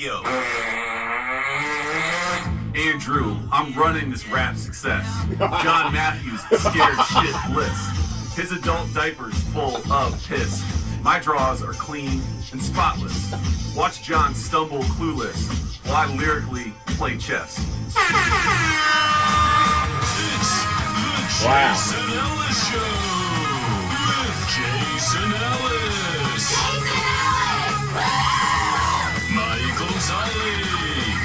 Radio. Andrew, I'm running this rap success. John Matthews, scared shit bliss. His adult diaper's full of piss. My draws are clean and spotless. Watch John stumble clueless while I lyrically play chess. It's the Jason Ellis Show with Jason Ellis. Michael Tully.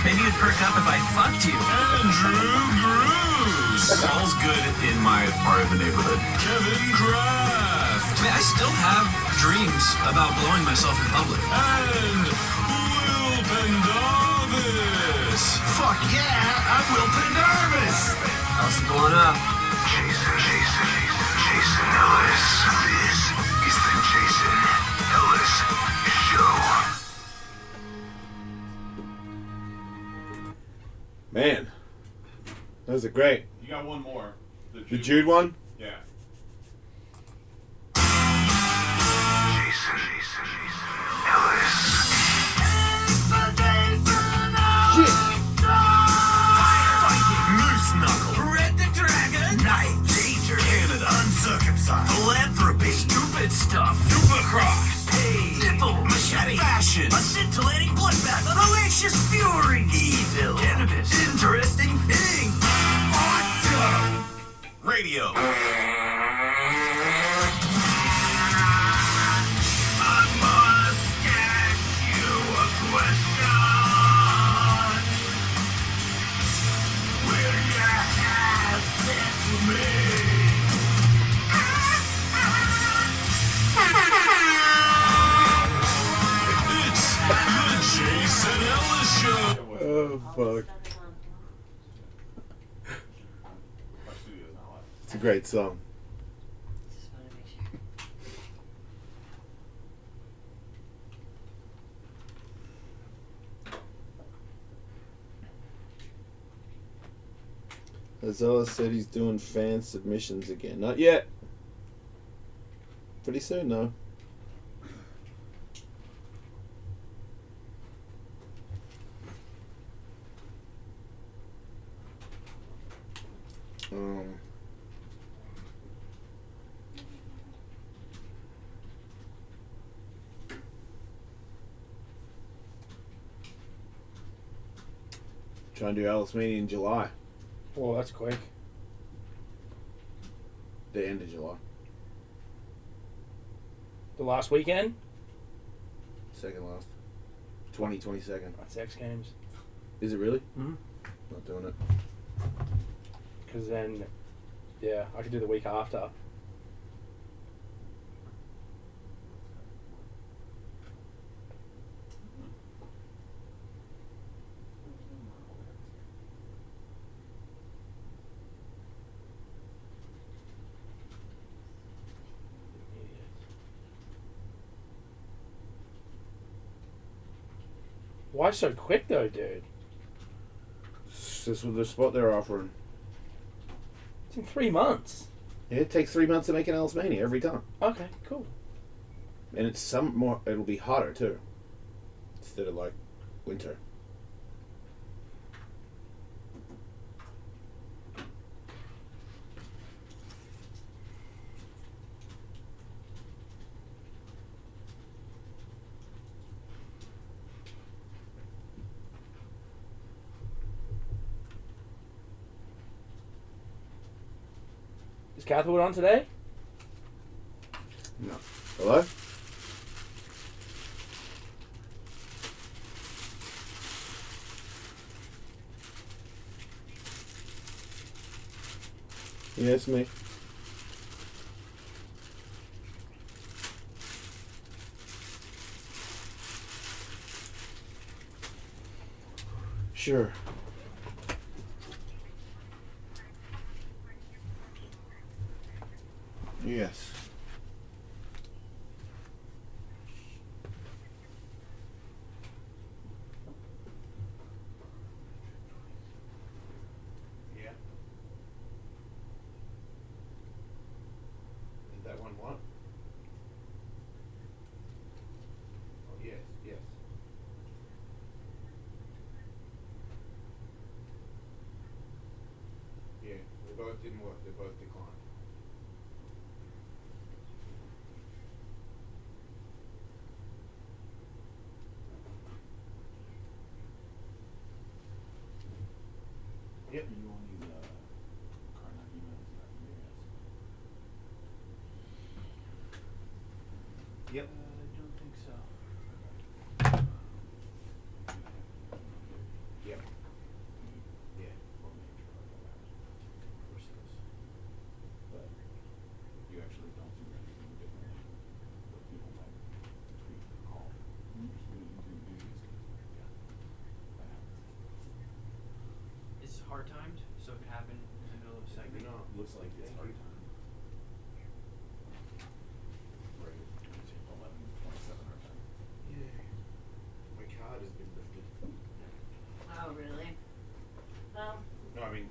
Maybe you'd perk up if I fucked you. Andrew Bruce. All's good in my part of the neighborhood. Kevin Kraft. I mean, I still have dreams about blowing myself in public. And Will Pendarvis. Fuck yeah, I'm Will Pendarvis. How's it going up? Jason Ellis. This is the Jason Ellis Show. Man, those are great. You got one more. The Jude one? Yeah. Jason Ellis. Moose Knuckle. Red the Dragon. Night. Danger. Canada. Uncircumcised. Philanthropy. Stupid stuff. Supercross. Pain. Nipple. Machete. Fashion. A scintillating bloodbath. A hellacious fury. Evil. Cannabis. Interesting thing. Awesome. Radio. I must ask you a question. Will you have sex with me? It's the Jason Ellis Show. Oh, fuck. It's a great song. As Ellis said, he's doing fan submissions again. Not yet. Pretty soon, though. Trying to do Ellismania in July. Well, that's quick. The end of July. The last weekend? Second last. 22nd. That's X Games. Is it really? Mm-hmm. Not doing it. Because then, yeah, I could do the week after. Why so quick though, dude? It's just with the spot they're offering. It's in 3 months. Yeah, it takes 3 months to make an Ellismania every time. Okay, cool. And it's some more. It'll be hotter too. Instead of like winter. Is Catherwood on today? No. Hello? Yeah, it's me. Sure. Yes. Yeah. Is that one what? Oh, yes, yes. didn't work. They both declined. Yep. You want these card not emails that Yep. I don't think so. Yep. Yeah. We'll make sure I got that. Of course it is. But you actually don't do anything differently. But people might tweet or call. You just do these. Yeah. That happens. It's hard timed, so it could happen in the middle of a segment. No. Looks like it's hard time. Right. It's 11:27 our time. Yeah. My card has been lifted. Oh, really? Well, No, I mean,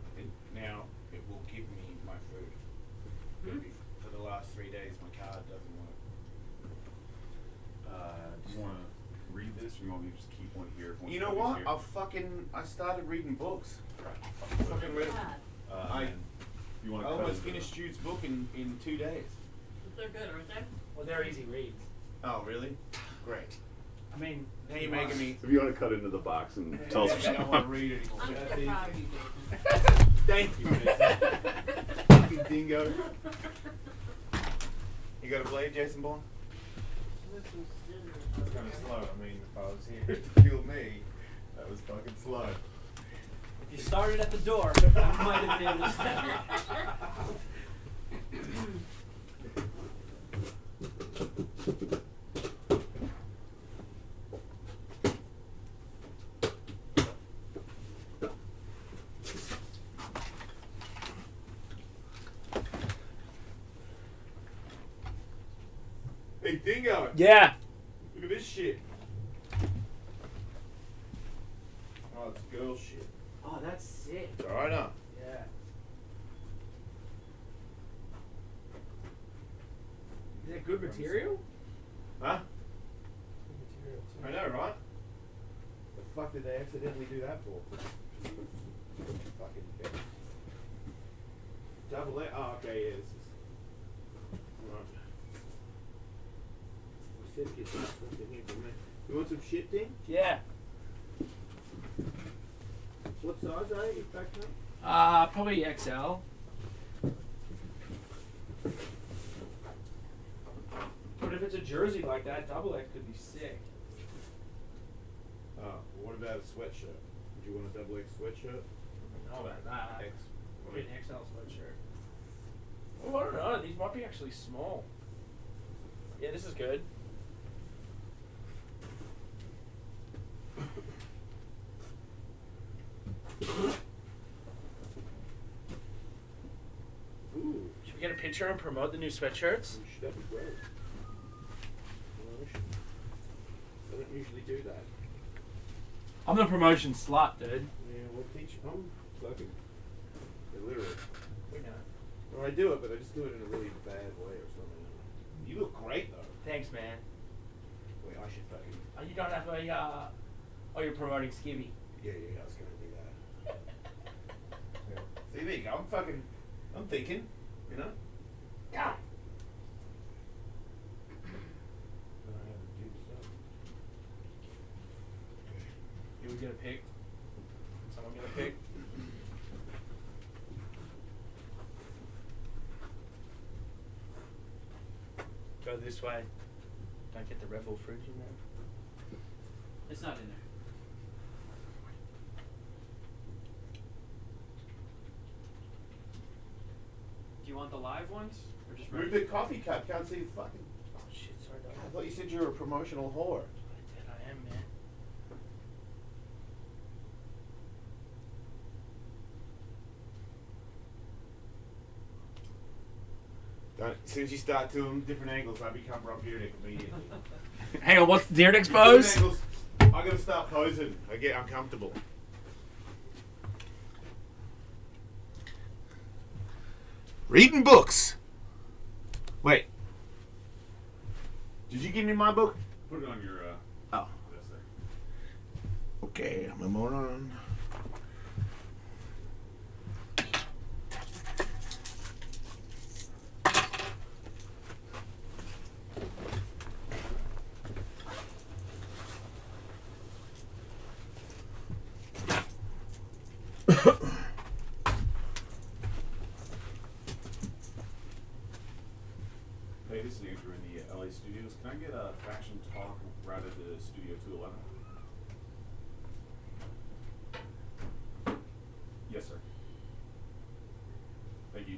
now it will give me my food. For the last 3 days, my card doesn't work. Do you want to read this, or you want me to just keep one here? If one You know somebody's what? here? I started reading books. I'll fucking read it. God. and you want I to almost finished Jude's book in 2 days. They're good, aren't they? Well, they're easy reads. Oh, really? Great. I mean, Now you're making me. If you want to cut into the box and tell us. I don't want to read anymore. I'm That's so easy. proud of you, Jason. Thank you, Fucking Dingo. You got a blade, Jason Bourne? That's kind of slow. I mean, if I was here to kill me, that was fucking slow. If you started at the door, you might have been able to step. Hey, Dingo! yeah. Look at this shit. Oh, it's girl shit. Oh, that's sick. It's alright, huh? Yeah. Is that good material? Huh? Good material too. I know, right? The fuck did they accidentally do that for? Fucking bitch. Double it? Oh, okay, yeah, this is. Right. I said get some stuff in here for me. You want some shit, Ding? Yeah. What size are you back now? Probably XL. But if it's a jersey like that, double X could be sick. Oh, well, what about a sweatshirt? Would you want a double X sweatshirt? I don't know about that. X. Probably an XL sweatshirt. Oh, I don't know. These might be actually small. Yeah, this is good. Ooh, Should we get a picture and promote the new sweatshirts? that'd be great. I don't usually do that. I'm the promotion slut, dude. Yeah, well, teach. I'm fucking illiterate. We know. Or I do it, but I just do it in a really bad way or something. You look great though. Thanks, man. Wait, I should fucking. Oh, you don't have a, oh, you're promoting Skivvy. Yeah, I was gonna do that. Yeah. See, there you go. I'm thinking, you know. Yeah. But I haven't do stuff. You would get a pic. Someone get a pic. Go this way. Don't get the Rebel fridge in there. It's not in there. Do you want the live ones or just Move the coffee cup. Can't see the fucking. Oh shit, sorry, dog. I thought you said you were a promotional whore. I am, man. As soon as you start doing different angles, I become Rob Dyrdek immediately. Hang on, what's the Dyrdek's Different pose? angles, I gotta start posing. I get uncomfortable. Reading books. Wait. Did you give me my book? Put it on your. Oh. This there. Okay, I'm a moron. get a faction talk routed to Studio 211? Yes, sir. Thank you.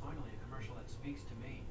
Finally, a commercial that speaks to me.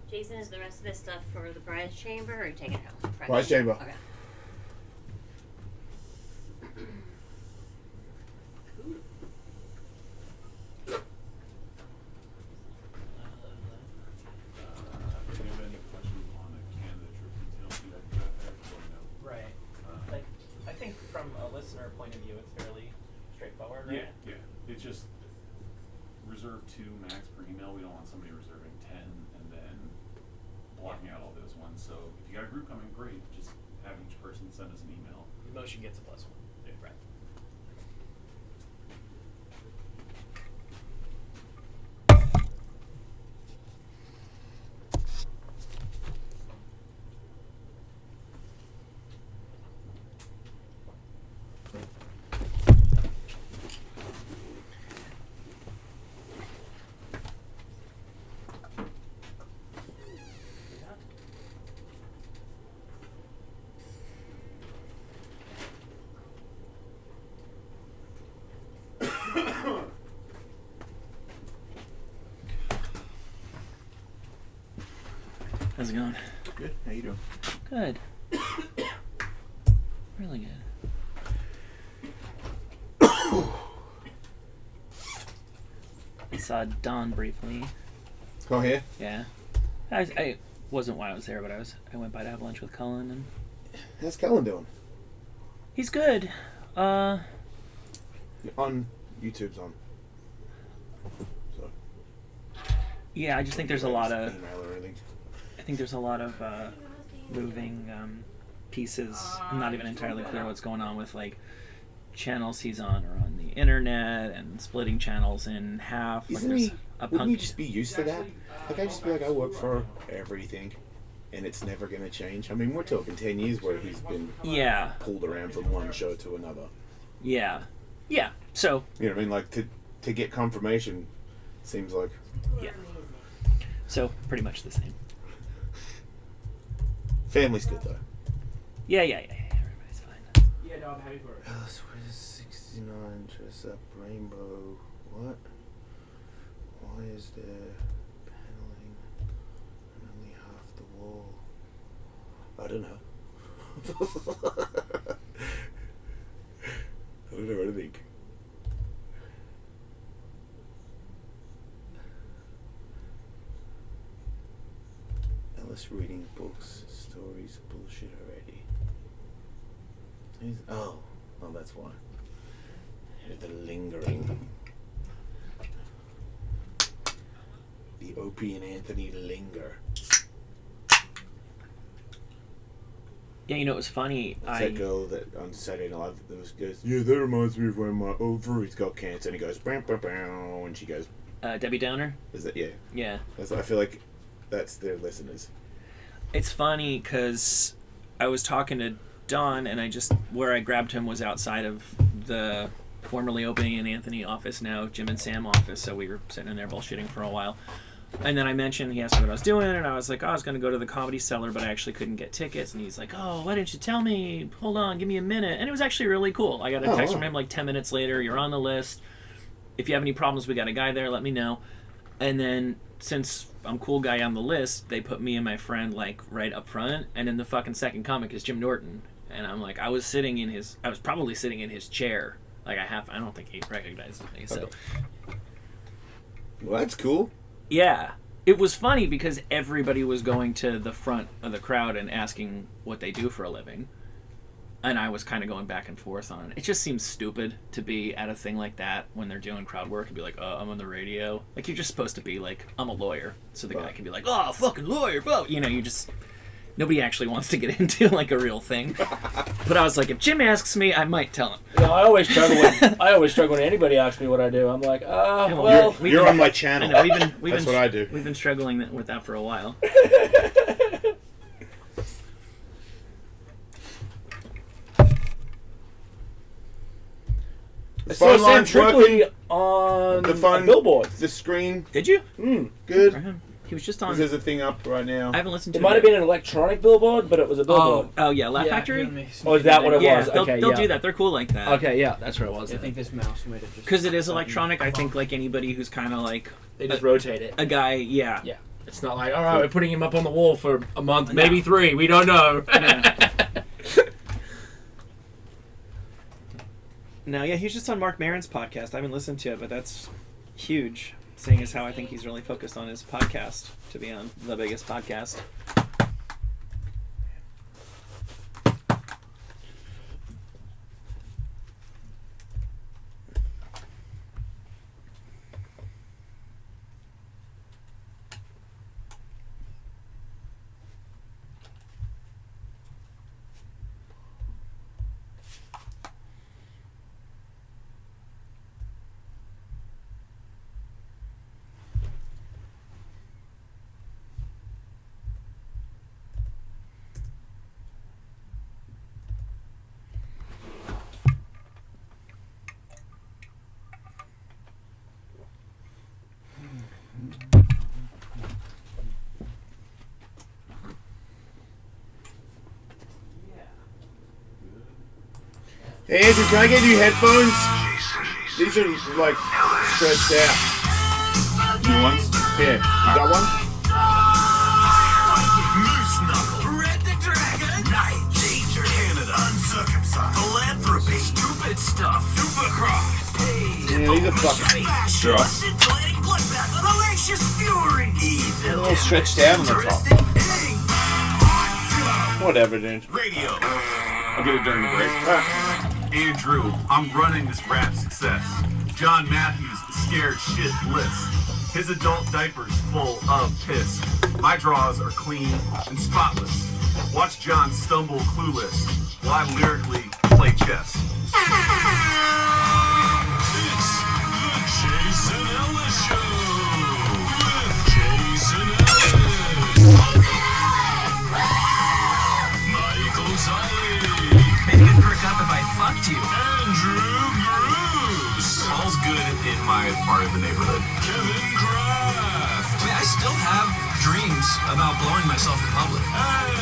Jason, is the rest of this stuff for the bride's chamber, or are you taking it home? Bride's chamber. Okay. If you have any questions on a Canada trip detail sheet I put out there, let me know. Right. Like, I think from a listener point of view, it's fairly straightforward, right? Yeah. It's just reserve 2 max per email. We don't want somebody reserving 10 and then blocking out all those ones. So if you got a group coming, great. Just have each person send us an email. Emotion gets a +1. Yeah. Right. How's it going? Good. How you doing? Good. Really good. I saw Don briefly. Oh, here? Yeah. I wasn't while I was there, but I went by to have lunch with Cullen, and How's Kellen doing? he's good. On YouTube's on. So. Yeah, I just think there's a lot of email or anything. I think there's a lot of moving pieces. I'm not even entirely clear what's going on with like channels he's on or on the internet and splitting channels in half. Isn't like he? there's a Wouldn't punk. you just be used to that? Like I just be like, I work for everything, and it's never gonna change. I mean, we're talking 10 years where he's been Yeah. pulled around from one show to another. Yeah. Yeah. So You know what I mean? Like to get confirmation seems like yeah. So pretty much the same. family's good though. Yeah. Everybody's fine. Yeah, no, I'm happy for it. Ellis, what is 69? Dress up rainbow. What? Why is there paneling and only half the wall? I don't know. I don't know what to think. Ellis reading books, stories, bullshit already. Oh, that's why. The lingering. The Opie and Anthony linger. Yeah, you know, it was funny. It's that girl that on Saturday Night Live that goes, yeah, that reminds me of when my ovaries got cancer, and he goes, bam, bam, bam, and she goes, Debbie Downer? Is that, yeah. Yeah. I feel like that's their listeners. It's funny because I was talking to Don, and where I grabbed him was outside of the formerly Opie and Anthony office, now Jim and Sam office, so we were sitting in there bullshitting for a while. And then I mentioned, he asked me what I was doing, and I was like, I was going to go to the Comedy Cellar, but I actually couldn't get tickets. And he's like, oh, why didn't you tell me? Hold on, give me a minute. And it was actually really cool. I got a text from him like 10 minutes later, you're on the list. If you have any problems, we got a guy there, let me know. And then, since I'm cool guy on the list, they put me and my friend like right up front, and then the fucking second comic is Jim Norton. And I'm like, I was probably sitting in his chair. Like I don't think he recognizes me, so. Okay. Well, that's cool. Yeah. It was funny because everybody was going to the front of the crowd and asking what they do for a living. And I was kind of going back and forth on it. It just seems stupid to be at a thing like that when they're doing crowd work and be like, I'm on the radio. Like, you're just supposed to be like, I'm a lawyer. So the guy can be like, oh, fucking lawyer, bro. You know, nobody actually wants to get into like a real thing. But I was like, if Jim asks me, I might tell him. You know, I always struggle when anybody asks me what I do. I'm like, well, you're on my channel. I know, That's what I do. We've been struggling with that for a while. I saw Sam Tripoli on the phone billboard. The screen. Did you? Good. He was just on. There's a thing up right now. I haven't listened to it. It might have been an electronic billboard, but it was a billboard. Oh yeah, Laugh Factory? Oh, is that what it was? They'll do that. They're cool like that. Okay, yeah, that's what it was. I think this mouse might have just... Because it is electronic, I think like anybody who's kind of like... They just rotate it. A guy, yeah. Yeah. It's not like, all right, we're putting him up on the wall for a month, maybe 3. We don't know. No, yeah, he's just on Mark Maron's podcast. I haven't listened to it, but that's huge, seeing as how I think he's really focused on his podcast to be on the biggest podcast. Hey Andrew, can I get you headphones? These are like stretched out. New ones? Yeah, you got one? Moose Knuckle, Red the Dragon, Night, Danger, Canada, Uncircumcised, Philanthropy, Stupid Stuff, Supercross, Pain, Yeah, these are fucking Sure. Scintillating Bloodbath, Hellacious Fury, Evil, a little stretched out on the top. Interesting Thing, Whatever, dude. Radio. I'll get it during the break. Andrew, I'm running this rap success. John Matthews, scared shit bliss. His adult diaper's full of piss. My draws are clean and spotless. Watch John stumble clueless while I lyrically play chess. It's the Jason Ellis Show with Jason Ellis, Michael Tully, Maybe you'd perk up if I fucked you. Andrew Bruce, All's good in my part of the neighborhood. Kevin Kraft, I still have dreams about blowing myself in public.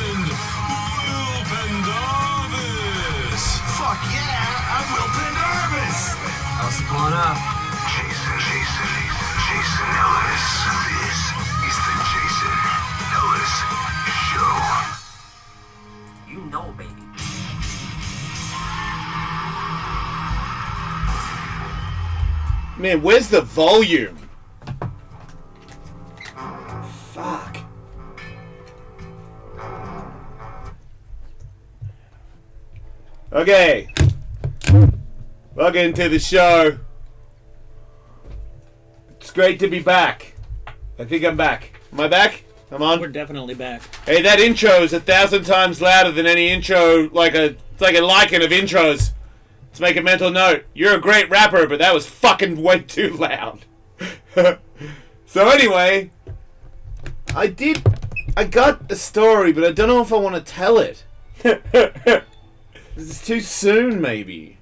and Will Pendarvis. Fuck yeah, I'm Will Pendarvis. How's it going up? Jason Ellis. This is the Jason Ellis Show. You know, baby. Man, where's the volume? Fuck. Okay. Welcome to the show. It's great to be back. I think I'm back. Am I back? I'm on. We're definitely back. Hey, that intro is 1,000 times louder than any intro, it's like a lichen of intros. Let's make a mental note. You're a great rapper, but that was fucking way too loud. So anyway, I got a story, but I don't know if I want to tell it. It's too soon, maybe.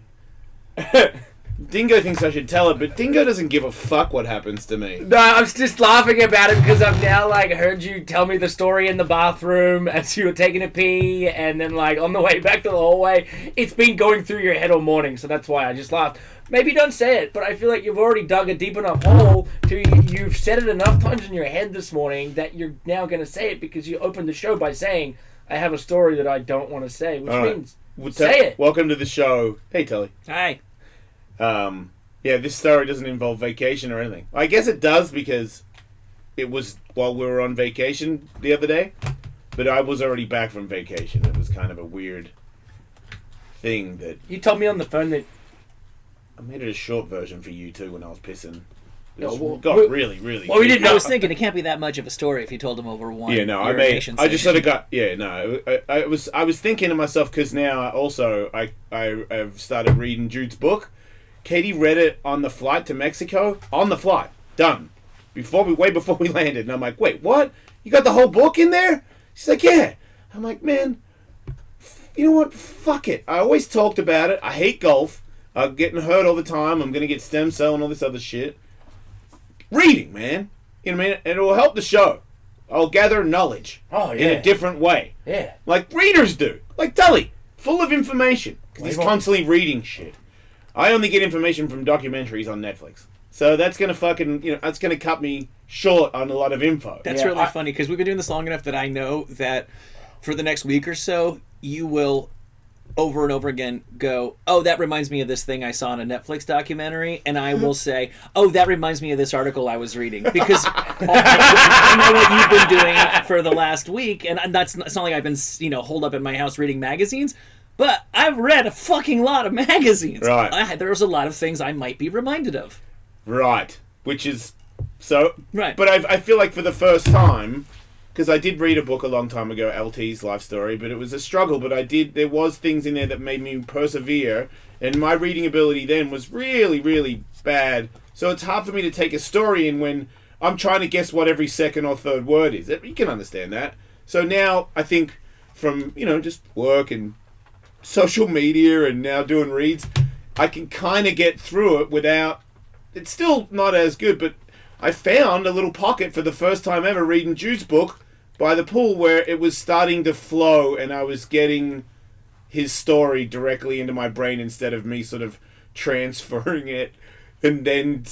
Dingo thinks I should tell it, but Dingo doesn't give a fuck what happens to me. No, I'm just laughing about it because I've now heard you tell me the story in the bathroom as you were taking a pee, and then on the way back to the hallway. It's been going through your head all morning, so that's why I just laughed. Maybe don't say it, but I feel like you've already dug a deep enough hole you've said it enough times in your head this morning that you're now going to say it because you opened the show by saying, I have a story that I don't want to say, which means say it. Welcome to the show. Hey, Tully. Hi. Yeah, this story doesn't involve vacation or anything. I guess it does because it was while we were on vacation the other day, but I was already back from vacation. It was kind of a weird thing that... You told me on the phone that... I made it a short version for you two when I was pissing. It No, got really, really... Well, we didn't I was thinking it can't be that much of a story if you told them over one. Yeah, no, urination I just session. sort of got... Yeah, no, I was thinking to myself, because now also I've started reading Jude's book. Katie read it on the flight to Mexico. On the flight. Done. Way before we landed. And I'm like, wait, what? You got the whole book in there? She's like, yeah. I'm like, man, you know what? Fuck it. I always talked about it. I hate golf. I'm getting hurt all the time. I'm going to get stem cell and all this other shit. Reading, man. You know what I mean? And it will help the show. I'll gather knowledge. Oh, yeah. In a different way. Yeah. Like readers do. Like Tully. Full of information. Because he's constantly reading shit. I only get information from documentaries on Netflix. So that's going to fucking, that's going to cut me short on a lot of info. That's really funny because we've been doing this long enough that I know that for the next week or so, you will over and over again go, oh, that reminds me of this thing I saw in a Netflix documentary. And I will say, oh, that reminds me of this article I was reading. Because I know what you've been doing for the last week. And it's not like I've been, holed up in my house reading magazines. But I've read a fucking lot of magazines. Right. There's a lot of things I might be reminded of. Right. Which is... So... Right. But I feel like for the first time... Because I did read a book a long time ago, LT's life story, but it was a struggle. But there was things in there that made me persevere. And my reading ability then was really, really bad. So it's hard for me to take a story in when I'm trying to guess what every second or third word is. You can understand that. So now I think from, just work and social media and now doing reads, I can kind of get through it without... It's still not as good, but I found a little pocket for the first time ever reading Jude's book by the pool where it was starting to flow and I was getting his story directly into my brain instead of me sort of transferring it and then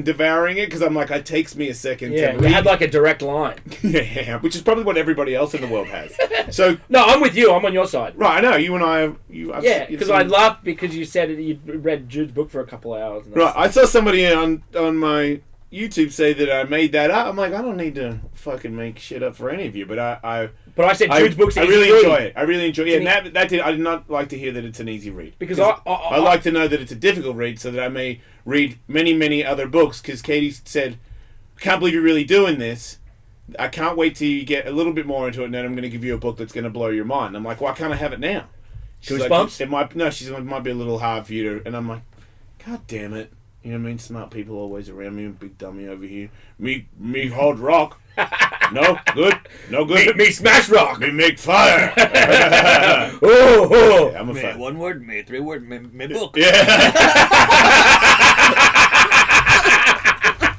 devouring it, because I'm like, it takes me a second to read. You had a direct line. Yeah, which is probably what everybody else in the world has. So no, I'm with you. I'm on your side. Right, I know. You and I... because I laughed because you said you'd read Jude's book for a couple of hours. Right, I saw somebody on my YouTube say that I made that up. I'm like, I don't need to fucking make shit up for any of you, but I said Jude's book's I easy really read. enjoy it. I really enjoy it. Yeah, and I did not like to hear that it's an easy read. Because I like to know that it's a difficult read so that I may read many, many other books, because Katie said, can't believe you're really doing this. I can't wait till you get a little bit more into it, and then I'm going to give you a book that's going to blow your mind. I'm like, why can't I have it now? She's Goosebumps? Like, it might be a little hard for you to... And I'm like, God damn it. You know what I mean? Smart people always around me, big dummy over here. Me hard rock. No good. No good. Me smash rock. Me make fire. Oh, yeah, I'm a fan. One word, me 3 word, me book. Yeah.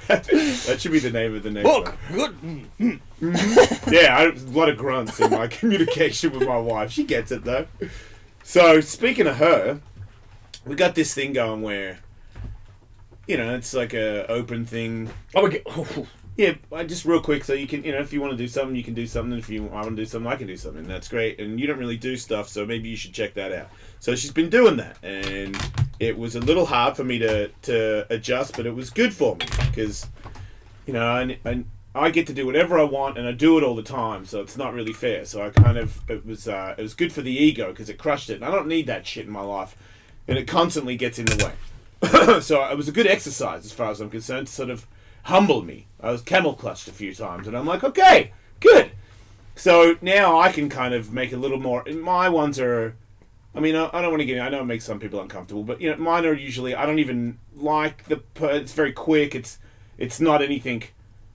That should be the name of the next book. one. Good. Yeah, a lot of grunts in my communication with my wife. She gets it though. So speaking of her, we got this thing going where it's like a open thing. Oh, okay. Yeah, just real quick, so you can, if you want to do something, you can do something. If I want to do something, I can do something. That's great. And you don't really do stuff, so maybe you should check that out. So she's been doing that, and it was a little hard for me to adjust, but it was good for me because, I get to do whatever I want, and I do it all the time, so it's not really fair. So it was good for the ego because it crushed it. And I don't need that shit in my life, and it constantly gets in the way. So it was a good exercise as far as I'm concerned to sort of humble me. I was camel clutched a few times, and I'm like, okay, good. So now I can kind of make a little more. My ones are, I don't want to get. I know it makes some people uncomfortable, but mine are usually. I don't even like it's very quick. It's not anything.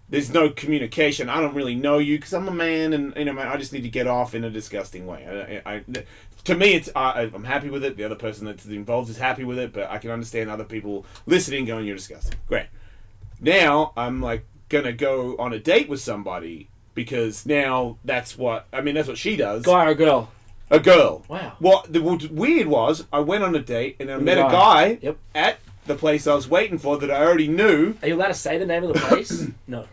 There's no communication. I don't really know you because I'm a man, and I just need to get off in a disgusting way. To me, I'm happy with it. The other person that's involved is happy with it, but I can understand other people listening going, "You're disgusting." Great. Now I'm like gonna go on a date with somebody because now that's what she does. Guy or girl? A girl. Wow. What weird was I went on a date and I met a guy Yep. at the place I was waiting for that I already knew. Are you allowed to say the name of the place? No.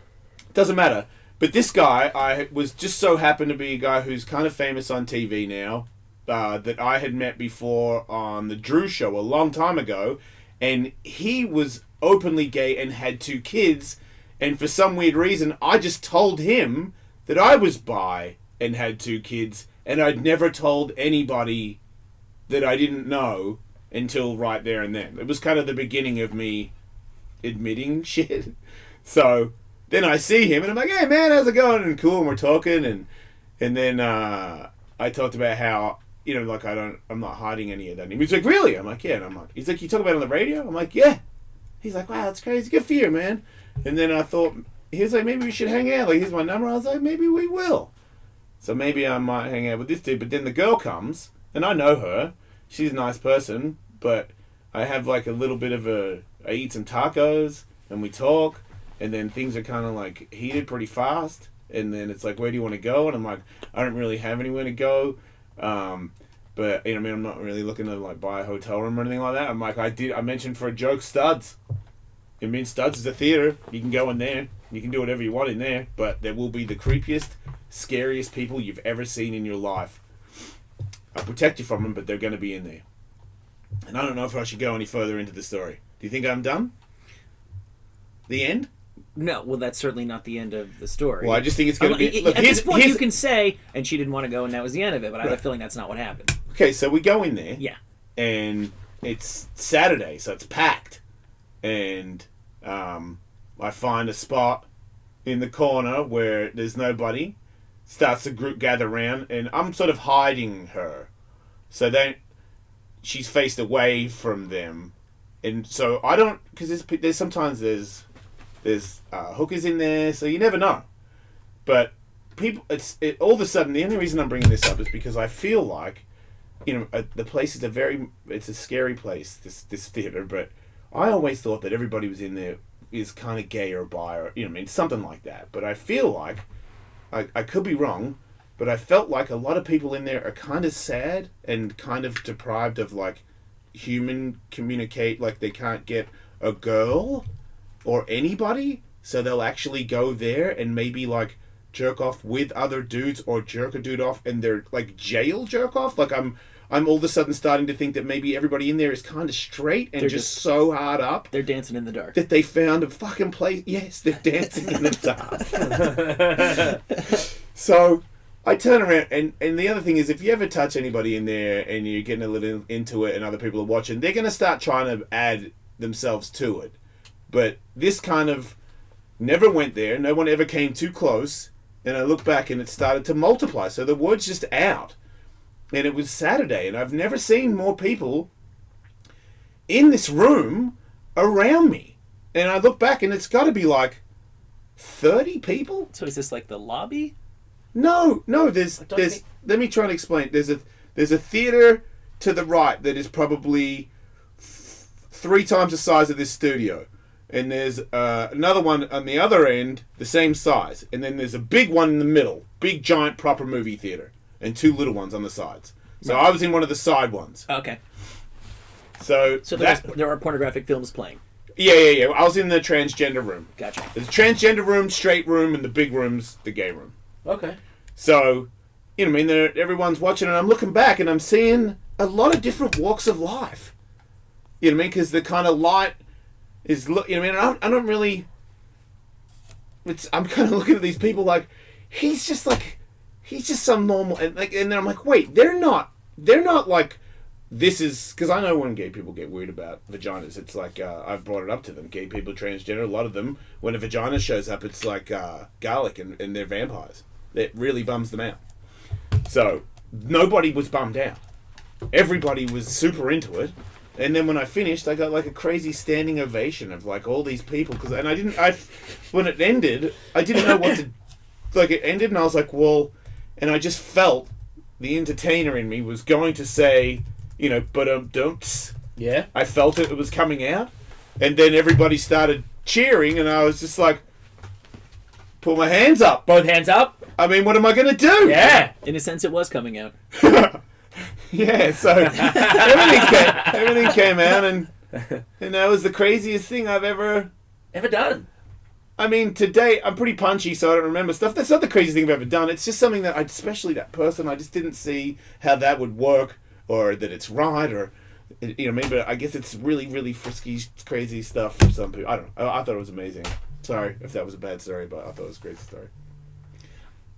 Doesn't matter. But this guy, I was just so happened to be a guy who's kind of famous on TV now, that I had met before on the Drew Show a long time ago, and he was openly gay and had 2 kids, and for some weird reason I just told him that I was bi and had 2 kids, and I'd never told anybody that I didn't know until right there and then. It was kind of the beginning of me admitting shit. So then I see him and I'm like, hey man, how's it going? And cool, and we're talking, and then I talked about how I'm not hiding any of that. And he's like, really? I'm like, yeah. And I'm like, he's like, you talk about it on the radio? I'm like, yeah. He's like, wow, that's crazy. Good for you, man. And then I thought, he was like, maybe we should hang out. Like, here's my number. I was like, maybe we will. So maybe I might hang out with this dude. But then the girl comes, and I know her. She's a nice person, but I have like a little bit of I eat some tacos, and we talk, and then things are kind of like heated pretty fast. And then it's like, where do you want to go? And I'm like, I don't really have anywhere to go. But I'm not really looking to like buy a hotel room or anything like that. I'm like, I mentioned for a joke Studs. Studs is a theater. You can go in there. You can do whatever you want in there. But there will be the creepiest, scariest people you've ever seen in your life. I'll protect you from them, but they're going to be in there. And I don't know if I should go any further into the story. Do you think I'm done? The end? No, well, that's certainly not the end of the story. Well, I just think it's going to be... Look, at this point, you can say, and she didn't want to go, and that was the end of it, but I have a feeling that's not what happened. Okay, so we go in there. Yeah. And it's Saturday, so it's packed. And I find a spot in the corner where there's nobody. Starts the group gather around, and I'm sort of hiding her. So then she's faced away from them. And so I don't... Because there's sometimes there's hookers in there, so you never know. But people, all of a sudden, the only reason I'm bringing this up is because I feel like, the place is it's a scary place, this theater, but I always thought that everybody was in there is kind of gay or bi or, something like that. But I feel like, I could be wrong, but I felt like a lot of people in there are kind of sad and kind of deprived of, like, human communicate, like they can't get a girl or anybody, so they'll actually go there and maybe like jerk off with other dudes or jerk a dude off, and they're like jail jerk off. Like I'm all of a sudden starting to think that maybe everybody in there is kind of straight and just so hard up. They're dancing in the dark. That they found a fucking place. Yes, they're dancing in the dark. So I turn around, and the other thing is, if you ever touch anybody in there and you're getting a little into it and other people are watching, they're going to start trying to add themselves to it. But this kind of never went there. No one ever came too close. And I look back and it started to multiply. So the word's just out. And it was Saturday. And I've never seen more people in this room around me. And I look back and it's got to be like 30 people. So is this like the lobby? No. There's. Let me try and explain. There's a theater to the right that is probably 3 times the size of this studio. And there's another one on the other end, the same size. And then there's a big one in the middle. Big, giant, proper movie theater. And 2 little ones on the sides. So I was in one of the side ones. Okay. So there are pornographic films playing. Yeah. I was in the transgender room. Gotcha. There's a transgender room, straight room, and the big room's the gay room. Okay. So, you know what I mean? Everyone's watching, and I'm looking back, and I'm seeing a lot of different walks of life. You know what I mean? Because the kind of light is, you know what I mean? I don't really... I'm kind of looking at these people like, he's just some normal... And then I'm like, wait, they're not like... This is... Because I know when gay people get weird about vaginas, it's like, I've brought it up to them. Gay people, transgender, a lot of them, when a vagina shows up, it's like garlic, and they're vampires. It really bums them out. So, nobody was bummed out. Everybody was super into it. And then when I finished, I got like a crazy standing ovation of like all these people. When it ended, I didn't know what to... Like, it ended, and I was like, well... And I just felt the entertainer in me was going to say... You know, but Yeah. I felt it was coming out, and then everybody started cheering, and I was just like, pull my hands up. Both hands up? I mean, what am I going to do? Yeah. In a sense, it was coming out. Yeah, so everything came out, and that was the craziest thing I've ever done. I mean, today, I'm pretty punchy, so I don't remember stuff. That's not the craziest thing I've ever done. It's just something that, especially that person, I just didn't see how that would work. Or that it's right, or, you know, maybe I guess it's really, really frisky, crazy stuff for some people. I don't know. I thought it was amazing. Sorry if that was a bad story, but I thought it was a great story.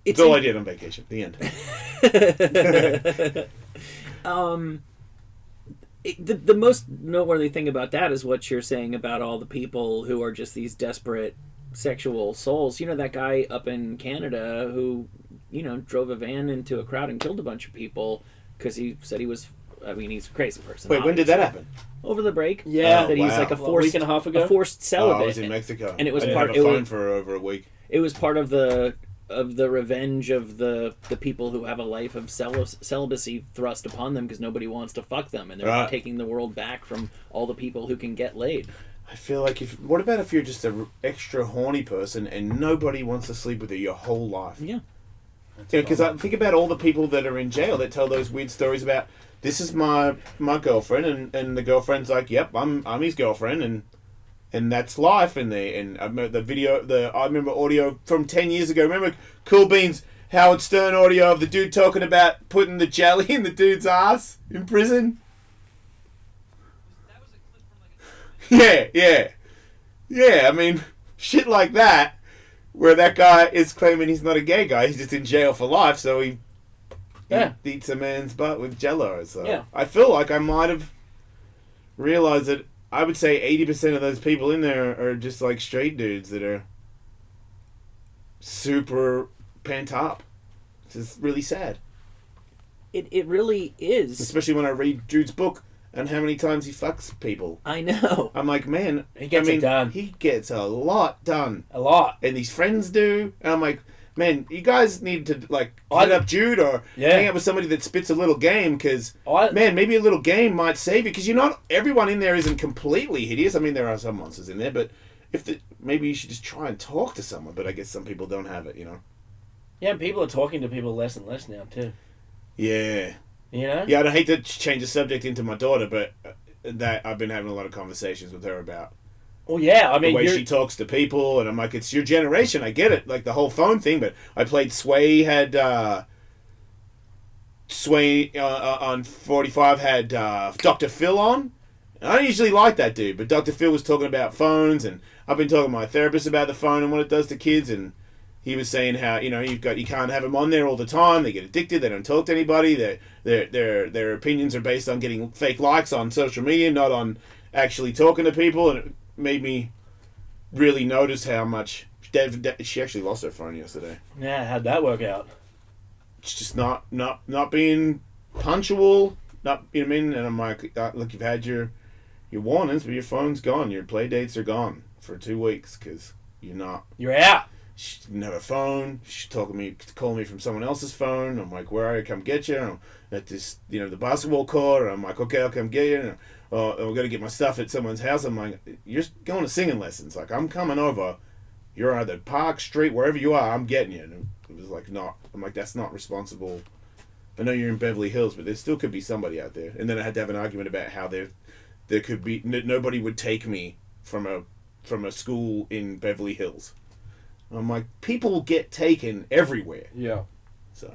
It's all I did on vacation. The end. The most noteworthy thing about that is what you're saying about all the people who are just these desperate sexual souls. You know, that guy up in Canada who, you know, drove a van into a crowd and killed a bunch of people. Because he said he was, I mean, he's a crazy person. Wait, when did that happen? Over the break. Yeah. That he's like a week and a half ago. A forced celibate. I was in Mexico. And it was I part didn't have a phone for over a week. It was part of the revenge of the people who have a life of celibacy thrust upon them because nobody wants to fuck them. And they're taking the world back from all the people who can get laid. I feel like what about if you're just an extra horny person and nobody wants to sleep with you your whole life? Yeah. Yeah, because I think about all the people that are in jail that tell those weird stories about this is my girlfriend, and the girlfriend's like, yep, I'm his girlfriend, and that's life. And I remember audio from 10 years ago. Remember Cool Beans Howard Stern audio of the dude talking about putting the jelly in the dude's ass in prison. That was a clip from like a Yeah. I mean, shit like that. Where that guy is claiming he's not a gay guy, he's just in jail for life, so he eats a man's butt with Jell-O. So I feel like I might have realized that I would say 80% of those people in there are just like straight dudes that are super pent up. It's just really sad. It really is. Especially when I read Jude's book and how many times he fucks people. I know. I'm like, man, he gets it done. He gets a lot done. A lot. And these friends do. And I'm like, man, you guys need to like hit up Jude or hang out with somebody that spits a little game because, man, maybe a little game might save you because you're not, everyone in there isn't completely hideous. I mean, there are some monsters in there, but maybe you should just try and talk to someone. But I guess some people don't have it, you know. Yeah, people are talking to people less and less now too. Yeah. You know? Yeah, I hate to change the subject into my daughter, but that I've been having a lot of conversations with her about. Well, yeah, I mean, the way she talks to people, and I'm like, it's your generation. I get it, like the whole phone thing. But I played Sway on 45 had Dr. Phil on. And I don't usually like that dude, but Dr. Phil was talking about phones, and I've been talking to my therapist about the phone and what it does to kids, and he was saying how, you know, you can't have them on there all the time. They get addicted. They don't talk to anybody. Their opinions are based on getting fake likes on social media, not on actually talking to people. And it made me really notice how much she actually lost her phone yesterday. Yeah, how'd that work out? It's just not being punctual. Not, you know what I mean? And I'm like, look, you've had your warnings, but your phone's gone. Your play dates are gone for 2 weeks because you're out. She didn't have a phone. She calling me from someone else's phone. I'm like, where are you? Come get you. I'm at this, the basketball court. And I'm like, okay, I'll come get you. And, I'm going to get my stuff at someone's house. I'm like, you're going to singing lessons. Like, I'm coming over. You're either Park Street, wherever you are, I'm getting you. And it was like, I'm like, that's not responsible. I know you're in Beverly Hills, but there still could be somebody out there. And then I had to have an argument about how there could be, nobody would take me from a school in Beverly Hills. I'm like, people get taken everywhere. Yeah. So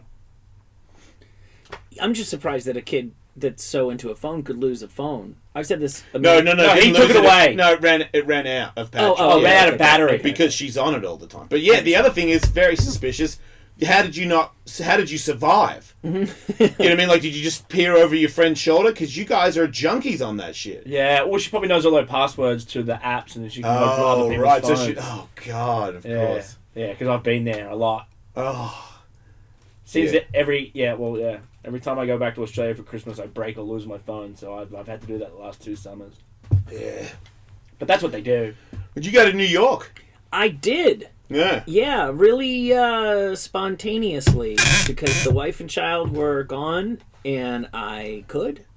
I'm just surprised that a kid that's so into a phone could lose a phone. I've said this. No, he took it away. No, it ran out of battery. Ran out of battery because she's on it all the time. But yeah, the other thing is very suspicious. How did you survive? You know what I mean? Like, did you just peer over your friend's shoulder? Because you guys are junkies on that shit. Yeah, well, she probably knows all her passwords to the apps, and then she can open other people's right. phones. So oh god, of course. Yeah, because I've been there a lot. Oh, Seems that every time I go back to Australia for Christmas, I break or lose my phone. So I've had to do that the last 2 summers. Yeah, but that's what they do. Would you go to New York? I did. Yeah. Yeah, really spontaneously, because the wife and child were gone, and I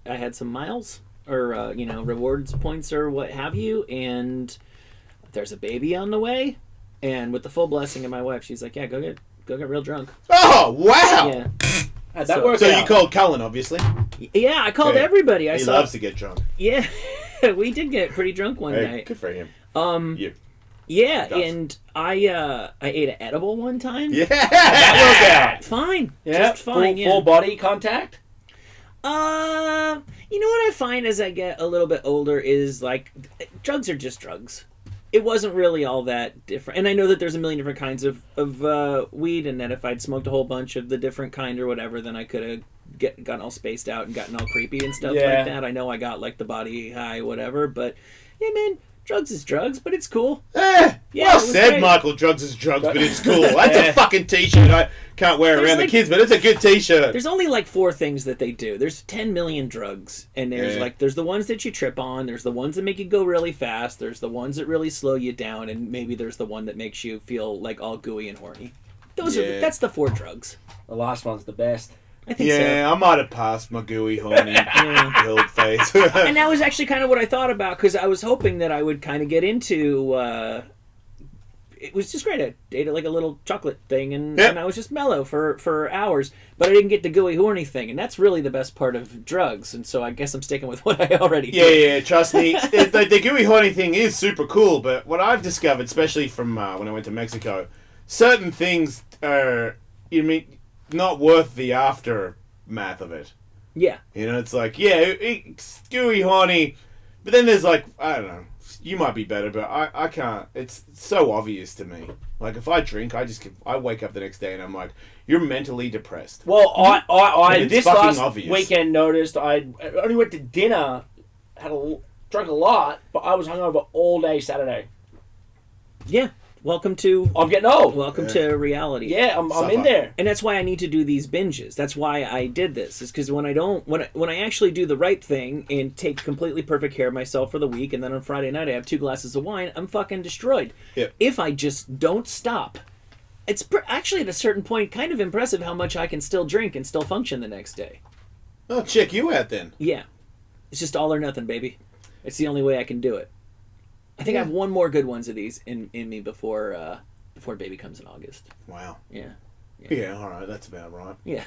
had some miles or rewards points or what have you, and there's a baby on the way, and with the full blessing of my wife, she's like, yeah, go get real drunk. Oh wow. Yeah. That worked So out. you called Cullen, obviously. Yeah, I called everybody. He loves to get drunk. Yeah, we did get pretty drunk one night. Good for him. Yeah, and I ate an edible one time. Yeah, that worked out. Fine. Yeah, just fine. Full body contact. You know what I find as I get a little bit older is like drugs are just drugs. It wasn't really all that different, and I know that there's a million different kinds of weed, and that if I'd smoked a whole bunch of the different kind or whatever, then I could have gotten all spaced out and gotten all creepy and stuff like that. I know I got like the body high, whatever, but yeah, man. Drugs is drugs, but it's cool. Well said, great. Michael. Drugs is drugs, but it's cool. That's a fucking t-shirt I can't wear around the kids, but it's a good t-shirt. There's only like 4 things that they do. There's 10 million drugs, and there's the ones that you trip on, there's the ones that make you go really fast, there's the ones that really slow you down, and maybe there's the one that makes you feel like all gooey and horny. That's the 4 drugs. The last one's the best. I think so. I might have passed my gooey, horny, build phase. And that was actually kind of what I thought about, because I was hoping that I would kind of get into... it was just great. I ate it like a little chocolate thing, and I was just mellow for hours. But I didn't get the gooey, horny thing, and that's really the best part of drugs. And so I guess I'm sticking with what I already do. Yeah, trust me. The gooey, horny thing is super cool, but what I've discovered, especially from when I went to Mexico, certain things are... not worth the aftermath of it. Yeah. It's like, it's gooey, horny, but then there's like, I don't know, you might be better, but I can't. It's so obvious to me. Like, if I drink, I wake up the next day and I'm like, you're mentally depressed. Well, I this last obvious. weekend noticed I only went to dinner, drank a lot, but I was hungover all day Saturday. Yeah. Welcome to... I'm getting old. Welcome to reality. Yeah, I'm in there. And that's why I need to do these binges. That's why I did this. Is because when I actually do the right thing and take completely perfect care of myself for the week, and then on Friday night I have 2 glasses of wine, I'm fucking destroyed. Yep. If I just don't stop. It's actually at a certain point kind of impressive how much I can still drink and still function the next day. Oh, check you out then. Yeah. It's just all or nothing, baby. It's the only way I can do it. I think I have one more good ones of these in me before baby comes in August. Wow. Yeah. Yeah, all right. That's about right. Yeah.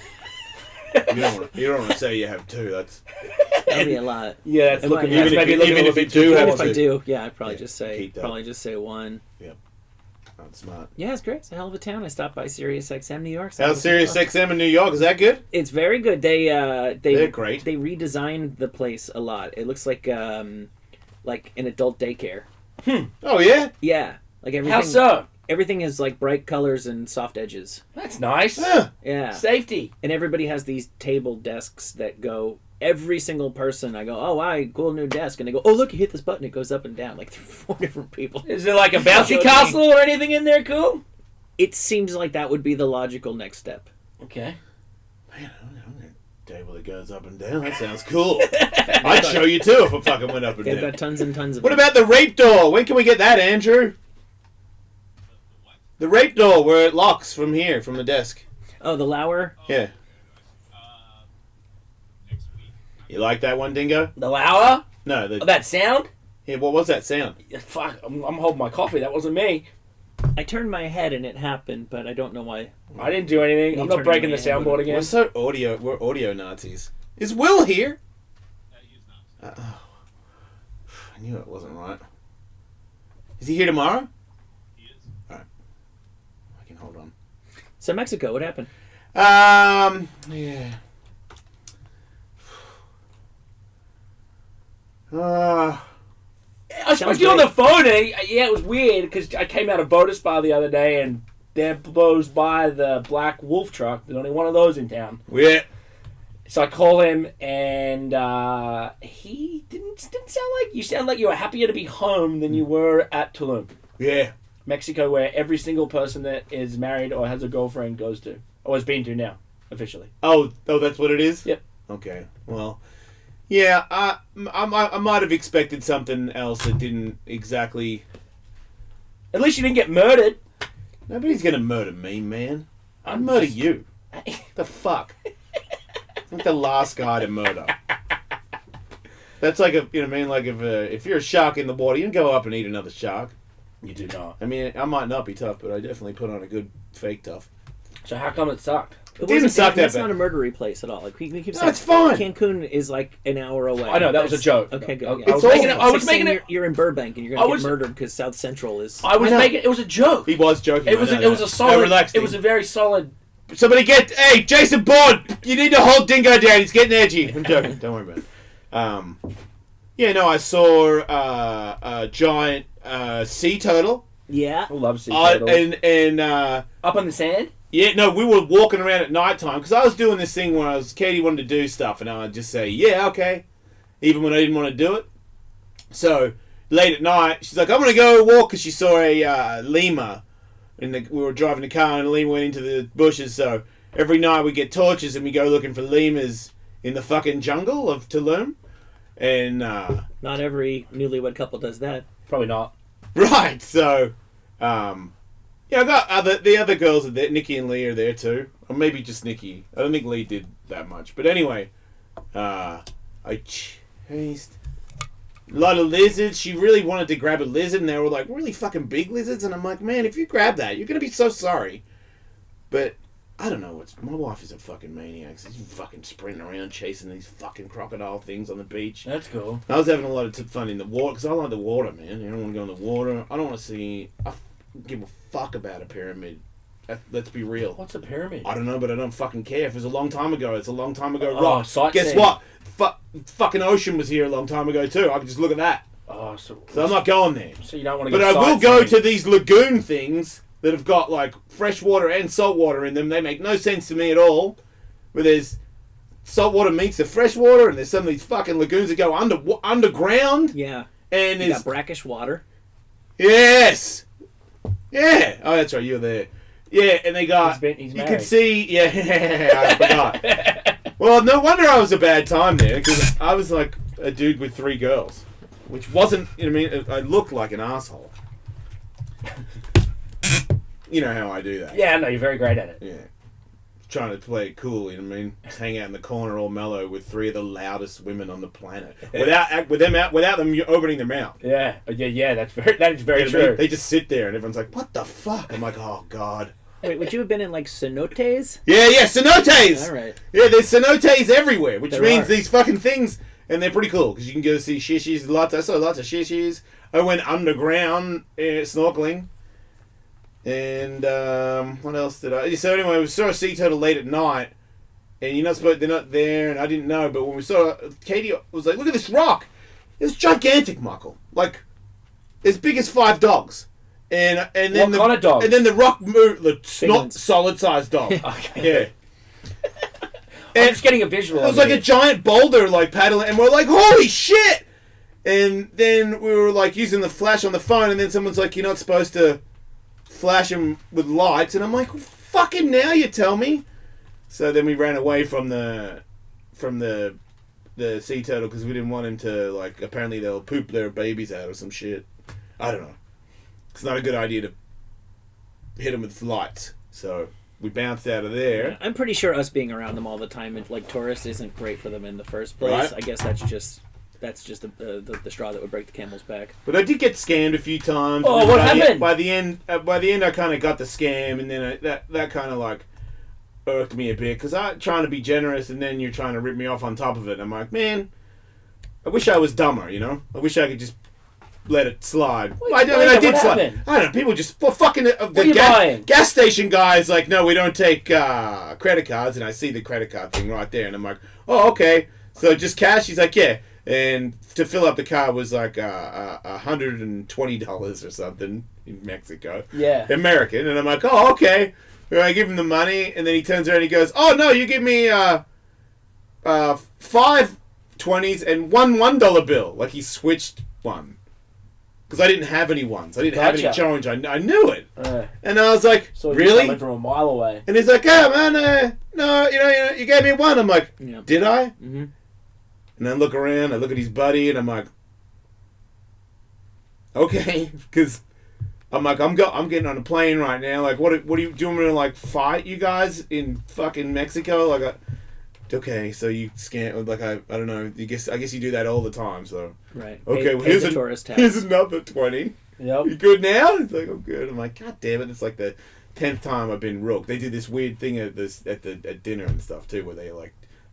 You don't want to say you have 2. That'd be a lot. Yeah, that's looking. Even if you do have 2. If I do, I'd probably just say 1. Yep. That's smart. Yeah, it's great. It's a hell of a town. I stopped by Sirius XM New York. How's Sirius XM in New York? Is that good? It's very good. They're great. They redesigned the place a lot. It looks like an adult daycare. Oh yeah. Yeah, like everything. How so? Everything is like bright colors and soft edges. That's nice. Yeah. Safety. And everybody has these table desks that go. Every single person, I go, oh, wow, cool new desk. And they go, oh, look, you hit this button. It goes up and down, like 4 different people. Is it like a bouncy castle or anything in there cool? It seems like that would be the logical next step. Okay. Man, I'm going to table that goes up and down. That sounds cool. I'd show you, too, if it fucking went up and down. They've got tons and tons of What them. about the rape door? When can we get that, Andrew? The rape door where it locks from here, from the desk. Oh, the Lauer? Yeah. You like that one, Dingo? The Lauer? No. That sound? Yeah, what was that sound? Fuck, I'm holding my coffee. That wasn't me. I turned my head and it happened, but I don't know why. I didn't do anything. I'm not breaking the soundboard again. We're audio Nazis. Is Will here? I knew it wasn't right. Is he here tomorrow? He is. All right. I can hold on. So Mexico, what happened? Yeah. I spoke to you on the phone, and yeah, it was weird because I came out of Boda Spa the other day, and there blows by the black wolf truck. There's only one of those in town. Yeah. So I call him, and he didn't sound like you. Sound like you were happier to be home than you were at Tulum, Yeah. Mexico, where every single person that is married or has a girlfriend goes to, or has been to now, officially. Oh, that's what it is? Yep. Okay. Well, yeah, I might have expected something else that didn't exactly... At least you didn't get murdered. Nobody's gonna murder me, man. I'd murder you. The fuck? I'm like the last guy to murder. That's like a, you know what I mean? Like if you're a shark in the water, you can go up and eat another shark. You do not. I mean, I might not be tough, but I definitely put on a good fake tough. So how come it sucked? It didn't suck that That's bad. not a murdery place at all. Like we keep No, saying, it's fine. Cancun is like an hour away. I know, that was a joke. Okay, good. Okay. Yeah. I was It's making it. awful. I It's was like saying making it. You're in Burbank and you're I gonna was- get murdered because South Central is. I was I know. making. It was a joke. He was joking. It was. I know It was that. a solid. No, relax, it was a very solid. Somebody get... Hey, Jason Bourne! You need to hold Dingo down. He's getting edgy. I'm joking. Don't worry about it. Yeah, no, I saw a giant sea turtle. Yeah. I love sea turtles. And Up on the sand. yeah, no, we were walking around at night time because I was doing this thing where Katie wanted to do stuff and I would just say, yeah, okay, even when I didn't want to do it. So late at night, she's like, I'm going to go walk because she saw a lemur. We were driving the car and the lemur went into the bushes. So every night we get torches and we go looking for lemurs in the fucking jungle of Tulum. And Not every newlywed couple does that. Probably not. right, so yeah, I got the other girls are there. Nikki and Lee are there too, or maybe just Nikki. I don't think Lee did that much, but anyway, I chased a lot of lizards. She really wanted to grab a lizard, and they were like really fucking big lizards, and I'm like, man, if you grab that, you're gonna be so sorry. But I don't know. My wife is a fucking maniac. She's fucking sprinting around chasing these fucking crocodile things on the beach. That's cool. I was having a lot of fun in the water because I like the water, man. I don't want to go in the water. I don't want to see. I give a fuck about a pyramid. Let's be real. What's a pyramid? I don't know, but I don't fucking care. If it was a long time ago, it's a long time ago. Oh, Rock. sightseeing. Guess what? Fucking ocean was here a long time ago too. I could just look at that. Oh, so I'm not going there. So you don't want to. But I will go to these lagoon things that have got like fresh water and salt water in them. They make no sense to me at all. Where there's salt water meets the fresh water, and there's some of these fucking lagoons that go underground. Yeah. And You there's got brackish water. yes, yeah. Oh, that's right. You're there. Yeah, and they got. He's you married. can see. Yeah, I forgot. Well, no wonder I was a bad time there because I was like a dude with 3 girls, which wasn't. You know what I mean? I looked like an asshole. You know how I do that. Yeah, no, you're very great at it. Yeah. Trying to play it cool, you know what I mean? Just hang out in the corner all mellow with 3 of the loudest women on the planet. Without them opening their mouth. Yeah, that is very You know what I true. mean? They just sit there and everyone's like, what the fuck? I'm like, oh god. Wait, would you have been in like cenotes? Yeah, cenotes! All right. Yeah, there's cenotes everywhere, which There means are. these fucking things, and they're pretty cool, because you can go see shishis, I saw lots of shishis. I went underground snorkeling. And what else did I? So anyway, we saw a sea turtle late at night, and they're not there, and I didn't know. But when we saw, Katie was like, "Look at this rock! It's gigantic, Michael. Like as big as 5 dogs." And then What kind of dog? And then the rock moved. It's Big not ones. solid sized dog. Okay. Yeah. I'm just getting a visual. It was like a giant boulder, like paddling, and we're like, "Holy shit!" And then we were like using the flash on the phone, and then someone's like, "You're not supposed to flash them with lights," and I'm like, "Fucking now you tell me." So then we ran away from the sea turtle because we didn't want him to, like, apparently they'll poop their babies out or some shit. I don't know. It's not a good idea to hit them with lights. So we bounced out of there. I'm pretty sure us being around them all the time, and like tourists, isn't great for them in the first place. Right. I guess that's just the straw that would break the camel's back. But I did get scammed a few times. Oh, And what by the- happened? By the end, I kind of got the scam, and then that kind of like irked me a bit because I'm trying to be generous, and then you're trying to rip me off on top of it. I'm like, man, I wish I was dumber. You know, I wish I could just let it slide. What- I what did slide. happened? I don't know. People just fucking What are you buying? gas station guys like, no, we don't take credit cards, and I see the credit card thing right there, and I'm like, oh, okay. So just cash. He's like, yeah. And to fill up the car was like $120 or something in Mexico. Yeah. American, and I'm like, oh, okay. And I give him the money, and then he turns around and he goes, oh no, you give me 5 20s and one $1 bill. Like he switched one. Because I didn't have any ones. I didn't have any change. I knew it. And I was like, So really? Coming from a mile away. And he's like, oh man, no, you gave me one. I'm like, did I? Mm-hmm. And I look around, I look at his buddy, and I'm like, okay, because I'm like, I'm getting on a plane right now. Like, what do you want me to like fight you guys in fucking Mexico? Like, okay, so you scan like I don't know. I guess you do that all the time. So Right. okay, well, here's another 20. Yep. You good now? He's like, I'm good. I'm like, God damn it! It's like the 10th time I've been rooked. They did this weird thing at dinner and stuff too, where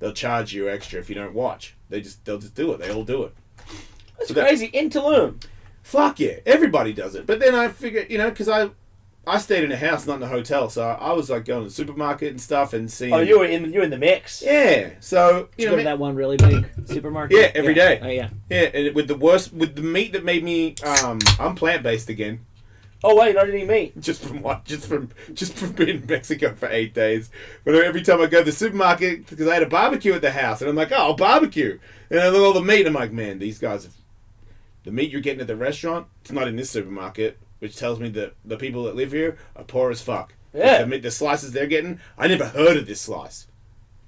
they'll charge you extra if you don't watch. They'll just do it. They all do it. That's crazy. In Tulum. Fuck yeah, everybody does it. But then I figured, because I stayed in a house, not in a hotel, so I was like going to the supermarket and stuff and seeing. Oh, you're in the mix. Yeah, so Did you go to that one really big supermarket? Yeah, every day. Oh yeah. Yeah, and with the meat that made me, I'm plant based again. Oh wait, not any meat. Just from being in Mexico for 8 days. But every time I go to the supermarket, because I had a barbecue at the house, and I'm like, oh, I'll barbecue. And I look at all the meat, and I'm like, man, these guys, the meat you're getting at the restaurant, it's not in this supermarket, which tells me that the people that live here are poor as fuck. Yeah. The slices they're getting, I never heard of this slice.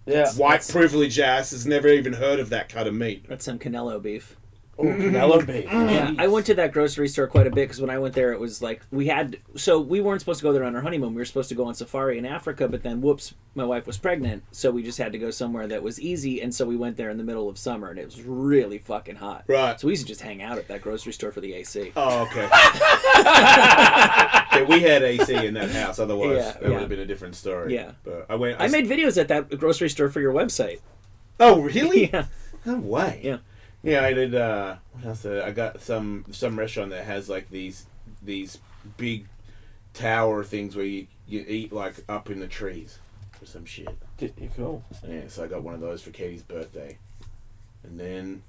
Yeah. White privileged ass has never even heard of that cut of meat. That's some Canelo beef. Oh, Canelo beef. Yeah, I went to that grocery store quite a bit because when I went there, it was like we weren't supposed to go there on our honeymoon. We were supposed to go on safari in Africa, but then whoops, my wife was pregnant, so we just had to go somewhere that was easy, and so we went there in the middle of summer, and it was really fucking hot. Right. So we used to just hang out at that grocery store for the AC. Oh, okay. Yeah, we had AC in that house, otherwise that would have been a different story. Yeah. But I made videos at that grocery store for your website. Oh, really? Yeah. No way. Yeah. Yeah, I did. What else? I got some restaurant that has like these big tower things where you eat like up in the trees or some shit. Cool. Yeah, so I got one of those for Katie's birthday, and then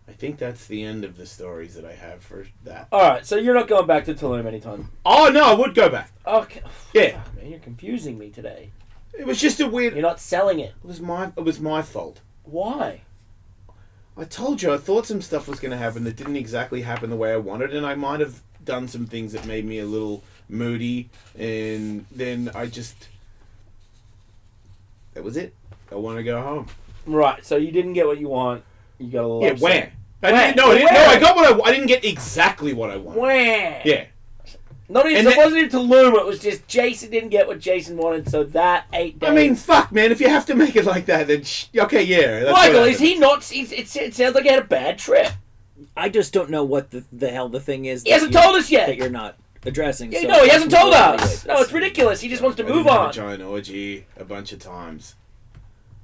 I think that's the end of the stories that I have for that. All right, so you're not going back to Tulum anytime. Oh no, I would go back. Okay. Yeah. Fuck, man, you're confusing me today. It was just a weird. You're not selling it. It was my fault. Why? I told you I thought some stuff was going to happen that didn't exactly happen the way I wanted, and I might have done some things that made me a little moody, and then that was it. I want to go home. Right, so you didn't get what you want. You got a little upset. Where? I got I didn't get exactly what I wanted. Where? Yeah. Not even, so it wasn't even Tulum, it was just Jason didn't get what Jason wanted, so that 8 days. I mean, fuck, man, if you have to make it like that, then okay, yeah. That's Michael, is he not... It sounds like he had a bad trip. I just don't know what the hell the thing is. He hasn't told us yet. That you're not addressing. Yeah, so no, he hasn't told us. this. No, it's ridiculous. He just wants to move I on. did have a giant orgy a bunch of times.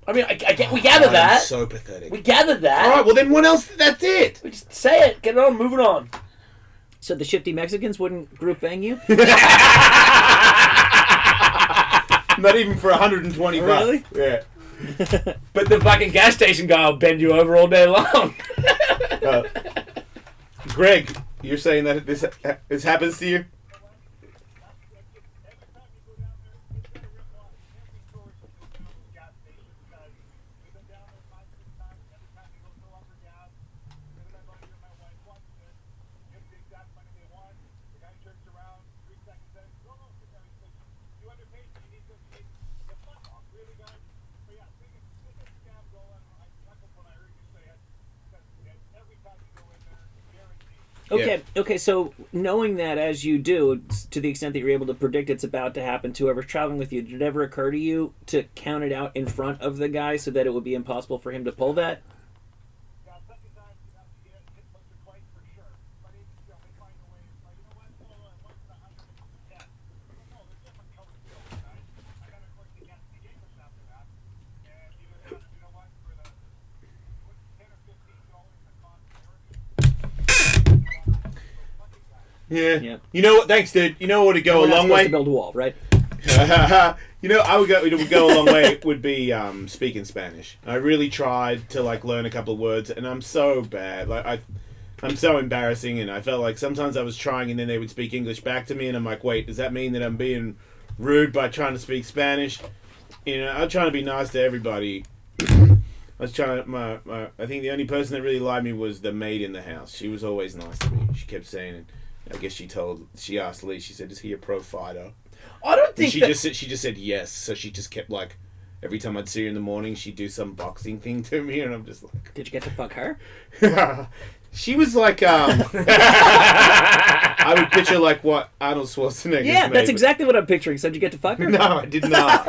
I mean, we gathered that. So pathetic. We gathered that. All right, well then what else? That's it. We just say it. Get it on. Moving on. So the shifty Mexicans wouldn't group bang you? Not even for 120 bucks. Really? Yeah. But the fucking gas station guy will bend you over all day long. Greg, you're saying that this happens to you? Okay, so knowing that as you do, to the extent that you're able to predict it's about to happen to whoever's traveling with you, did it ever occur to you to count it out in front of the guy so that it would be impossible for him to pull that? Yeah. Yep. You know what? Thanks, dude. You know what would go We're a not long supposed way? to build a wall, right? You know, it would go a long way. Would be speaking Spanish. I really tried to like learn a couple of words, and I'm so bad. Like I'm so embarrassing, and I felt like sometimes I was trying, and then they would speak English back to me, and I'm like, wait, does that mean that I'm being rude by trying to speak Spanish? You know, I'm trying to be nice to everybody. I was trying to. I think the only person that really liked me was the maid in the house. She was always nice to me. She kept saying it. I guess she asked Lee. She said, "Is he a pro fighter?" I don't think She just said yes. So she just kept like, every time I'd see her in the morning, she'd do some boxing thing to me, and I'm just like, Did you get to fuck her? she was like, I would picture like what Arnold Schwarzenegger. Yeah, that's exactly what I'm picturing. So did you get to fuck her? No, I did not.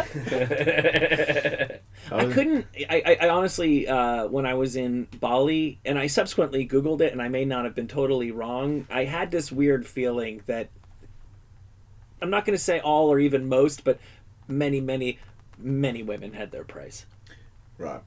I couldn't. I honestly, when I was in Bali, and I subsequently Googled it, and I may not have been totally wrong. I had this weird feeling that I'm not going to say all or even most, but many, many, many women had their price. Right.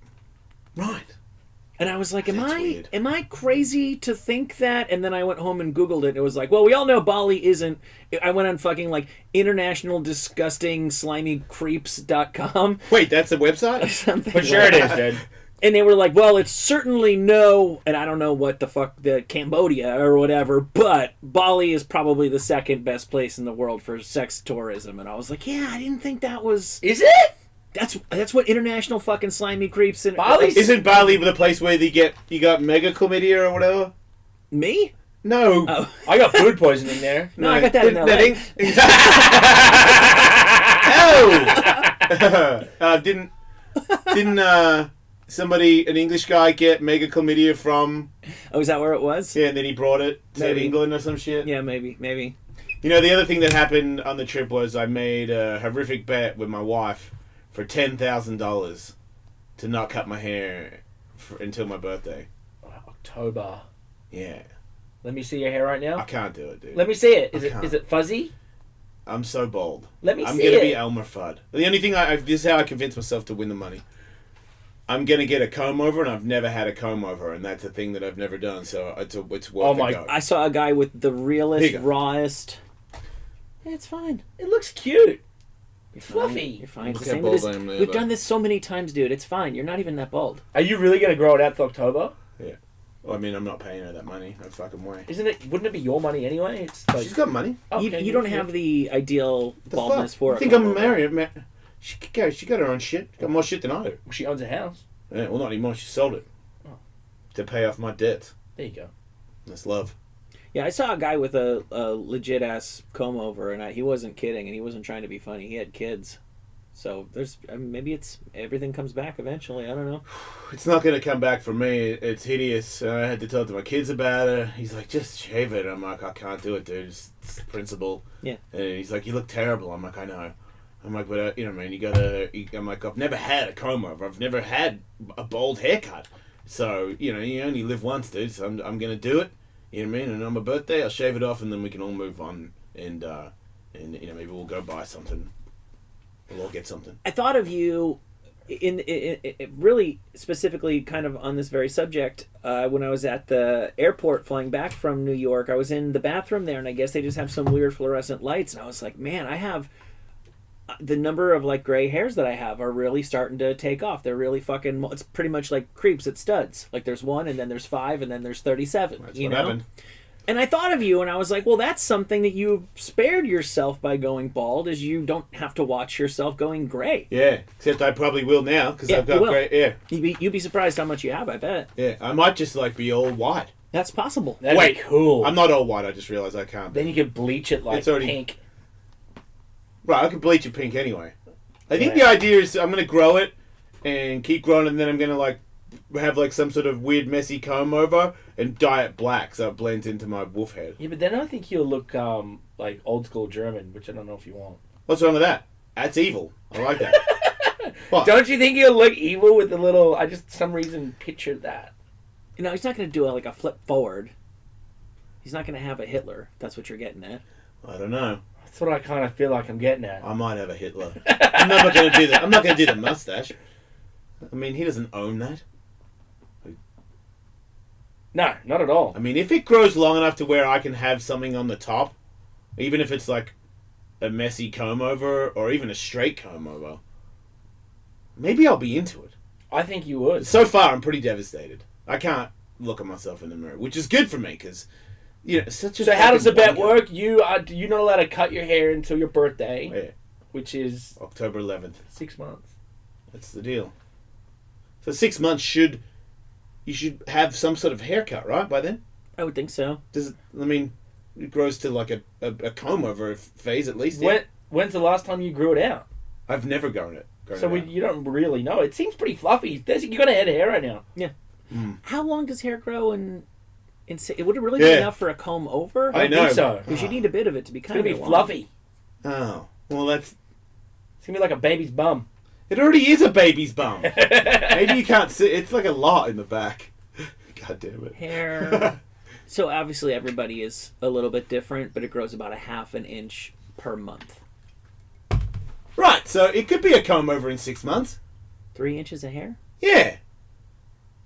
And I was like, That's weird. am I crazy to think that? And then I went home and Googled it. And it was like, well, we all know Bali isn't. I went on fucking like international disgusting slimy creeps.com. Wait, that's a website? Something For sure it is, dude. And they were like, well, it's certainly no, and I don't know what the fuck, the Cambodia or whatever, but Bali is probably the second best place in the world for sex tourism. And I was like, yeah, I didn't think that was... Is it? That's what international fucking slimy creeps and... Bali's... Isn't Bali the place where you got mega chlamydia or whatever? Me? No. Oh. I got food poisoning there. No, I got that in LA. Didn't somebody, an English guy, get mega chlamydia from... Oh, is that where it was? Yeah, and then he brought it to Maybe. England or some shit? Yeah, maybe. You know, the other thing that happened on the trip was I made a horrific bet with my wife for $10,000 to not cut my hair until my birthday. October. Yeah. Let me see your hair right now. I can't do it, dude. Let me see it. I can't. Is it fuzzy? I'm so bold. Let me I'm see gonna it. be Elmer Fudd. The only thing this is how I convince myself to win the money. I'm gonna get a comb over, and I've never had a comb over, and that's a thing that I've never done. So it's worth a go. I saw a guy with the realest, Here you go. rawest... Yeah, it's fine. It looks cute. You're Fluffy. You're fine. It's Look the how same with bald this. I am there, We've though. done this so many times, dude. It's fine. You're not even that bald. Are you really gonna grow it out to October? Yeah. Well, I mean, I'm not paying her that money. No fucking way. Isn't it? Wouldn't it be your money anyway? It's like She's got money. okay, You don't have the ideal The baldness fuck? for I it. think I'm married. She got her own shit. Got more shit than I do. She owns a house. Yeah, well, not anymore. She sold it to pay off my debts. There you go. That's love. Yeah, I saw a guy with a legit ass comb over, and he wasn't kidding, and he wasn't trying to be funny. He had kids, so maybe it's everything comes back eventually. I don't know. It's not going to come back for me. It's hideous. I had to talk to my kids about it. He's like, just shave it. I'm like, I can't do it, dude. It's the principle. Yeah. And he's like, you look terrible. I'm like, I know. I'm like, but you know, man, you gotta. I'm like, I've never had a comb over. I've never had a bald haircut. So you know, you only live once, dude. So I'm gonna do it. You know what I mean? And on my birthday, I'll shave it off, and then we can all move on. And you know, maybe we'll go buy something. We'll all get something. I thought of you in really specifically kind of on this very subject when I was at the airport flying back from New York. I was in the bathroom there, and I guess they just have some weird fluorescent lights, and I was like, man, I have the number of like gray hairs that I have are really starting to take off. They're really fucking. It's pretty much like creeps at studs. Like there's 1, and then there's 5, and then there's 37. That's you what know. happened. And I thought of you, and I was like, well, that's something that you spared yourself by going bald, is you don't have to watch yourself going gray. Yeah, except I probably will now because Yeah, I've got you will. great. Yeah, You'd be surprised how much you have, I bet. yeah. I might just like be all white. That's possible. That'd Wait, be cool. I'm not all white. I just realized I can't. Then you could bleach it like It's already- pink. Right, I could bleach it pink anyway. I think Yeah. the idea is I'm gonna grow it and keep growing, and then I'm gonna like have like some sort of weird messy comb over and dye it black so it blends into my wolf head. Yeah, but then I think you'll look like old school German, which I don't know if you want. What's wrong with that? That's evil. I like that. What? Don't you think you'll look evil with the little? I just for some reason pictured that. You know, he's not going to do like a flip forward. He's not going to have a Hitler. That's what you're getting at. I don't know. That's what I kind of feel like I'm getting at. I might have a Hitler. I'm not gonna do that. I'm not gonna do the mustache. I mean, he doesn't own that. No, not at all. I mean, if it grows long enough to where I can have something on the top, even if it's like a messy comb over or even a straight comb over, maybe I'll be into it. I think you would. So far, I'm pretty devastated. I can't look at myself in the mirror, which is good for me because, you know, it's such a. So how does the bet fucking work? You're not allowed to cut your hair until your birthday, Yeah. which is October 11th. 6 months. That's the deal. So 6 months you should have some sort of haircut, right? By then, I would think so. does it? I mean, it grows to like a comb over phase at least. When's the last time you grew it out? I've never grown it. So you don't really know. It seems pretty fluffy. You got a head of hair right now. Yeah. Mm. How long does hair grow would it really be Yeah. enough for a comb over? I know. think so. Because you need a bit of it to be It's kind gonna of be fluffy. Oh, well, that's. It's gonna be like a baby's bum. It already is a baby's bum. Maybe you can't see. It's like a lot in the back. God damn it. hair. So obviously everybody is a little bit different, but it grows about a half an inch per month. Right, so it could be a comb over in 6 months. 3 inches of hair? Yeah.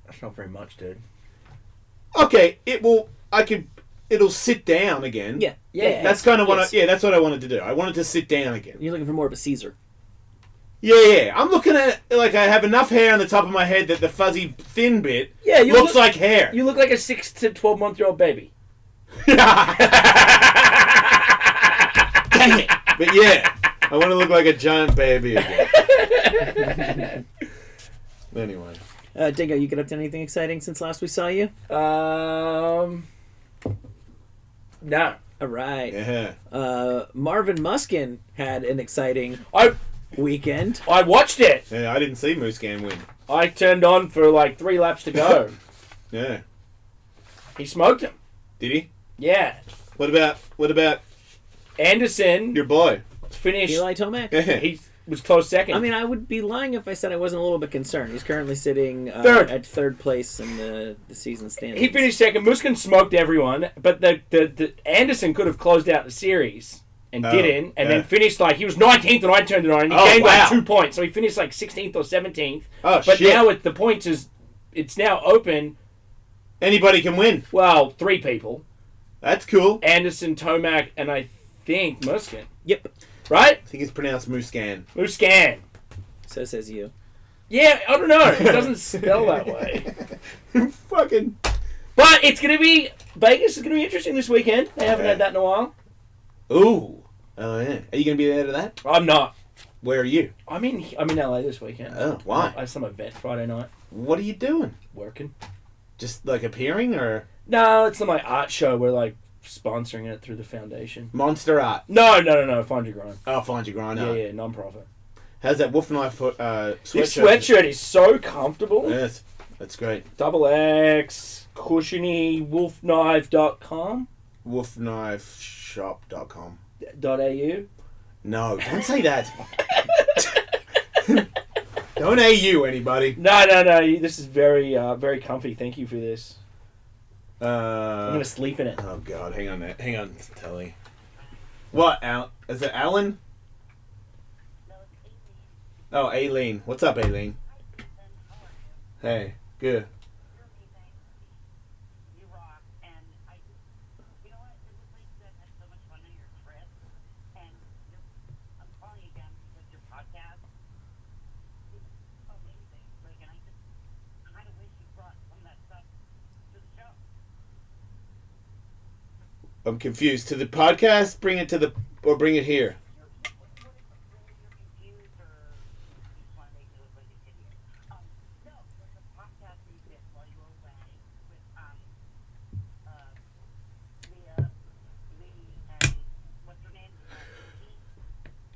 That's not very much, dude. Okay, it'll sit down again. Yeah. Yeah. That's kind of what yes. that's what I wanted to do. I wanted to sit down again. You're looking for more of a Caesar. Yeah. I'm looking at like I have enough hair on the top of my head that the fuzzy thin bit looks like hair. You look like a 6 to 12-month-old baby. Dang it. But yeah, I want to look like a giant baby again. Anyway. Dingo, you get up to anything exciting since last we saw you? No. All right. Yeah. Marvin Muskin had an exciting weekend. I watched it. Yeah, I didn't see Mooscan win. I turned on for like 3 laps to go. Yeah. He smoked him. Did he? Yeah. What about Anderson your boy? finished. Eli Tomac. He was close second. I mean, I would be lying if I said I wasn't a little bit concerned. He's currently sitting Third. at third place in the season standings. he finished second. Muskin smoked everyone, but the Anderson could have closed out the series and didn't, and then finished like he was 19th when I turned it on, and he gained like 2 points, so he finished like 16th or 17th. Oh, but shit. now with the points it's now open. Anybody can win. Well, 3 people: That's cool. Anderson, Tomac, and I think Muskin. Yep. Right? I think it's pronounced Mooscan. Muscan. So says you. Yeah, I don't know. It doesn't spell that way. Fucking. But it's going to be... Vegas is going to be interesting this weekend. They haven't had that in a while. Ooh. Oh, yeah. Are you going to be there to that? I'm not. Where are you? I'm in LA this weekend. Oh, why? I have some event Friday night. What are you doing? Working. Just like appearing or? No, it's not my art show. We're like sponsoring it through the foundation. Monster Art. No. Find Your Grind. Oh, Find Your Grind Art. Yeah, non-profit. How's that Wolf Knife sweatshirt? This sweatshirt is so comfortable. Yes, that's great. XX, cushiony, wolfknife.com. Wolfknifeshop.com. .au. No, don't say that. Don't AU anybody. No. This is very, very comfy. Thank you for this. I'm gonna sleep in it. Oh God, hang on, Tully. What? Is it Alan? Oh, Aileen. What's up, Aileen? Hey, good. I'm confused. To the podcast, bring it here.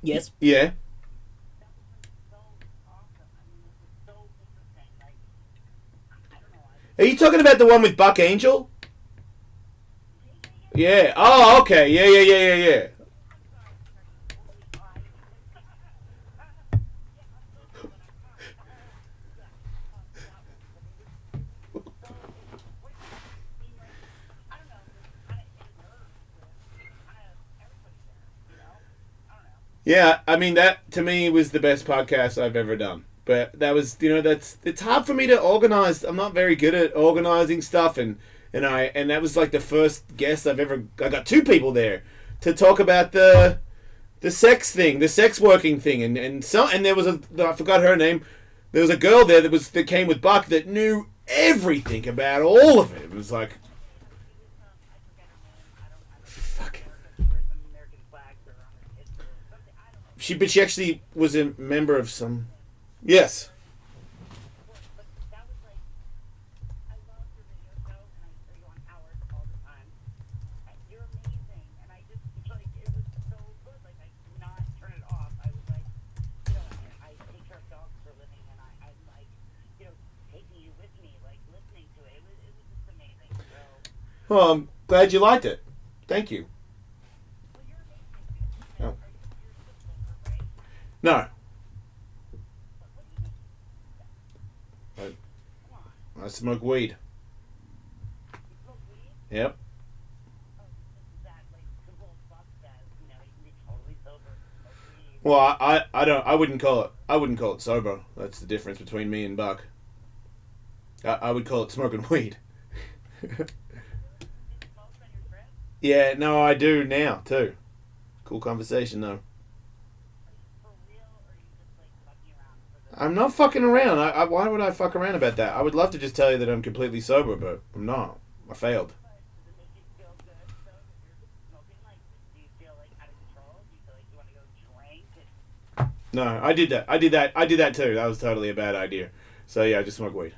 Yes. Yeah. Are you talking about the one with Buck Angel? Yeah. Oh, okay. Yeah. Yeah, I mean, that to me was the best podcast I've ever done. But that was, it's hard for me to organize. I'm not very good at organizing stuff and and that was like the first guest I've ever. I got 2 people there to talk about the sex thing, the sex working thing, and there was I forgot her name. There was a girl there that came with Buck that knew everything about all of it. It was like, fuck. But she actually was a member of some. Yes. Well, I'm glad you liked it. Thank you. Oh. No. I smoke weed. Yep. Well, I wouldn't call it sober. That's the difference between me and Buck. I would call it smoking weed. Yeah, no, I do now too. Cool conversation though. I'm not fucking around. Why would I fuck around about that? I would love to just tell you that I'm completely sober, but I'm not. I failed. No, I did that. I did that too. That was totally a bad idea. So yeah, I just smoke weed.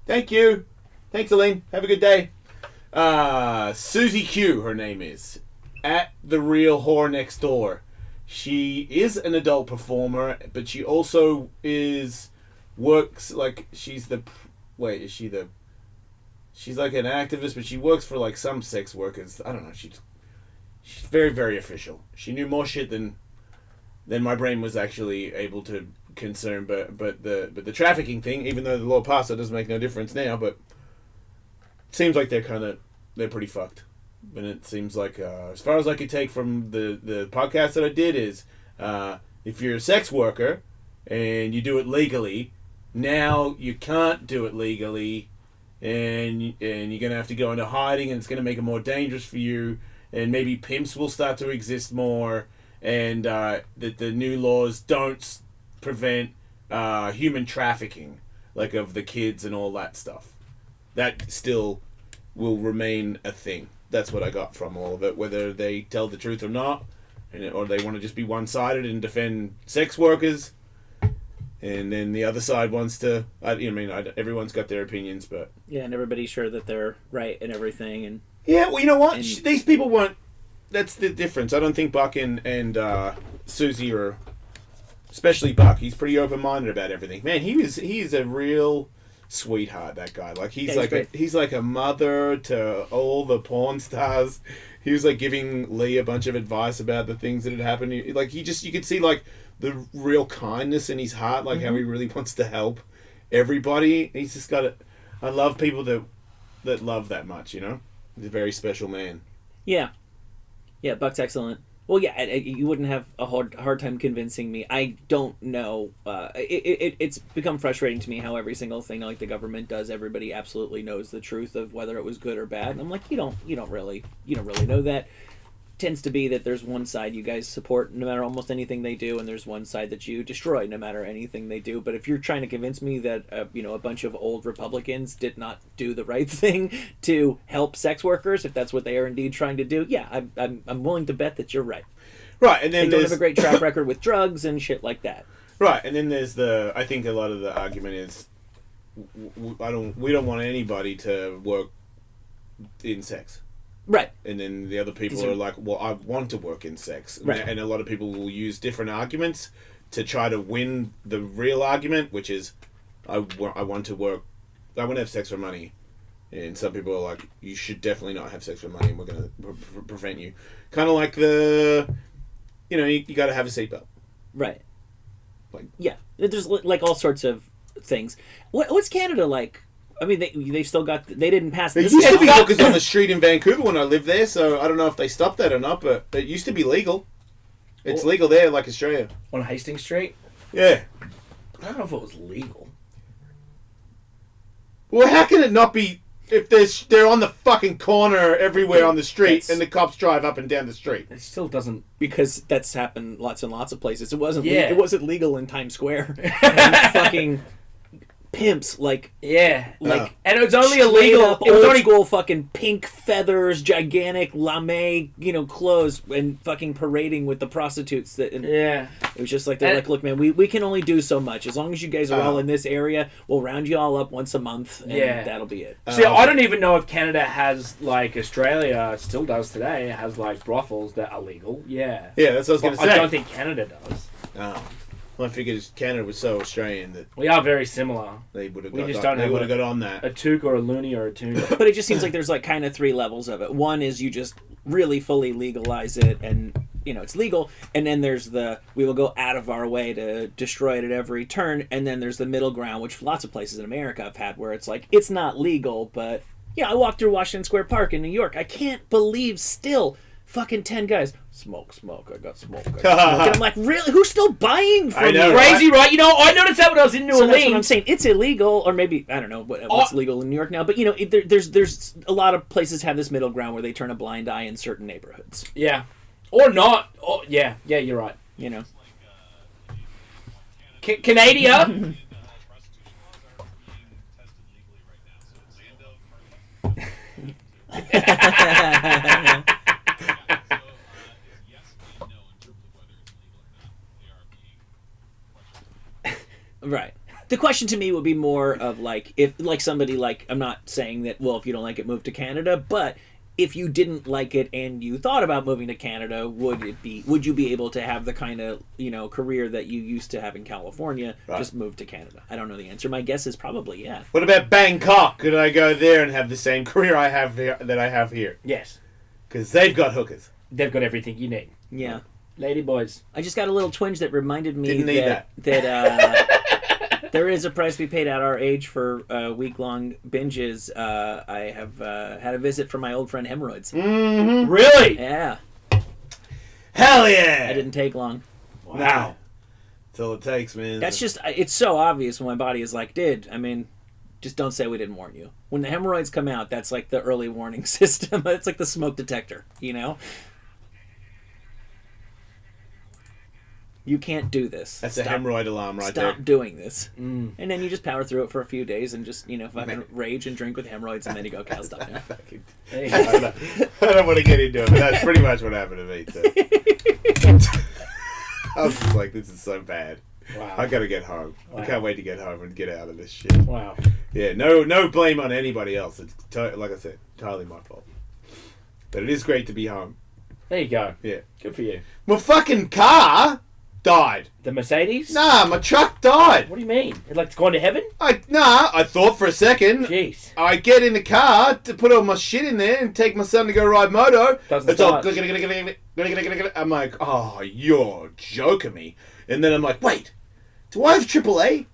Thank you. Thanks, Aline. Have a good day. Susie Q, her name is. At The Real Whore Next Door. She is an adult performer, but she also works like she's like an activist, but she works for like some sex workers. I don't know. She's very, very official. She knew more shit than my brain was actually able to concern, but the trafficking thing, even though the law passed, it doesn't make no difference now. But it seems like they're pretty fucked. And it seems like as far as I could take from the podcast that I did is if you're a sex worker and you do it legally, now you can't do it legally, and you're gonna have to go into hiding, and it's gonna make it more dangerous for you, and maybe pimps will start to exist more, and that the new laws don't prevent human trafficking, like of the kids and all that stuff. That still will remain a thing. That's what I got from all of it, whether they tell the truth or not, or they want to just be one-sided and defend sex workers, and then the other side wants to. Everyone's got their opinions, but yeah, and everybody's sure that they're right and everything, and yeah, well, you know what? These people want. That's the difference. I don't think Buck and Susie are, especially Buck. He's pretty open-minded about everything. Man, he's a real sweetheart, that guy. Like he's like a mother to all the porn stars. He was like giving Lee a bunch of advice about the things that had happened. Like you could see like the real kindness in his heart, like how he really wants to help everybody. He's just got it. I love people that love that much. You know, he's a very special man. Yeah, Buck's excellent. Well, yeah, you wouldn't have a hard time convincing me. I don't know. It's become frustrating to me how every single thing like the government does, everybody absolutely knows the truth of whether it was good or bad. And I'm like, you don't really know that. Tends to be that there's one side you guys support no matter almost anything they do, and there's one side that you destroy no matter anything they do. But if you're trying to convince me that a bunch of old Republicans did not do the right thing to help sex workers, if that's what they are indeed trying to do, yeah, I'm willing to bet that you're right. Right, and then they don't have a great track record with drugs and shit like that. Right, and then there's I think a lot of the argument is we don't want anybody to work in sex. Right. And then the other people are like, well, I want to work in sex. Right. And a lot of people will use different arguments to try to win the real argument, which is, I want to have sex for money. And some people are like, you should definitely not have sex for money, and we're going to prevent you. Kind of like you got to have a seatbelt. Right. Like, yeah. There's like all sorts of things. What's Canada like I mean, they've still got. They didn't pass. There This used to be law. hookers on the street in Vancouver when I lived there, so I don't know if they stopped that or not, but it used to be legal. It's legal there, like Australia. On Hastings Street? Yeah. I don't know if it was legal. Well, how can it not be if they're on the fucking corner everywhere on the street and the cops drive up and down the street? It still doesn't... Because that's happened lots and lots of places. It wasn't. Yeah. It wasn't legal in Times Square. And fucking pimps like. Yeah. Like, and it was only straight illegal... up It was old only... school fucking pink feathers, gigantic lame, clothes, and fucking parading with the prostitutes. Yeah. It was just like, they're like, look, man, we can only do so much. As long as you guys are all in this area, we'll round you all up once a month, and that'll be it. See, I don't even know if Canada has, like, Australia still does today, has, like, brothels that are legal. Yeah. Yeah, that's what I was going to say. I don't think Canada does. Oh. Well, I figured Canada was so Australian that we are very similar. They would have We got, just don't they have would have got on that. A toque or a loony or a tuna. But it just seems like there's like kind of three levels of it. One is you just really fully legalize it and it's legal, and then there's we will go out of our way to destroy it at every turn, and then there's the middle ground, which lots of places in America have had, where it's like, it's not legal, but I walked through Washington Square Park in New York. I can't believe still fucking 10 guys smoke, I got smoke, and I'm like, really, who's still buying from you? Crazy, right? I noticed that when I was in New Orleans. That's what I'm saying. It's illegal, or maybe I don't know what's legal in New York now, but there's a lot of places have this middle ground where they turn a blind eye in certain neighborhoods. Yeah, or not. Oh, yeah, you're right. Canada. Right. The question to me would be more of like, if like somebody like, I'm not saying that, well, if you don't like it, move to Canada, but if you didn't like it and you thought about moving to Canada, would you be able to have the kind of, career that you used to have in California, just move to Canada? I don't know the answer. My guess is probably yeah. What about Bangkok? Could I go there and have the same career I have there that I have here? Yes. Because they've got hookers. They've got everything you need. Yeah. Lady boys. I just got a little twinge that reminded me Didn't need that. There is a price we paid at our age for week-long binges. I have had a visit from my old friend Hemorrhoids. Mm-hmm. Really? Yeah. Hell yeah! I didn't take long. Wow. That's all it takes, man. That's just, it's so obvious when my body is like, dude, I mean, just don't say we didn't warn you. When the hemorrhoids come out, that's like the early warning system. It's like the smoke detector, You can't do this. That's a hemorrhoid alarm right there. Stop doing this. And then you just power through it for a few days and just, fucking rage and drink with hemorrhoids, and then you go, okay, I'll stop now. I don't want to get into it, but that's pretty much what happened to me, too. I was just like, this is so bad. Wow. I gotta get home. Wow. I can't wait to get home and get out of this shit. Wow. Yeah, no blame on anybody else. It's, like I said, entirely my fault. But it is great to be home. There you go. Yeah. Good for you. My fucking car died. The Mercedes? Nah, my truck died. What do you mean? It like it's gone to heaven? I thought for a second. Jeez. I get in the car to put all my shit in there and take my son to go ride moto. Doesn't start. I'm like, oh, you're joking me. And then I'm like, wait, do I have AAA?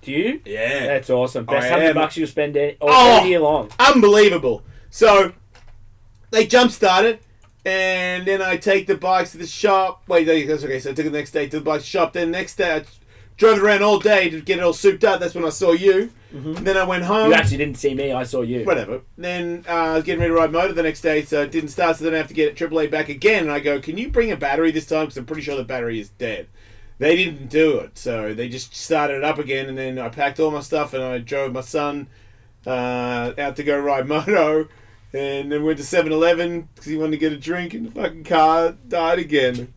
Do you? Yeah. That's awesome. Best I am. $100 you'll spend all year long. Unbelievable. So, they jump started. And then I take the bikes to the shop. Wait, that's okay. So I took it the next day to the bike shop. Then the next day I drove it around all day to get it all souped up. That's when I saw you. Mm-hmm. Then I went home. You actually didn't see me. I saw you. Whatever. Then I was getting ready to ride motor the next day, so it didn't start. So then I have to get AAA back again. And I go, can you bring a battery this time? Because I'm pretty sure the battery is dead. They didn't do it. So they just started it up again. And then I packed all my stuff and I drove my son out to go ride moto. And then went to 7-Eleven because he wanted to get a drink, and the fucking car died again.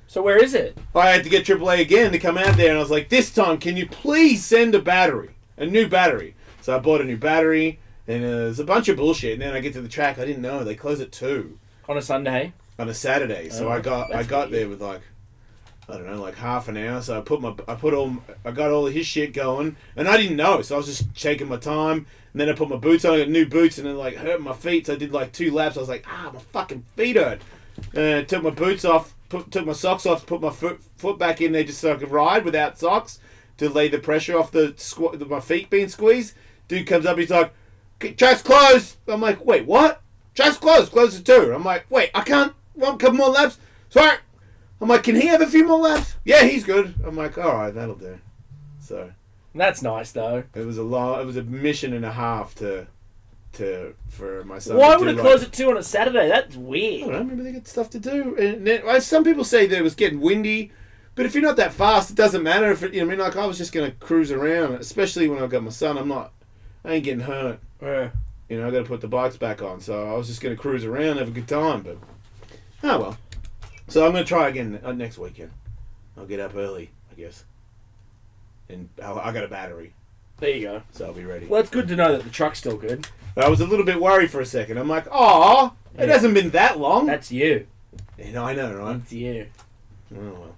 So where is it? I had to get AAA again to come out there, and I was like, this time, can you please send a new battery? So I bought a new battery, and there's a bunch of bullshit. And then I get to the track, I didn't know they close at 2 on a Sunday. On a Saturday, so I got there with like, I don't know, like half an hour. So I got all his shit going, and I didn't know, so I was just taking my time. And then I put my boots on, I got new boots, and then like hurt my feet. So I did like 2 laps. I was like, my fucking feet hurt. Took my boots off, took my socks off, put my foot back in there just so I could ride without socks to lay the pressure off my feet being squeezed. Dude comes up, he's like, track's closed. I'm like, wait, what? Track's closed. Closed at 2. I'm like, wait, I can't. Want a couple more laps? Sorry. I'm like, can he have a few more laps? Yeah, he's good. I'm like, all right, that'll do. So That's nice though. it was a mission and a half for my son. Why to would do, it close at 2 on a Saturday? That's weird. I don't know. Maybe they got stuff to do. And then, some people say that it was getting windy, but if you're not that fast, it doesn't matter. If it, you know, I mean, like I was just gonna cruise around, especially when I got my son. I ain't getting hurt. Yeah. You know, I got to put the bikes back on, so I was just gonna cruise around, have a good time. But oh well. So I'm gonna try again next weekend. I'll get up early, I guess, and I got a battery, There you go. so I'll be ready. Well, it's good to know that the truck's still good. I was a little bit worried for a second. I'm like, oh, it hasn't been that long. That's you. You know, I know, right? That's you. Oh well.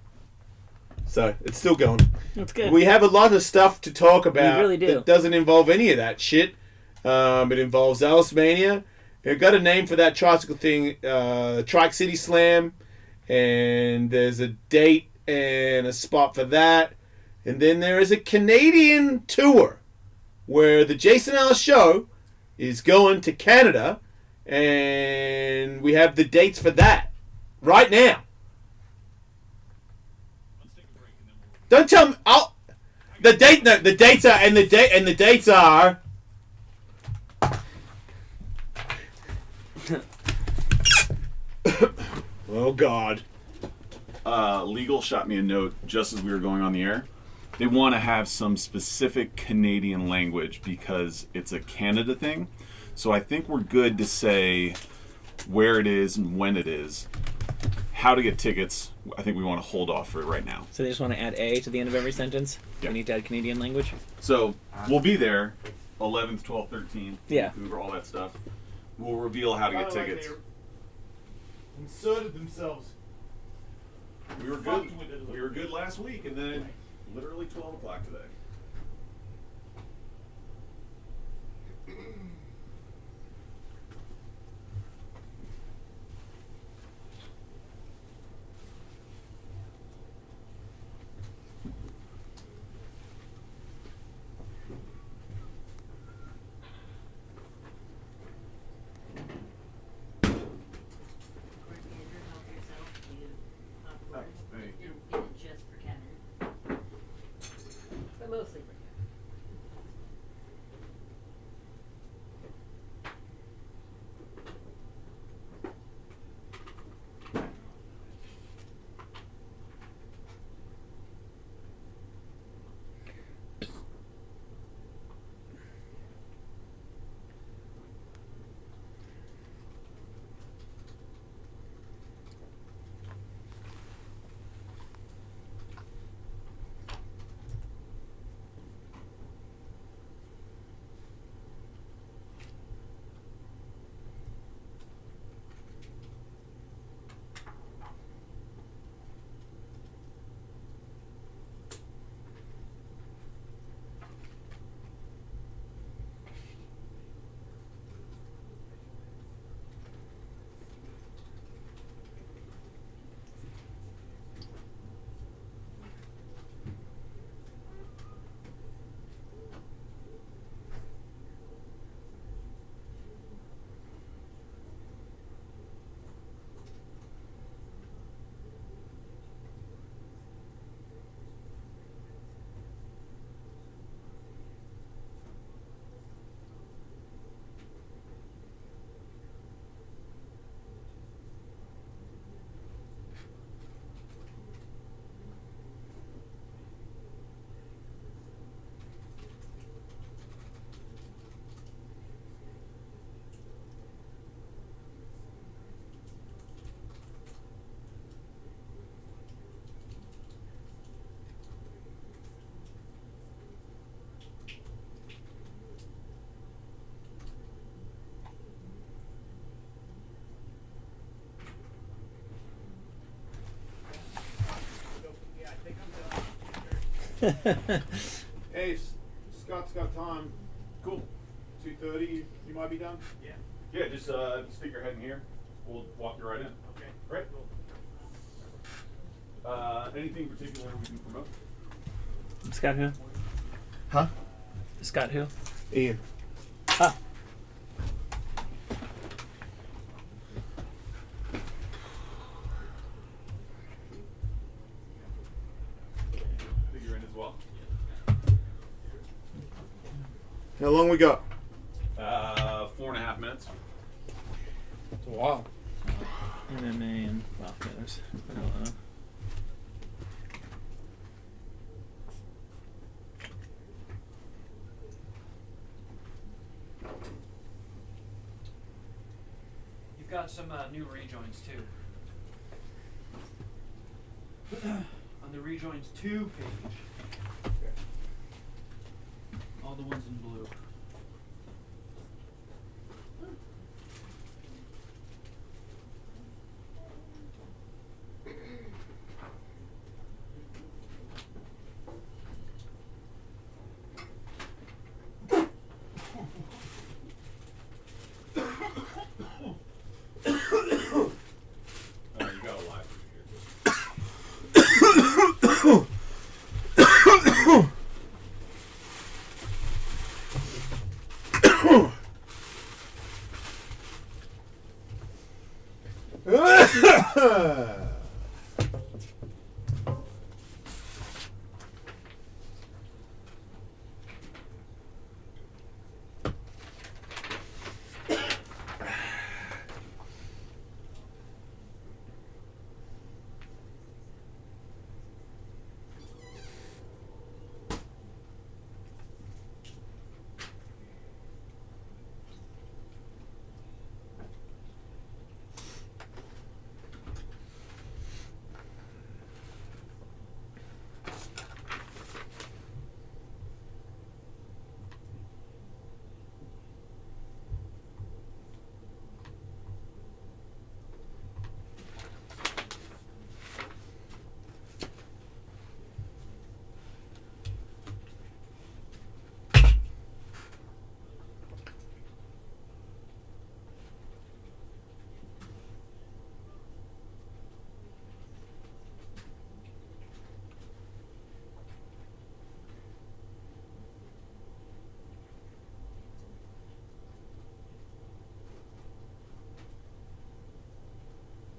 So it's still going. That's good. We have a lot of stuff to talk about. really do. That doesn't involve any of that shit. It involves Ellismania. I got a name for that tricycle thing, Trike City Slam, and there's a date and a spot for that. And then there is a Canadian tour where the Jason Ellis Show is going to Canada, and we have the dates for that right now. Don't tell me. The dates are. Oh God. Legal shot me a note just as we were going on the air. They want to have some specific Canadian language because it's a Canada thing. So I think we're good to say where it is and when it is. How to get tickets, I think we want to hold off for right now. So they just want to add A to the end of every sentence? Yeah. We need to add Canadian language? So we'll be there 11th, 12th, 13th. Yeah. Vancouver, all that stuff. We'll reveal how to get tickets. Inserted themselves. We were good. We were good last week, and then literally 12 o'clock today. Just for Kevin. But mostly for Kevin. Hey, Scott's got time. Cool. 2:30. You might be done. Yeah. Yeah, just stick your head in here. We'll walk you right in. Okay. Right. Anything particular we can promote? Scott who? Huh? Scott who? Ian. Ah. I think you're in as well. How long we got? 4.5 minutes. Wow. MMA and well, yeah, there's You've got some new rejoins too. On the rejoins 2 page. All the ones in blue. You got a live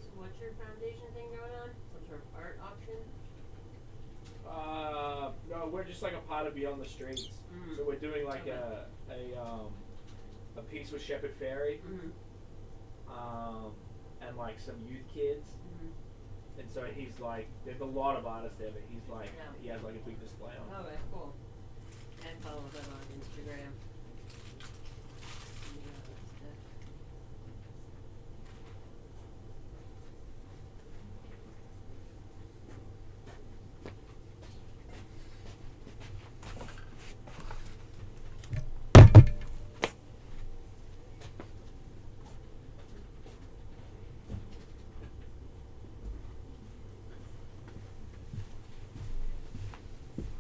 So what's your foundation thing going on? Some sort of art auction? No, we're just like a part of Beyond the Streets. Mm. So we're doing like Okay. a piece with Shepherd Ferry, Mm-hmm. and like some youth kids. Mm-hmm. And so he's like, there's a lot of artists there, but he's like, Yeah. he has like a big display on. Okay, cool. I follow them on Instagram. Yeah, that's good.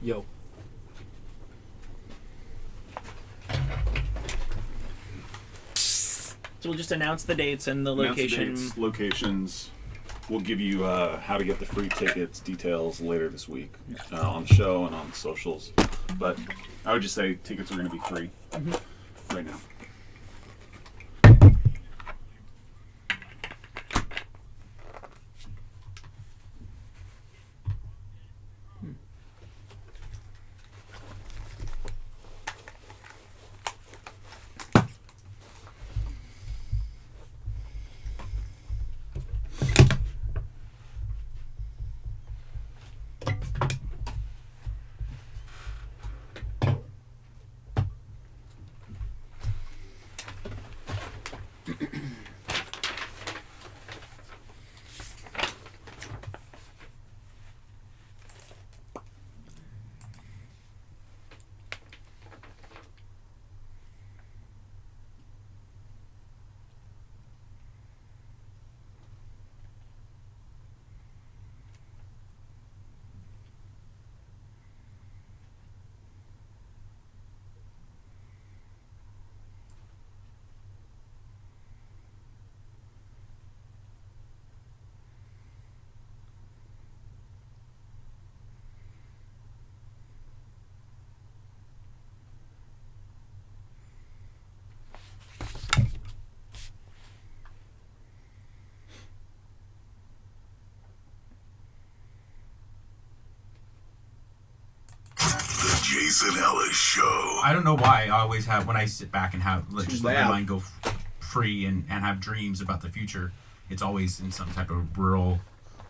Yo. So we'll just announce the dates and the Announce the location. dates, locations. We'll give you how to get the free tickets details later this week on the show and on socials. But I would just say tickets are going to be free right now. Jason Ellis Show. I don't know why I always have, when I sit back and have, just let my loud. mind go free and have dreams about the future, it's always in some type of rural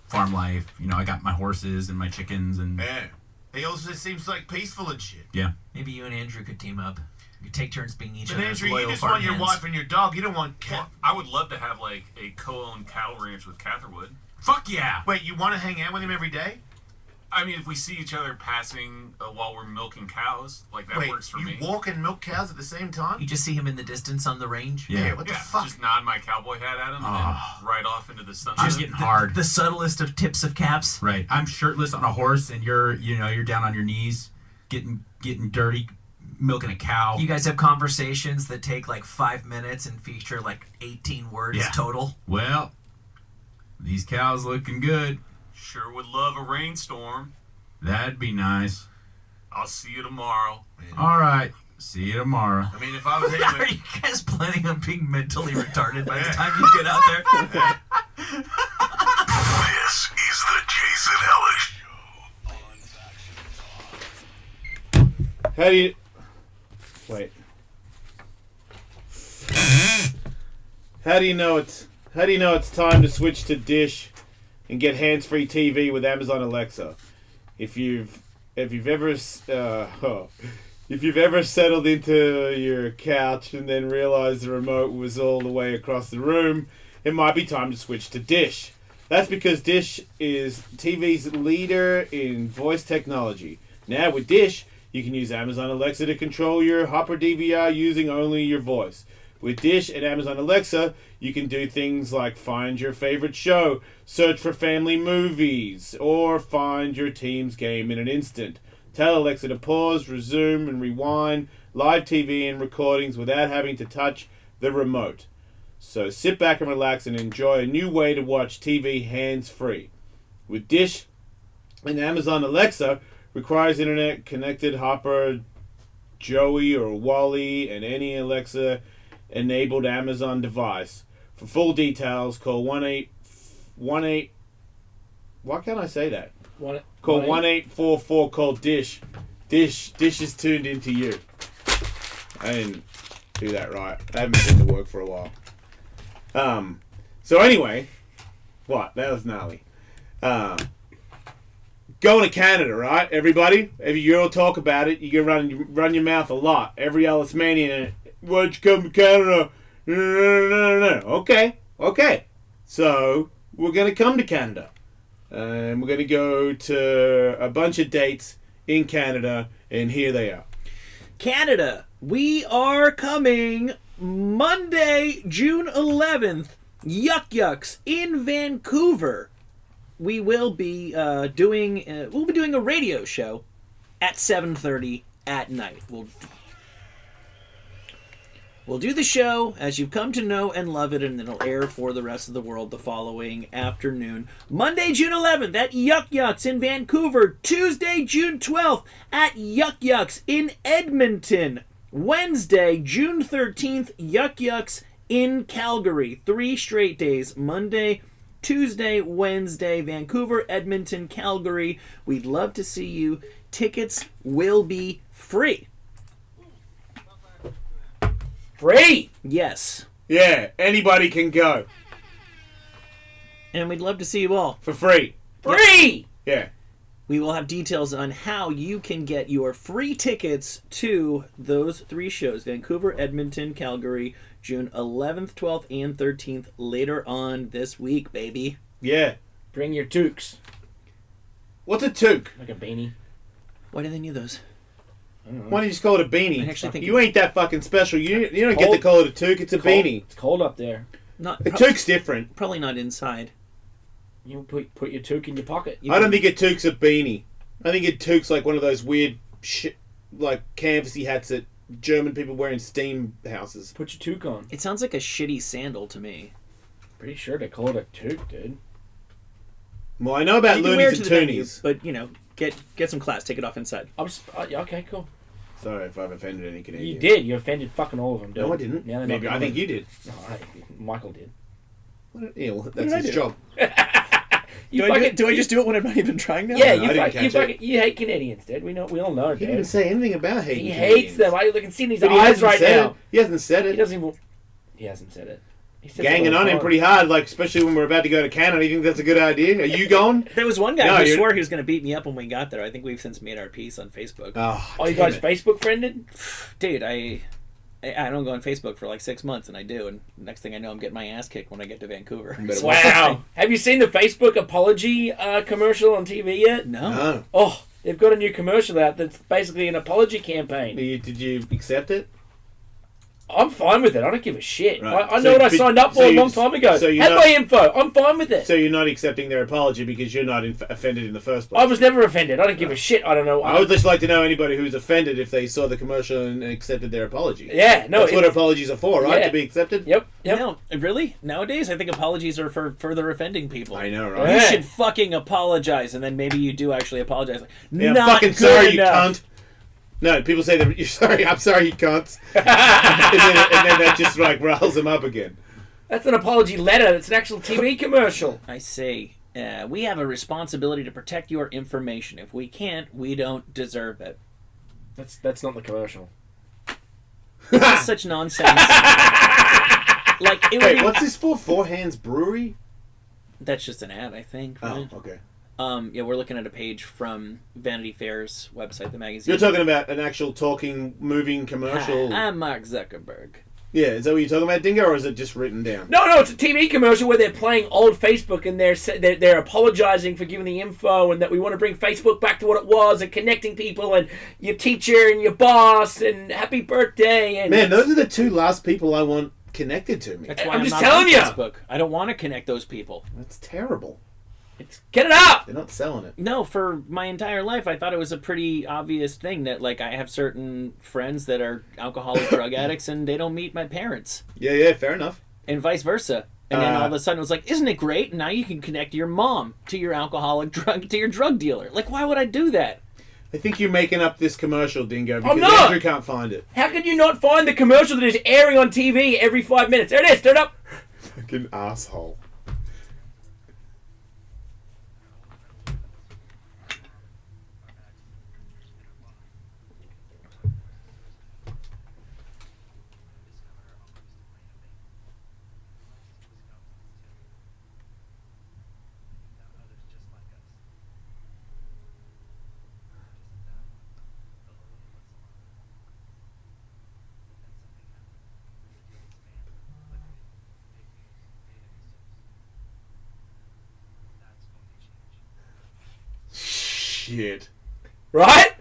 farm life. You know, I got my horses and my chickens and... Yeah. He also seems like peaceful and shit. Yeah. Maybe you and Andrew could team up. You could take turns being each But other's Andrew, loyal you just want your farm wife hands. and your dog. You don't want cat. I would love to have like a co-owned cattle ranch with Catherwood. Fuck yeah! Wait, you want to hang out with him every day? I mean, if we see each other passing while we're milking cows, like that Wait, works for you me. walk and milk cows at the same time? You just see him in the distance on the range. Yeah. What the fuck? Just nod my cowboy hat at him and then right off into the sunset. Just getting hard. The subtlest of tips of caps. Right. I'm shirtless on a horse and you're down on your knees, getting dirty, milking a cow. You guys have conversations that take like 5 minutes and feature like 18 words total. Well, these cows looking good. Sure would love a rainstorm. That'd be nice. I'll see you tomorrow. All right. See you tomorrow. I mean, if I was Are you guys planning on being mentally retarded by the time you get out there? This is the Jason Ellis Show. How do you... Wait. How do you know it's time to switch to Dish and get hands-free TV with Amazon Alexa? If you've ever settled into your couch and then realized the remote was all the way across the room, it might be time to switch to Dish. That's because Dish is TV's leader in voice technology. Now with Dish, you can use Amazon Alexa to control your Hopper DVR using only your voice. With Dish and Amazon Alexa, you can do things like find your favorite show, search for family movies, or find your team's game in an instant. Tell Alexa to pause, resume, and rewind live TV and recordings without having to touch the remote. So sit back and relax and enjoy a new way to watch TV hands-free. With Dish and Amazon Alexa, requires internet-connected Hopper, Joey, or Wally, and any Alexa-enabled Amazon device. For full details, call 1-8... Why can't I say that? Call 1-844-CALL-DISH. Dish is tuned into you. I didn't do that right. I haven't been to work for a while. So anyway, what? That was gnarly. Going to Canada, right? Everybody, if you all talk about it, you can run your mouth a lot. Every Ellismania, why'd you come to Canada? No. Okay. So we're gonna come to Canada, and we're gonna go to a bunch of dates in Canada, and here they are. Canada, we are coming Monday, June 11th. Yuck Yucks in Vancouver. We will be doing a radio show at 7:30 at night. We'll do the show as you've come to know and love it, and it'll air for the rest of the world the following afternoon. Monday, June 11th at Yuck Yucks in Vancouver. Tuesday, June 12th at Yuck Yucks in Edmonton. Wednesday, June 13th, Yuck Yucks in Calgary. 3 straight days. Monday, Tuesday, Wednesday, Vancouver, Edmonton, Calgary. We'd love to see you. Tickets will be free. Free? Yes. Yeah, anybody can go. And we'd love to see you all. For free. Free! Yeah. We will have details on how you can get your free tickets to those 3 shows. Vancouver, Edmonton, Calgary, June 11th, 12th, and 13th later on this week, baby. Yeah. Bring your toques. What's a toque? Like a beanie. Why do they need those? Why don't you just call it a beanie? I actually think you ain't that fucking special. You don't get to call it a toque. It's a beanie. It's cold up there. Not A toque's different. Probably not inside. You put your toque in your pocket. I don't think a toque's a beanie. I think a toque's like one of those weird like canvasy hats that German people wear in steam houses. Put your toque on. It sounds like a shitty sandal to me. Pretty sure they call it a toque, dude. Well, I know about You can wear it loonies to and the venue, toonies. but get some class. Take it off inside. Okay, cool. Sorry if I've offended any Canadians. You did. You offended fucking all of them, dude. No, I didn't. Yeah, Maybe I think you did. No, Michael did. Yeah, well, did that's I his do? job. Do I just do it when I'm not even trying now? Yeah, No, I didn't catch it. you hate Canadians, Dad. We all know, He Dad. didn't say anything about hating. He hates Canadians. them. I can see in his But he eyes hasn't right said now. it. He hasn't said He it. doesn't even. He hasn't said it. He says it Ganging all the on him time. pretty hard, like especially when we're about to go to Canada. You think that's a good idea? Are you going? There was one guy No, who you're- swore he was going to beat me up when we got there. I think we've since made our peace on Facebook. Oh, You guys Facebook friended? Dude, I don't go on Facebook for like 6 months, and I do. And next thing I know, I'm getting my ass kicked when I get to Vancouver. Wow. Have you seen the Facebook apology commercial on TV yet? No. Oh, they've got a new commercial out that's basically an apology campaign. Did you accept it? I'm fine with it. I don't give a shit. Right. I know what I signed up for a long time ago. So you're Had not- my info. I'm fine with it. So you're not accepting their apology because you're not offended in the first place. I was never offended. I don't give a shit. I don't know. I would just like to know anybody who's offended if they saw the commercial and accepted their apology. Yeah, no, that's what it's- apologies are for, right? Yeah. To be accepted. Yep. No, really? Nowadays, I think apologies are for further offending people. I know, right? You Yeah. should fucking apologize, and then maybe you do actually apologize. Like, Yeah, I'm not fucking good sorry, you enough. cunt. No, people say that you're sorry. I'm sorry, you cunts. and then that just like riles them up again. That's an apology letter. It's an actual TV commercial. I say, we have a responsibility to protect your information. If we can't, we don't deserve it. That's not the commercial. This is such nonsense. Like, it would Wait, be- what's this for? Four Hands Brewery? That's just an ad, I think. Right? Oh, okay. Yeah, we're looking at a page from Vanity Fair's website, the magazine. You're talking about an actual talking, moving commercial. Hi, I'm Mark Zuckerberg. Yeah, is that what you're talking about, Dingo, or is it just written down? No, it's a TV commercial where they're playing old Facebook and they're apologizing for giving the info and that we want to bring Facebook back to what it was and connecting people and your teacher and your boss and happy birthday and Man, those are the two last people I want connected to me. That's why I'm I'm just not telling on you. Facebook. I don't want to connect those people. That's terrible. Get it up! They're not selling it. No, for my entire life, I thought it was a pretty obvious thing that, like, I have certain friends that are alcoholic drug addicts and they don't meet my parents. Yeah, fair enough. And vice versa. And then all of a sudden it was like, isn't it great? Now you can connect your mom to your to your drug dealer. Like, why would I do that? I think you're making up this commercial, Dingo, because I'm not! Andrew can't find it. How could you not find the commercial that is airing on TV every 5 minutes? There it is, turn it up! Fucking asshole. Shit. Right?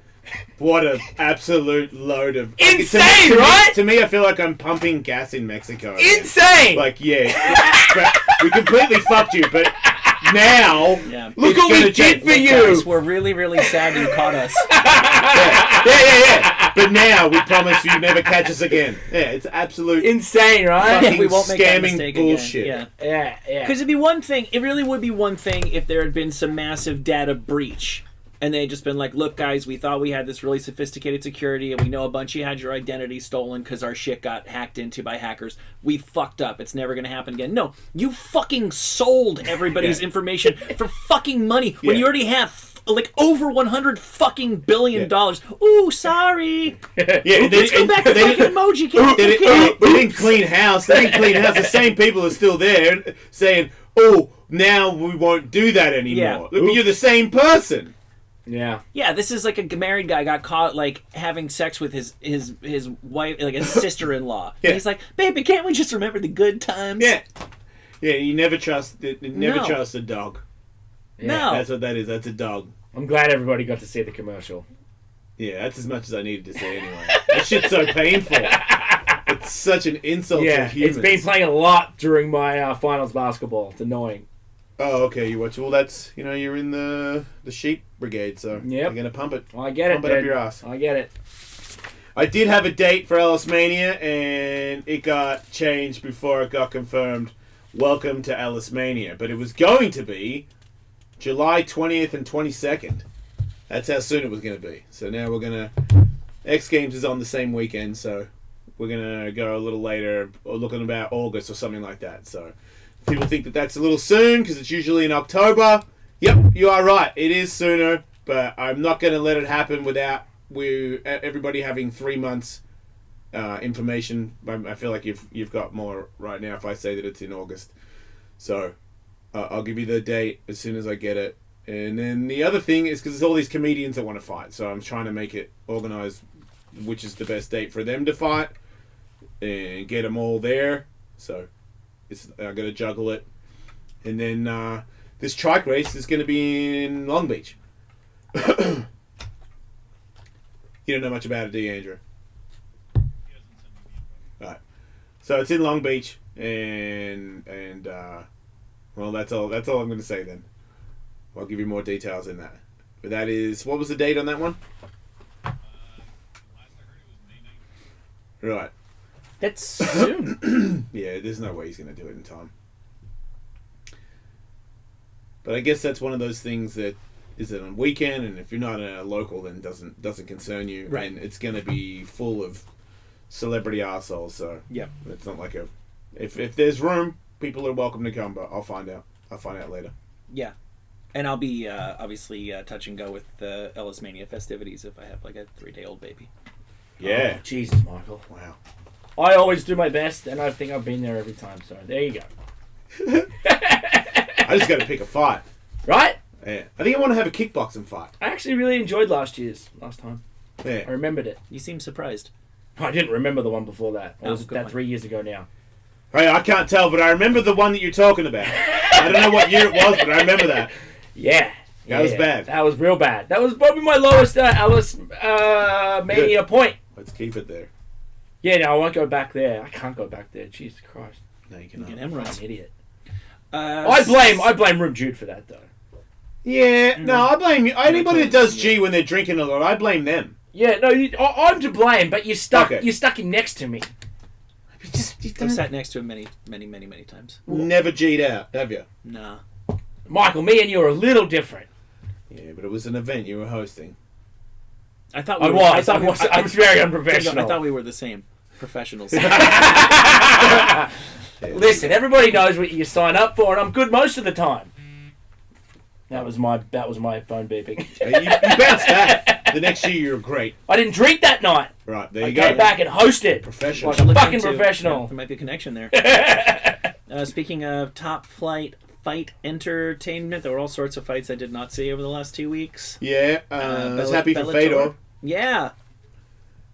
What an absolute load of... Insane, to me, right? To me, I feel like I'm pumping gas in Mexico. again. Insane! Like, yeah. But we completely fucked you, but now... Yeah. Look it's what we gonna did change. for you! Guys, we're really, really sad you caught us. Yeah. But now, we promise you never catch us again. Yeah, it's absolute... Insane, right? fucking We won't make that scamming mistake bullshit. again. Yeah. Yeah. Because it'd be one thing, it really would be one thing if there had been some massive data breach. And they had just been like, look, guys, we thought we had this really sophisticated security, and we know a bunch of you had your identity stolen because our shit got hacked into by hackers. We fucked up. It's never going to happen again. No, you fucking sold everybody's information for fucking money when you already have like over $100 fucking billion. Ooh, sorry. Yeah, Let's go back to fucking emoji cat. They didn't clean house. They didn't clean house. The same people are still there saying, oh, now we won't do that anymore. Yeah. But you're the same person. Yeah. Yeah, this is like a married guy got caught like having sex with his wife, like his sister-in-law. Yeah. And he's like, baby, can't we just remember the good times? Yeah. Yeah, you never trust No. trust a dog. No. That's what that is. That's a dog. I'm glad everybody got to see the commercial. Yeah, that's as much as I needed to say anyway. That shit's so painful. It's such an insult to humans. It's been playing a lot during my finals basketball. It's annoying. Oh, okay. You watch. Well, that's you're in the sheep brigade, so you're gonna pump it. I get pump it, it up dude. your ass. I get it. I did have a date for Ellismania, and it got changed before it got confirmed. Welcome to Ellismania, but it was going to be July 20th and 22nd. That's how soon it was going to be. So now we're gonna. X Games is on the same weekend, so we're gonna go a little later, or looking about August or something like that. So people think that that's a little soon because it's usually in October. Yep, you are right. It is sooner, but I'm not going to let it happen without everybody having 3 months information. I feel like you've got more right now if I say that it's in August. So I'll give you the date as soon as I get it. And then the other thing is because there's all these comedians that want to fight, so I'm trying to make it organized, which is the best date for them to fight, and get them all there. So I'm going to juggle it. And then this trike race is going to be in Long Beach. You don't know much about it, do you, Andrew? Right. So it's in Long Beach, and well, that's all I'm going to say then. I'll give you more details in that. But that is, what was the date on that one? Right. That's soon. Yeah, there's no way he's going to do it in time. But I guess that's one of those things that is it on weekend, and if you're not a local, then doesn't concern you. Right. And it's going to be full of celebrity arseholes, so Yep. it's not like if there's room, people are welcome to come, but I'll find out later. Yeah. And I'll be obviously touch and go with the Ellismania festivities if I have like a 3-day-old baby. Yeah. Oh, Jesus, Michael. Wow. I always do my best, and I think I've been there every time, so there you go. I just got to pick a fight. Right? Yeah. I think I want to have a kickboxing fight. I actually really enjoyed last time. Yeah. I remembered it. You seem surprised. I didn't remember the one before that. Or Oh, was it good that one. 3 years ago now? Hey, I can't tell, but I remember the one that you're talking about. I don't know what year it was, but I remember that. Yeah. That was bad. That was real bad. That was probably my lowest Ellis Mania point. Let's keep it there. Yeah, no, I won't go back there. I can't go back there. Jesus Christ. No, you You cannot. get I'm hemorrhoids. an idiot. I I blame Rube Jude for that, though. Yeah, no, I blame you. Anybody that does G when they're drinking a lot, I blame them. Yeah, no, I'm to blame, but you're stuck. Okay. You're stuck in next to me. I've sat next to him many times. Never G'd out, have you? Nah. Michael, me and you are a little different. Yeah, but it was an event you were hosting. I thought I was very unprofessional. I thought we were the same professionals. Listen, everybody knows what you sign up for, and I'm good most of the time. That was my phone beeping. You bounced that. The next year you were great. I didn't drink that night. Right, there I you go. came back and hosted. Professional. Like a Look fucking into- professional. There might be a connection there. Speaking of top flight fight entertainment, there were all sorts of fights I did not see over the last 2 weeks. Yeah, I was happy for Bellator. Fedor. Yeah.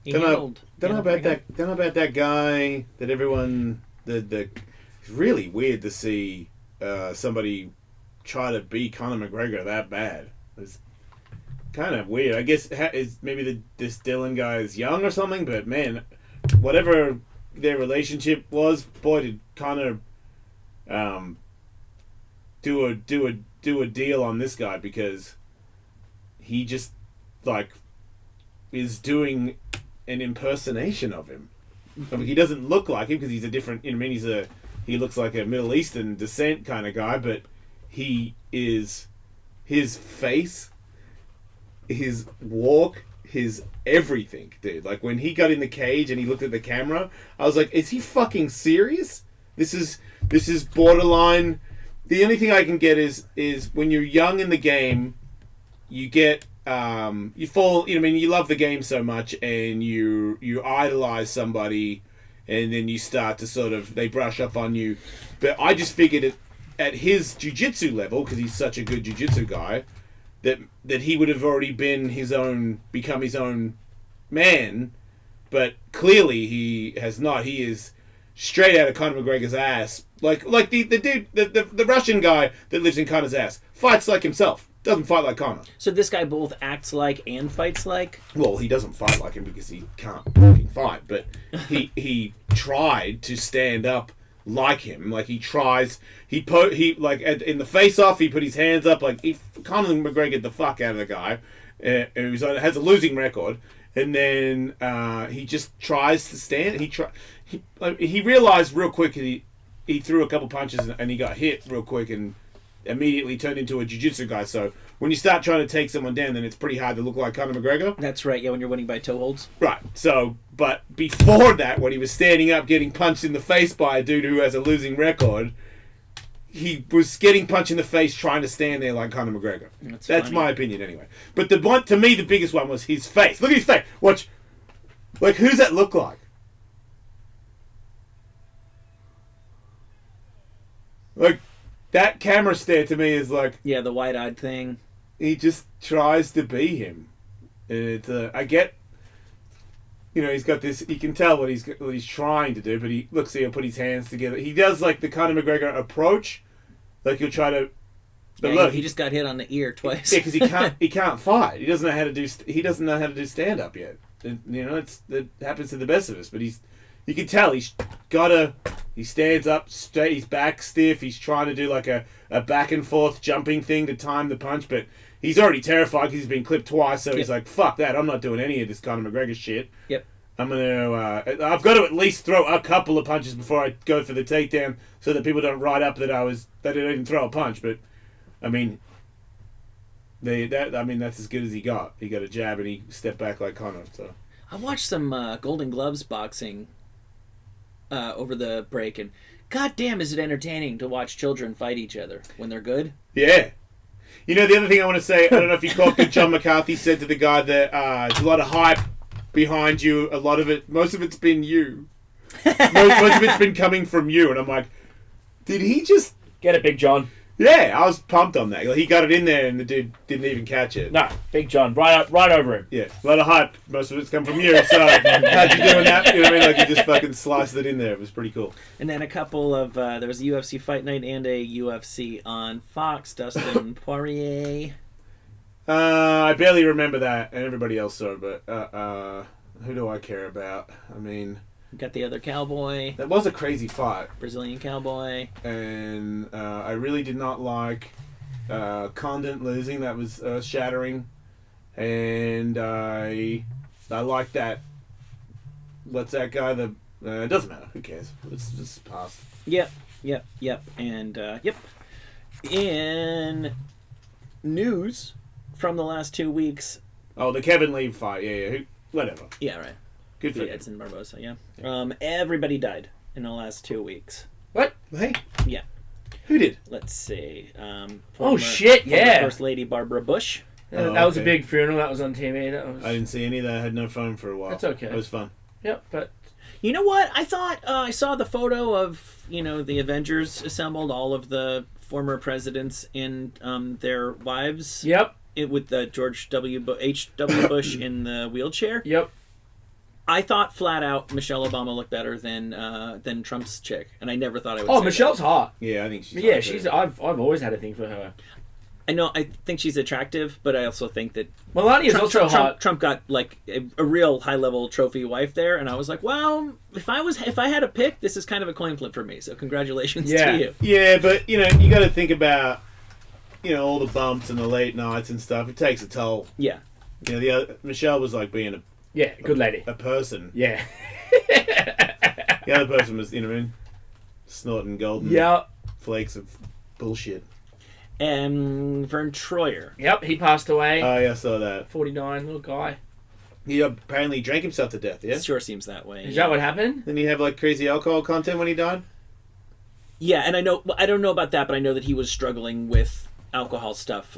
He Don't handled know about pretty that. Don't know about that guy that everyone. It's really weird to see somebody try to beat Conor McGregor that bad. It's kind of weird. I guess maybe this Dylan guy is young or something, but man, whatever their relationship was, boy, did Conor do a deal on this guy, because he just like is doing an impersonation of him. I mean, he doesn't look like him because he's a different. I mean, he looks like a Middle Eastern descent kind of guy, but he is his face, his walk, his everything, dude. Like when he got in the cage and he looked at the camera, I was like, is he fucking serious? This is borderline. The only thing I can get is when you're young in the game, you get you fall. I mean, you love the game so much, and you idolize somebody, and then you start to sort of they brush up on you. But I just figured it at his jiu-jitsu level, because he's such a good jiu-jitsu guy, that he would have already become his own man. But clearly he has not. He is straight out of Conor McGregor's ass. Like the dude, the Russian guy that lives in Conor's ass, fights like himself. Doesn't fight like Conor. So this guy both acts like and fights like? Well, he doesn't fight like him because he can't fucking fight, but he tried to stand up like him. Like he tries, in the face-off, he put his hands up like Conor McGregor the fuck out of the guy, who has a losing record, and then he just tries to stand. He realized real quick he threw a couple punches and he got hit real quick and immediately turned into a jiu-jitsu guy. So when you start trying to take someone down, then it's pretty hard to look like Conor McGregor. That's right, yeah, when you're winning by toe holds. Right. So, but before that, when he was standing up getting punched in the face by a dude who has a losing record, he was getting punched in the face trying to stand there like Conor McGregor. That's funny. my opinion anyway. But the one, to me, the biggest one was his face. Look at his face. Watch. Like, who does that look like? Like, that camera stare to me is like... Yeah, the wide-eyed thing. He just tries to be him. And it's, I get... You know, he's got this... You can tell what he's trying to do, but he... Look, see, he'll put his hands together. He does, like, the Conor McGregor approach. Like, he'll try to... But Yeah, look, he just got hit on the ear twice. Yeah, because he can't fight. He doesn't know how to do... He doesn't know how to do stand-up yet. And, you know, it happens to the best of us. But he's... You can tell he's gotta... He stands up straight, he's back stiff, he's trying to do like a back and forth jumping thing to time the punch, but he's already terrified because he's been clipped twice, so he's like, fuck that, I'm not doing any of this Conor McGregor shit. Yep. I'm gonna, I've got to at least throw a couple of punches before I go for the takedown so that people don't write up that I didn't throw a punch, but, I mean, that's as good as he got. He got a jab and he stepped back like Conor, so. I watched some Golden Gloves boxing over the break, and goddamn, is it entertaining to watch children fight each other when they're good? Yeah. You know, the other thing I want to say, I don't know if you caught what John McCarthy said to the guy that there's a lot of hype behind you. A lot of it, most of it's been you. most of it's been coming from you. And I'm like, did he just... Get it, Big John. Yeah, I was pumped on that. Like, he got it in there and the dude didn't even catch it. No, Big John, right over him. Yeah, a lot of hype. Most of it's come from you. So, how'd you doing that? You know what I mean? Like, you just fucking sliced it in there. It was pretty cool. And then a couple of, there was a UFC Fight Night and a UFC on Fox, Dustin Poirier. I barely remember that, and everybody else saw it, but who do I care about? I mean... Got the other cowboy. That was a crazy fight. Brazilian cowboy. And I really did not like Condit losing. That was shattering. And I liked that. What's that guy? It doesn't matter. Who cares? It's just past. Yep. And, yep. In news from the last 2 weeks. Oh, the Kevin Lee fight. Yeah. Whatever. Yeah, right. Good for It's in Barbosa, yeah. Everybody died in the last 2 weeks. What? Hey? Yeah. Who did? Let's see. Former First Lady Barbara Bush. That was a big funeral. That was on TV. I didn't see any of that. I had no phone for a while. That's okay. It was fun. Yep, but... You know what? I thought I saw the photo of, the Avengers assembled, all of the former presidents in their wives. Yep. With George H.W. Bush in the wheelchair. Yep. I thought flat out Michelle Obama looked better than Trump's chick, and I never thought I would. Oh, say Michelle's that. hot. Yeah, I think she's. Yeah, hot she's. too. I've always had a thing for her. I know. I think she's attractive, but I also think that Melania's also hot. Trump got like a real high level trophy wife there, and I was like, well, if I had a pick, this is kind of a coin flip for me. So congratulations to you. Yeah, but you got to think about all the bumps and the late nights and stuff. It takes a toll. Yeah. Michelle was like being good lady. A person. Yeah. The other person was, snorting golden flakes of bullshit. And Vern Troyer. Yep, he passed away. Oh, yeah, I saw that. 49, little guy. He apparently drank himself to death, yeah? It sure seems that way. Is that what happened? Didn't he have, crazy alcohol content when he died? Yeah, and I don't know about that, but I know that he was struggling with alcohol stuff,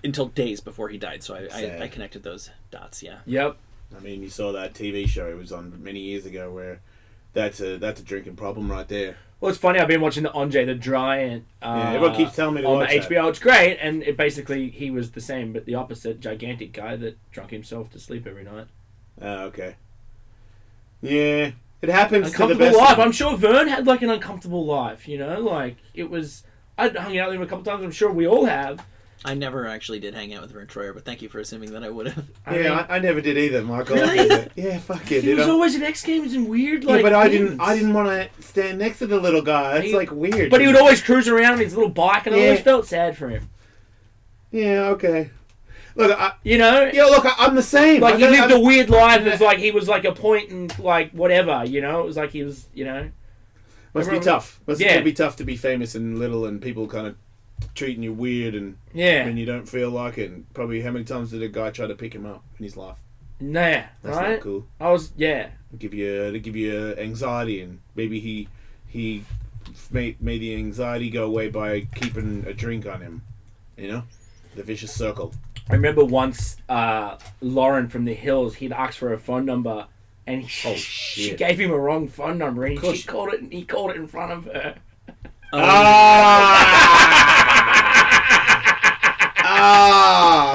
until days before he died, so I connected those dots, yeah. Yep. I mean, you saw that TV show it was on many years ago where that's a drinking problem right there. Well, it's funny. I've been watching the Andre the Giant. Everyone keeps telling me to on watch HBO. that. It's great, and it basically he was the same, but the opposite, gigantic guy that drunk himself to sleep every night. Oh, okay. Yeah, it happens to the Uncomfortable best. life. I'm sure Vern had an uncomfortable life. It was. I hung out with him a couple times. I'm sure we all have. I never actually did hang out with Vern Troyer, but thank you for assuming that I would have. I never did either, Michael. Really? Yeah, fuck it. He was always at X Games and weird. Yeah, but I things. didn't want to stand next to the little guy. That's weird. But he would always cruise around on his little bike, and I always felt sad for him. Yeah. Okay. Look, Yeah, look, I'm the same. He lived a weird life. It's he was a point and whatever. It was he was. Must be tough. Must be tough to be famous and little, and people kind of treating you weird, and when you don't feel like it. And probably how many times did a guy try to pick him up in his life? Nah, that's right? not cool. I was give you anxiety, and maybe he made the anxiety go away by keeping a drink on him. You know, the vicious circle. I remember once Lauren from the Hills, he'd asked for her phone number, and she gave him a wrong phone number, and he called it in front of her.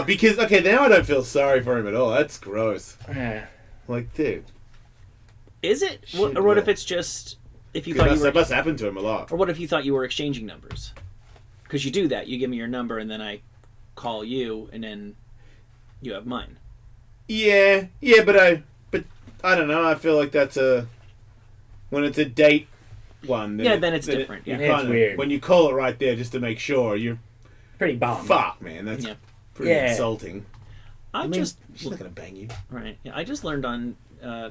Because now I don't feel sorry for him at all. That's gross. Yeah. Like, dude. Is it? Or what if it's just if you thought that must happen to him a lot? Or what if you thought you were exchanging numbers? Because you do that. You give me your number, and then I call you, and then you have mine. Yeah, but I don't know. I feel like that's when it's a date one. Then it's different. Yeah, it's weird. When you call it right there just to make sure, you're pretty bummed. Fuck, man, that's pretty insulting. She's not gonna bang you, right? Yeah, I just learned on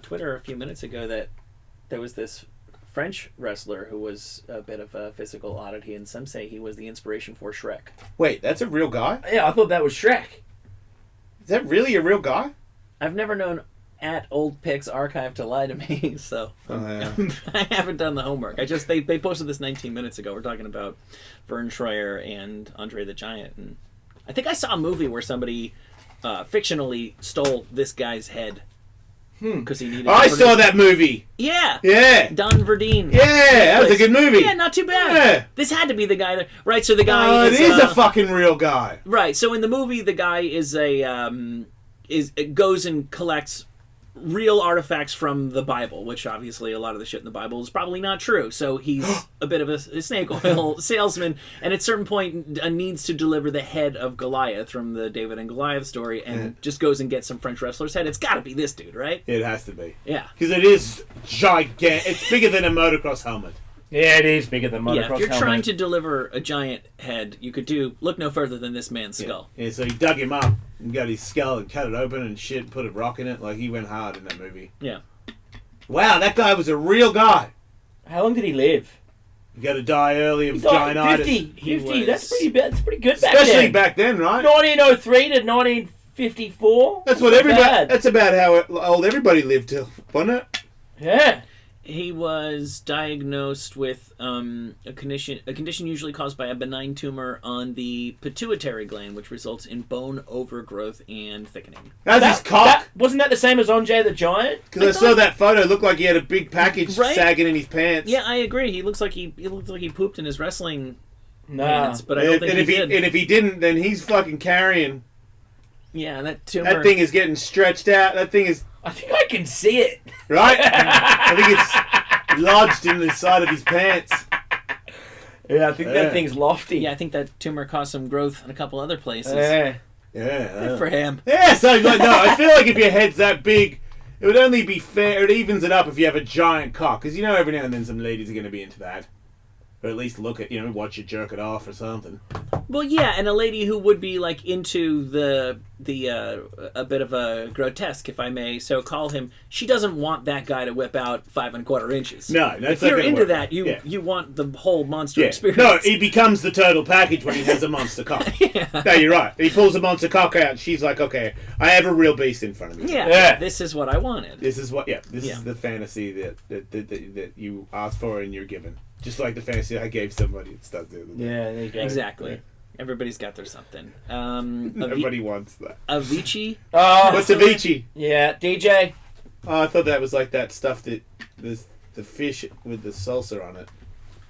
Twitter a few minutes ago that there was this French wrestler who was a bit of a physical oddity, and some say he was the inspiration for Shrek. Wait, that's a real guy? Yeah, I thought that was Shrek. Is that really a real guy? I've never known Old Pics Archive to lie to me, so I haven't done the homework. They posted this 19 minutes ago. We're talking about Vern Troyer and Andre the Giant, and I think I saw a movie where somebody fictionally stole this guy's head. Because he needed. I saw that movie. Yeah. Don Verdeen. Yeah, that was a good movie. Yeah, not too bad. Yeah. This had to be the guy that. Right, so the guy. Oh, it is a fucking real guy. Right, so in the movie, the guy is goes and collects real artifacts from the Bible, which obviously a lot of the shit in the Bible is probably not true. So he's a bit of a snake oil salesman, and at a certain point needs to deliver the head of Goliath from the David and Goliath story, and just goes and gets some French wrestler's head. It's got to be this dude, right? It has to be. Yeah. Because it is gigantic. It's bigger than a motocross helmet. Yeah, it is bigger than motocross helmet. Yeah, if you're trying to deliver a giant head, you could look no further than this man's skull. Yeah, so he dug him up and got his skull and cut it open and shit and put a rock in it. Like, he went hard in that movie. Yeah. Wow, that guy was a real guy. How long did he live? You got to die early of giantitis. 50. That's pretty bad. That's pretty good back then. Especially then. back then, right? 1903 to 1954. That's what everybody. That's about how old everybody lived till, wasn't it? Yeah. He was diagnosed with a condition usually caused by a benign tumor on the pituitary gland, which results in bone overgrowth and thickening. That's his cock. Wasn't that the same as Andre the Giant? Because I saw that photo. It looked like he had a big package sagging in his pants. Yeah, I agree. He looks like he pooped in his wrestling pants, but I don't think he did. And if he didn't, then he's fucking carrying. Yeah, that tumor. That thing is getting stretched out. That thing is. I think I can see it. Right? I think it's lodged in the side of his pants. Yeah, I think that thing's lofty. Yeah, I think that tumor caused some growth in a couple other places. Yeah. Good for him. Yeah, so like, no, I feel like if your head's that big, it would only be fair. It evens it up if you have a giant cock, because you know every now and then some ladies are going to be into that. Or at least look at, watch you jerk it off or something. Well, yeah, and a lady who would be like into the a bit of a grotesque, if I may so call him. She doesn't want that guy to whip out 5 1/4 inches. No, that's if you're into that, you want the whole monster experience. No, he becomes the total package when he has a monster cock. No, you're right. He pulls a monster cock out, and she's like, "Okay, I have a real beast in front of me." Yeah, this is what I wanted. This is what. This is the fantasy that you asked for and you're given. Just like the fantasy I gave somebody at Studs the other day. Yeah, there you go. Exactly. Yeah. Everybody's got their something. Everybody wants that. Avicii? What's Avicii? Yeah, DJ. Oh, I thought that was like that stuff that the fish with the salsa on it.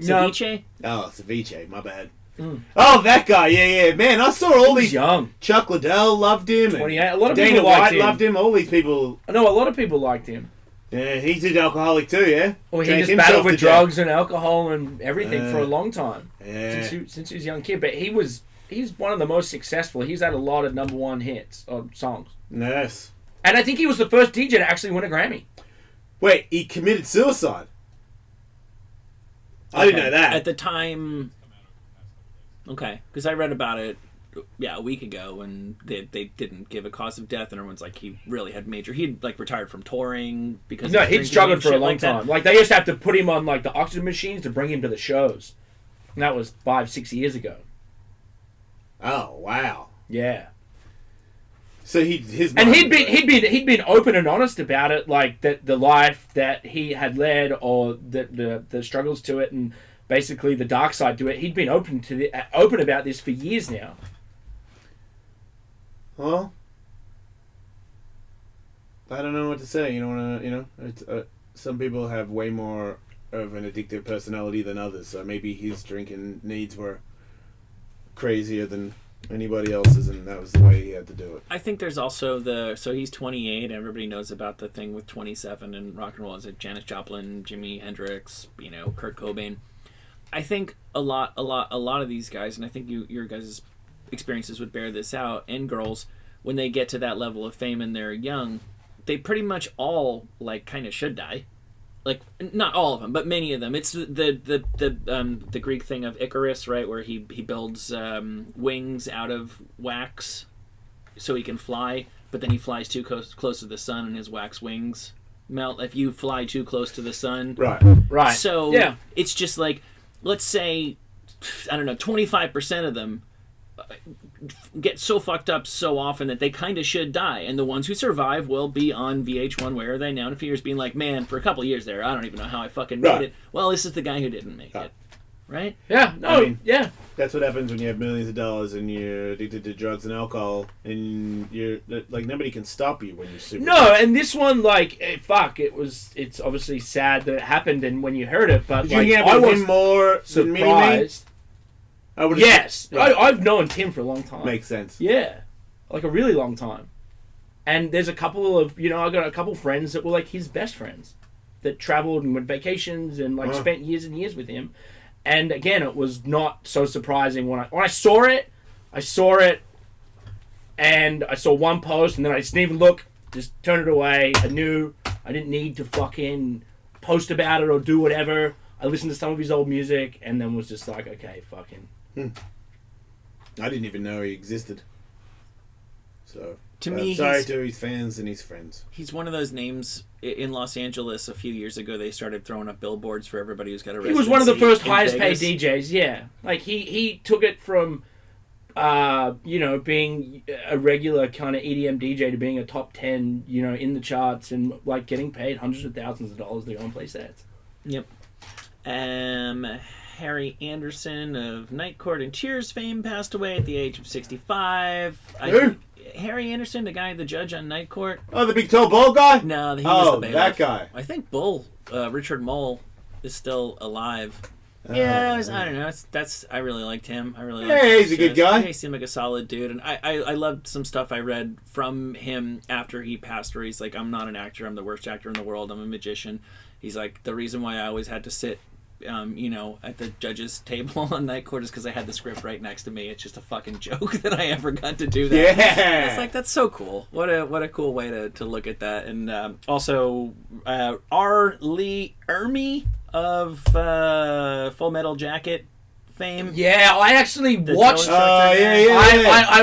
Ceviche? Oh, ceviche. My bad. Oh, that guy. Yeah. Man, I saw all these. Young. Chuck Liddell loved him. 28. A lot of Dana people White liked him. loved him. All these people. I know a lot of people liked him. Yeah, he's an alcoholic too, yeah? Well, he just battled with drugs and alcohol and everything for a long time. Yeah. Since he was a young kid. But he's one of the most successful. He's had a lot of #1 hits or songs. Yes. And I think he was the first DJ to actually win a Grammy. Wait, he committed suicide? I didn't know that. At the time... Okay, because I read about it a week ago, and they didn't give a cause of death, and everyone's like, he really had major... He'd like retired from touring because... No, he'd struggled for a long time. Like, they used to have to put him on like the oxygen machines to bring him to the shows. And that was 5-6 years ago. Oh, wow. Yeah. So he'd been open and honest about it, like that the life that he had led or the struggles to it, and basically the dark side to it. He'd been open about this for years now. Well, I don't know what to say. It's, some people have way more of an addictive personality than others, so maybe his drinking needs were crazier than anybody else's, and that was the way he had to do it. I think there's also so he's 28. Everybody knows about the thing with 27 and rock and roll. Is it Janis Joplin, Jimi Hendrix, Kurt Cobain? I think a lot of these guys, and I think your guys' experiences would bear this out, and girls, when they get to that level of fame and they're young, they pretty much all kind of should die. Like, not all of them, but many of them. It's the Greek thing of Icarus, right, where he builds wings out of wax so he can fly, but then he flies too close to the sun and his wax wings melt if you fly too close to the sun. Right. So yeah. It's just like, let's say, I don't know, 25% of them get so fucked up so often that they kind of should die, and the ones who survive will be on VH1 Where Are They Now in a few years being like, man, for a couple of years there, I don't even know how I fucking made it. Well, this is the guy who didn't make it. Right? Yeah, yeah. That's what happens when you have millions of dollars and you're addicted to drugs and alcohol, and you're like, nobody can stop you when you're super. No, and this one, it's obviously sad that it happened, and when you heard it, but I was more surprised. Yes, I've known Tim for a long time. Makes sense. Yeah, like a really long time. And there's a couple of, I got a couple friends that were like his best friends that traveled and went vacations and spent years and years with him. And again, it was not so surprising when I saw it, and I saw one post, and then I didn't even look, just turned it away. I knew I didn't need to fucking post about it or do whatever. I listened to some of his old music, and then was just like, okay, fucking. I didn't even know he existed. So to me, sorry to his fans and his friends. He's one of those names in Los Angeles. A few years ago, they started throwing up billboards for everybody who's got a residency. He was one of the first highest Vegas. paid DJs. Yeah, like he took it from, being a regular kind of EDM DJ to being a top 10, in the charts and like getting paid hundreds of thousands of dollars to go and play sets. Yep. Harry Anderson of Night Court and Cheers fame passed away at the age of 65. Who? Harry Anderson, the guy, the judge on Night Court. Oh, the big tall bald guy? No, he was the bailiff. That guy. I think Richard Mole is still alive. Yeah, I don't know. I really liked him. He's a good guy. He seemed like a solid dude, and I loved some stuff I read from him after he passed, where he's like, I'm not an actor. I'm the worst actor in the world. I'm a magician. He's like, the reason why I always had to sit at the judge's table on Night Court is because I had the script right next to me. It's just a fucking joke that I ever got to do that. Yeah. It's like, that's so cool. What a cool way to look at that. And also R. Lee Ermey of Full Metal Jacket fame. Yeah, I actually watched. Yeah.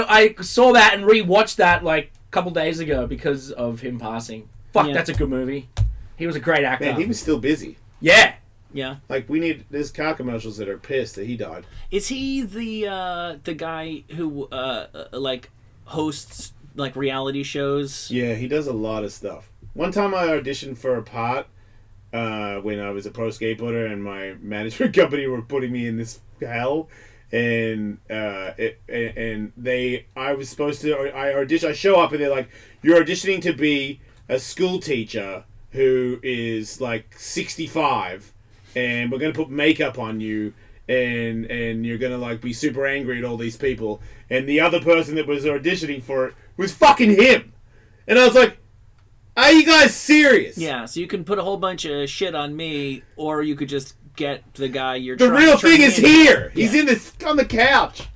I saw that and rewatched that like a couple days ago because of him passing. Fuck, that's a good movie. He was a great actor. Man, he was still busy. Yeah. Yeah. Like, there's car commercials that are pissed that he died. Is he the guy who hosts like reality shows? Yeah, he does a lot of stuff. One time I auditioned for a part when I was a pro skateboarder, and my management company were putting me in this hell, and I show up and they're like, you're auditioning to be a school teacher who is like 65, and we're gonna put makeup on you, and you're gonna like be super angry at all these people, and the other person that was auditioning for it was fucking him, and I was like, are you guys serious? Yeah, so you can put a whole bunch of shit on me, or you could just get the guy you're the trying real to turn thing is into. here. Yeah. He's on the couch.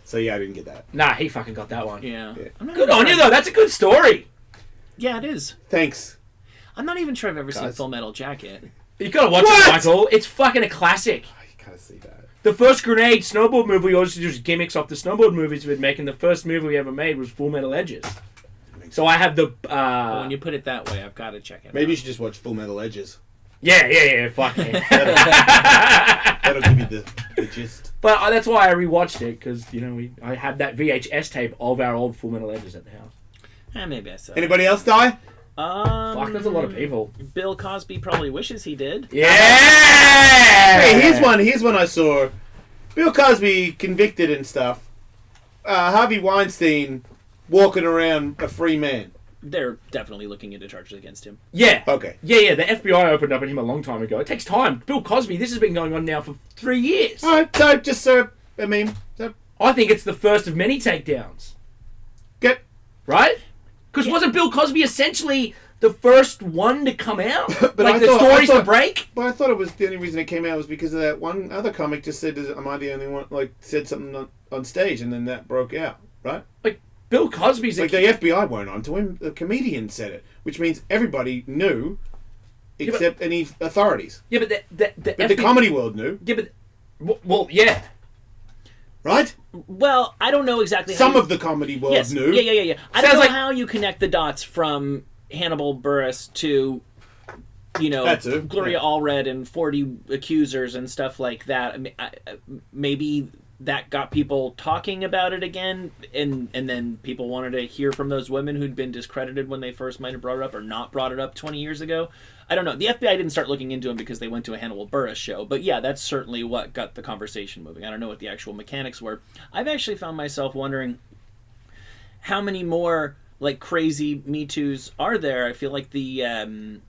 So yeah, I didn't get that. Nah, he fucking got that one. Yeah. Good on you though. That's a good story. Yeah, it is. Thanks. I'm not even sure I've ever seen Full Metal Jacket. You gotta watch it, Michael. It's fucking a classic. You gotta see that. The first Grenade snowboard movie we always just gimmicks off the snowboard movies we'd make, and the first movie we ever made was Full Metal Edges. So I have the. When you put it that way, I've got to check it. Maybe you should just watch Full Metal Edges. Yeah. Fuck it. That'll give you the gist. But that's why I rewatched it, because I have that VHS tape of our old Full Metal Edges at the house. Maybe I saw. Anybody else die? Fuck, that's a lot of people. Bill Cosby probably wishes he did. Yeah! Hey, Here's one I saw. Bill Cosby convicted and stuff. Harvey Weinstein walking around a free man. They're definitely looking into charges against him. Yeah. Okay. Yeah. The FBI opened up on him a long time ago. It takes time. Bill Cosby, this has been going on now for 3 years. All right, I think it's the first of many takedowns. Right? Because wasn't Bill Cosby essentially the first one to come out? But the stories to break? But I thought it was the only reason it came out was because of that one other comic just said, "Am I the only one?" Like said something on stage, and then that broke out, right? Like Bill Cosby's the FBI weren't onto him. The comedian said it, which means everybody knew, except any authorities. Yeah, but the comedy world knew. Yeah, but well, yeah. Right? Well, I don't know exactly. Some of the comedy world knew. Yeah. I don't know how you connect the dots from Hannibal Buress to, Gloria Allred and 40 accusers and stuff like that. I mean, maybe that got people talking about it again, and then people wanted to hear from those women who'd been discredited when they first might have brought it up or not brought it up 20 years ago. I don't know. The FBI didn't start looking into him because they went to a Hannibal Buress show. But yeah, that's certainly what got the conversation moving. I don't know what the actual mechanics were. I've actually found myself wondering how many more like crazy Me Too's are there. I feel like the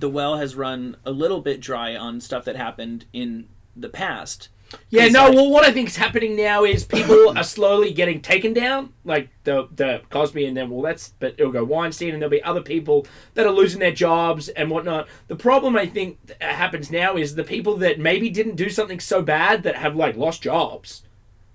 well has run a little bit dry on stuff that happened in the past. Yeah, no, well, what I think is happening now is people are slowly getting taken down, like the Cosby, and then, but it'll go Weinstein, and there'll be other people that are losing their jobs and whatnot. The problem, I think, that happens now is the people that maybe didn't do something so bad that have, like, lost jobs.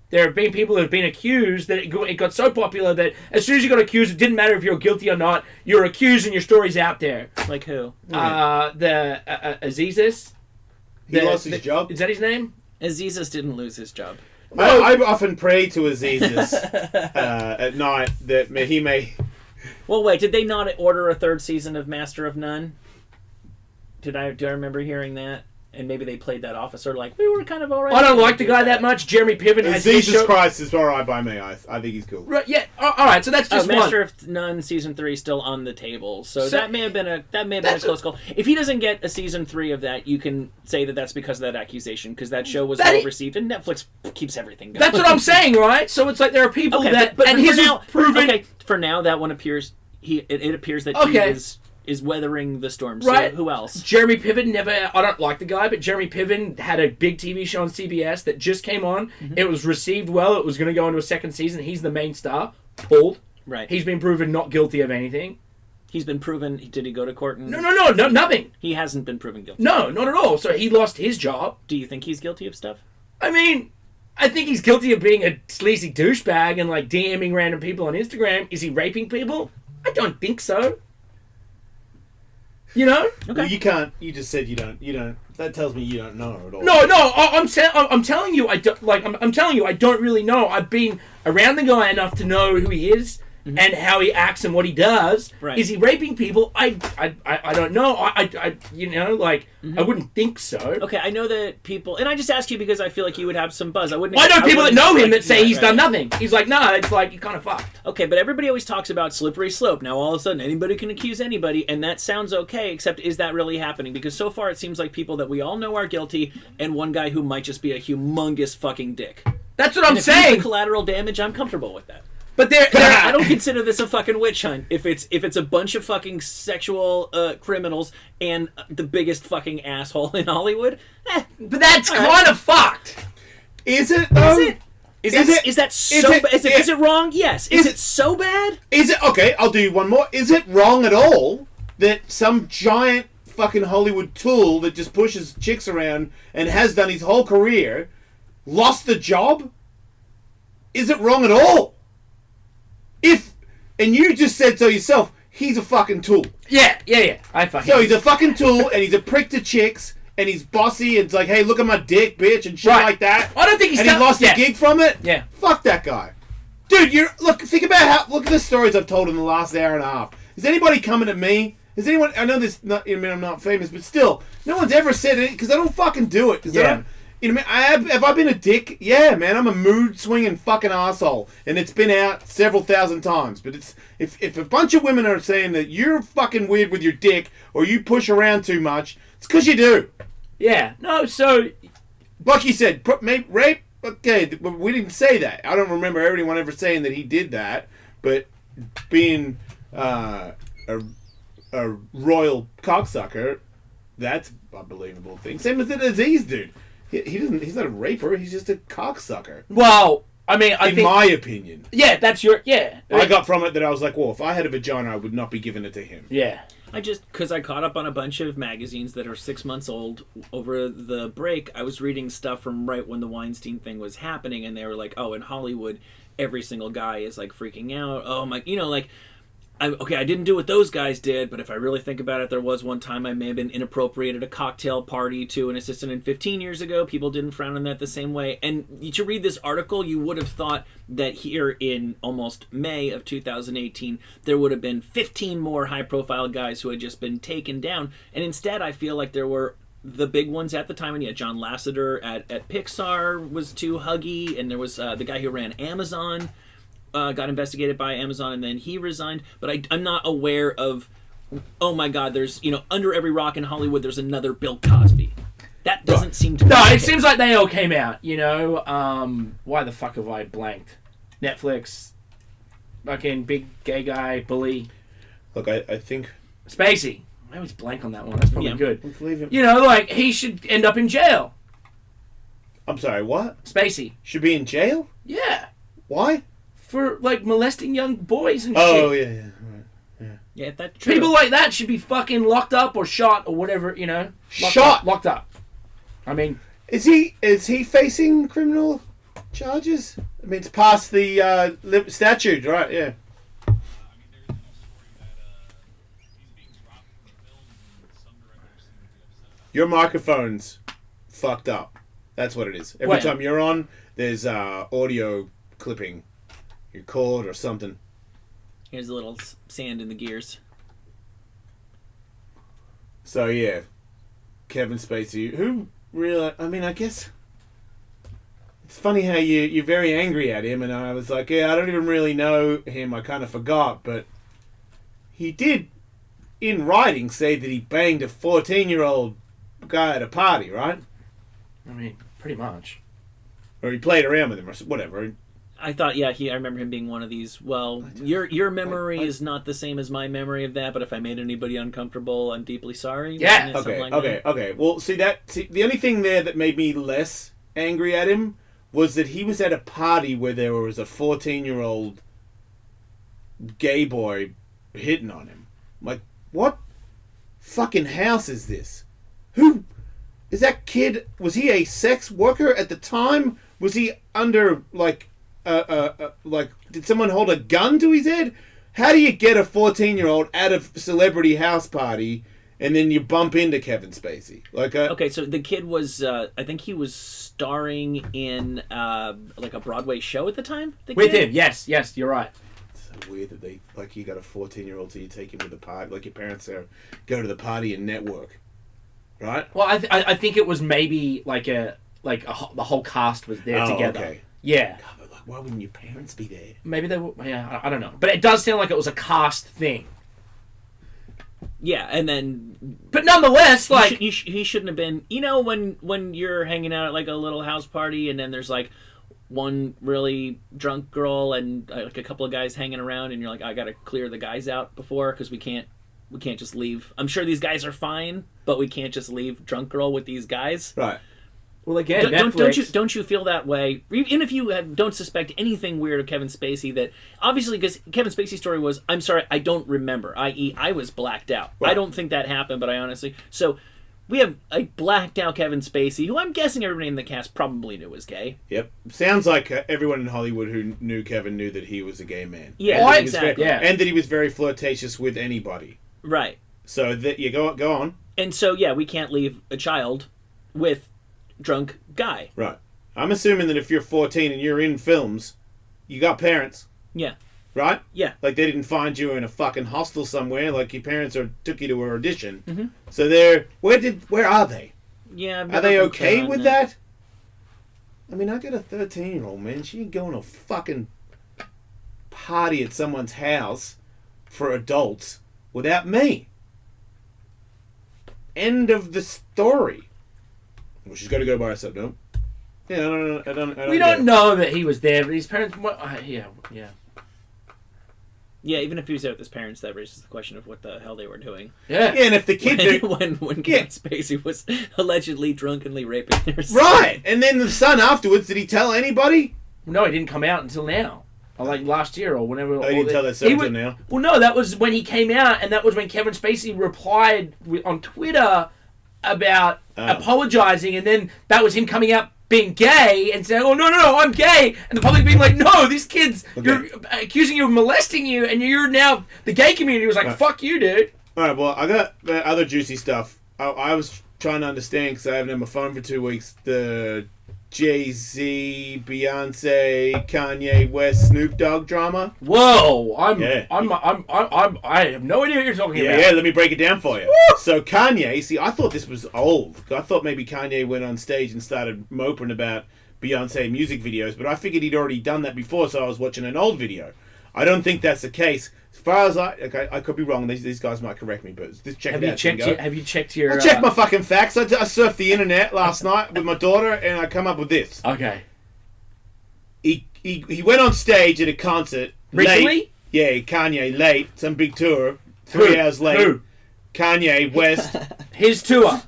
There have been people that have been accused that it got so popular that as soon as you got accused, it didn't matter if you're guilty or not, you're accused and your story's out there. Like who? Azizis. He lost his job? Is that his name? Azizus didn't lose his job. I often pray to Azizus at night that he may... Well, wait, did they not order a third season of Master of None? Do I remember hearing that? And maybe they played that off as sort of like, we were kind of alright. I don't like the guy that much. Jeremy Piven has his show. Jesus Christ is alright by me. I think he's cool. Right, yeah. Alright, so that's just Master of None season 3 still on the table. So that may have been a close call. If he doesn't get a season 3 of that, you can say that that's because of that accusation, because that show was well received, and Netflix keeps everything going. That's what I'm saying, right? So it's like there are people that but and his is proven. Okay, for now that one appears it appears that he is weathering the storm. Right. So who else? Jeremy Piven I don't like the guy, but Jeremy Piven had a big TV show on CBS that just came on. Mm-hmm. It was received well. It was going to go into a second season. He's the main star. Pulled. Right. He's been proven not guilty of anything. He's been proven... Did he go to court? No, nothing. He hasn't been proven guilty. No, not at all. So he lost his job. Do you think he's guilty of stuff? I mean, I think he's guilty of being a sleazy douchebag and like DMing random people on Instagram. Is he raping people? I don't think so. You know? Okay. Well, you can't. You just said you don't. That tells me you don't know at all. No. I'm telling you. I don't like. I'm telling you. I don't really know. I've been around the guy enough to know who he is and how he acts and what he does. Right. Is he raping people? I don't know. I wouldn't think so. Okay, I know that people, and I just ask you because I feel like you would have some buzz. I know people that know him that say he's done nothing. He's like, nah, it's like, you kind of fucked. Okay, but everybody always talks about slippery slope. Now all of a sudden anybody can accuse anybody, and that sounds okay, except is that really happening? Because so far it seems like people that we all know are guilty, and one guy who might just be a humongous fucking dick. That's what I'm saying. If he's the collateral damage, I'm comfortable with that. But I don't consider this a fucking witch hunt. If it's a bunch of fucking sexual criminals and the biggest fucking asshole in Hollywood, but that's kind of fucked. Is it though? Is it wrong? Yes. Is it so bad? Is it okay? I'll do one more. Is it wrong at all that some giant fucking Hollywood tool that just pushes chicks around and has done his whole career lost the job? Is it wrong at all? And you just said so yourself, he's a fucking tool. Yeah. So he's a fucking tool, and he's a prick to chicks, and he's bossy, and it's like, hey, look at my dick, bitch, and shit like that. I don't think he lost a gig from it. Yeah. Fuck that guy, dude. Think about look at the stories I've told in the last hour and a half. Is anybody coming at me? Is anyone? I know this. I'm not famous, but still, no one's ever said it because I don't fucking do it. Have I been a dick? Yeah, man, I'm a mood-swinging fucking asshole, and it's been out several thousand times. But if a bunch of women are saying that you're fucking weird with your dick or you push around too much, it's because you do. Yeah, no. So like you said, rape. Okay, we didn't say that. I don't remember anyone ever saying that he did that. But being a royal cocksucker, that's a believable thing. Same with the disease dude. He doesn't. He's not a raper. He's just a cocksucker. Well, I mean, I think, in my opinion. Yeah, that's your I got from it that I was like, well, if I had a vagina, I would not be giving it to him. Yeah. Because I caught up on a bunch of magazines that are 6 months old over the break. I was reading stuff from right when the Weinstein thing was happening, and they were like, oh, in Hollywood, every single guy is like freaking out. Oh my, like, I didn't do what those guys did, but if I really think about it, there was one time I may have been inappropriate at a cocktail party to an assistant, and 15 years ago, people didn't frown on that the same way. And to read this article, you would have thought that here in almost May of 2018, there would have been 15 more high-profile guys who had just been taken down. And instead, I feel like there were the big ones at the time, and John Lasseter at Pixar was too huggy, and there was the guy who ran Amazon, got investigated by Amazon, and then he resigned. But I'm not aware of, oh my God, there's, under every rock in Hollywood, there's another Bill Cosby. That doesn't seem to be No, it seems like they all came out, Why the fuck have I blanked? Netflix, fucking big gay guy, bully. Look, I think... Spacey. I always blank on that one. That's probably good. Let's leave him. He should end up in jail. I'm sorry, what? Spacey. Should be in jail? Yeah. Why? For, molesting young boys and shit. Oh, yeah. Right. Yeah. Yeah, that's true. People like that should be fucking locked up or shot or whatever, Locked up. I mean... Is he facing criminal charges? I mean, it's past the statute, right? Yeah. Your microphone's fucked up. That's what it is. Every time you're on, there's audio clipping. Your cord or something. Here's a little sand in the gears. So, yeah. Kevin Spacey, who really... I mean, I guess... It's funny how you're very angry at him, and I was like, yeah, I don't even really know him. I kind of forgot, but he did, in writing, say that he banged a 14-year-old guy at a party, right? I mean, pretty much. Or he played around with him, or whatever. I thought, I remember him being one of these, well, your memory is not the same as my memory of that, but if I made anybody uncomfortable, I'm deeply sorry. Yeah! Okay. Well, see, the only thing there that made me less angry at him was that he was at a party where there was a 14-year-old gay boy hitting on him. Like, what fucking house is this? Who is that kid? Was he a sex worker at the time? Was he under, did someone hold a gun to his head? How do you get a 14-year-old at a celebrity house party and then you bump into Kevin Spacey? Okay, so the kid was, I think he was starring in, a Broadway show at the time? With him, yes, you're right. It's so weird that you got a 14-year-old so you take him to the party, like your parents go to the party and network. Right? Well, I think it was maybe the whole cast was there together. Okay. Yeah. God, but why wouldn't your parents be there? Maybe they were. Yeah, I don't know. But it does sound like it was a cast thing. Yeah, and then... But nonetheless, he shouldn't have been... when you're hanging out at, a little house party, and then there's, one really drunk girl and, a couple of guys hanging around, and you're like, I gotta clear the guys out before, because we can't just leave. I'm sure these guys are fine, but we can't just leave drunk girl with these guys. Right. Well, again, don't you feel that way? Even if you don't suspect anything weird of Kevin Spacey, that obviously, because Kevin Spacey's story was, I'm sorry, I don't remember, i.e., I was blacked out. Right. I don't think that happened, but I honestly... So, we have a blacked out Kevin Spacey, who I'm guessing everybody in the cast probably knew was gay. Yep. Sounds like everyone in Hollywood who knew Kevin knew that he was a gay man. Yeah, exactly. And that he was very flirtatious with anybody. Right. So, you go on. And so, yeah, we can't leave a child with... drunk guy. Right. I'm assuming that if you're 14 and you're in films, you got parents. Yeah. Right? Yeah. They didn't find you in a fucking hostel somewhere. Your parents took you to an audition. Mm-hmm. So where are they? Yeah. Are they okay with that? I mean, I got a 13-year-old, man. She ain't going to a fucking party at someone's house for adults without me. End of the story. Well, she's got to go by herself, no? Yeah, I don't We get don't it. know that he was there, but his parents. Yeah. Yeah, even if he was there with his parents, that raises the question of what the hell they were doing. Yeah. Yeah, and if the kid when Kevin Spacey was allegedly drunkenly raping their son. Right, and then the son afterwards, did he tell anybody? No, he didn't come out until now. Or like last year or whenever. Oh, he didn't tell that son until now? Well, no, that was when he came out, and that was when Kevin Spacey replied on Twitter about apologizing, and then that was him coming out being gay and saying, "Oh no, I'm gay," and the public being like, "No, this kid's you're accusing you of molesting you, and you're now." The gay community was like, "Fuck you, dude." All right, well, I got the other juicy stuff. I was trying to understand because I haven't had my phone for 2 weeks. The Jay-Z, Beyonce, Kanye West, Snoop Dogg drama. Whoa, I have no idea what you're talking about. Yeah, let me break it down for you. So Kanye, see, I thought this was old. I thought maybe Kanye went on stage and started moping about Beyonce music videos, but I figured he'd already done that before, so I was watching an old video. I don't think that's the case. As far as I could be wrong. These guys might correct me, but just check it out. Have you checked your? I checked my fucking facts. I surfed the internet last night with my daughter, and I come up with this. Okay. He went on stage at a concert recently. Late. Yeah, Kanye late. Some big tour. 3 hours late. Who? Kanye West. His tour.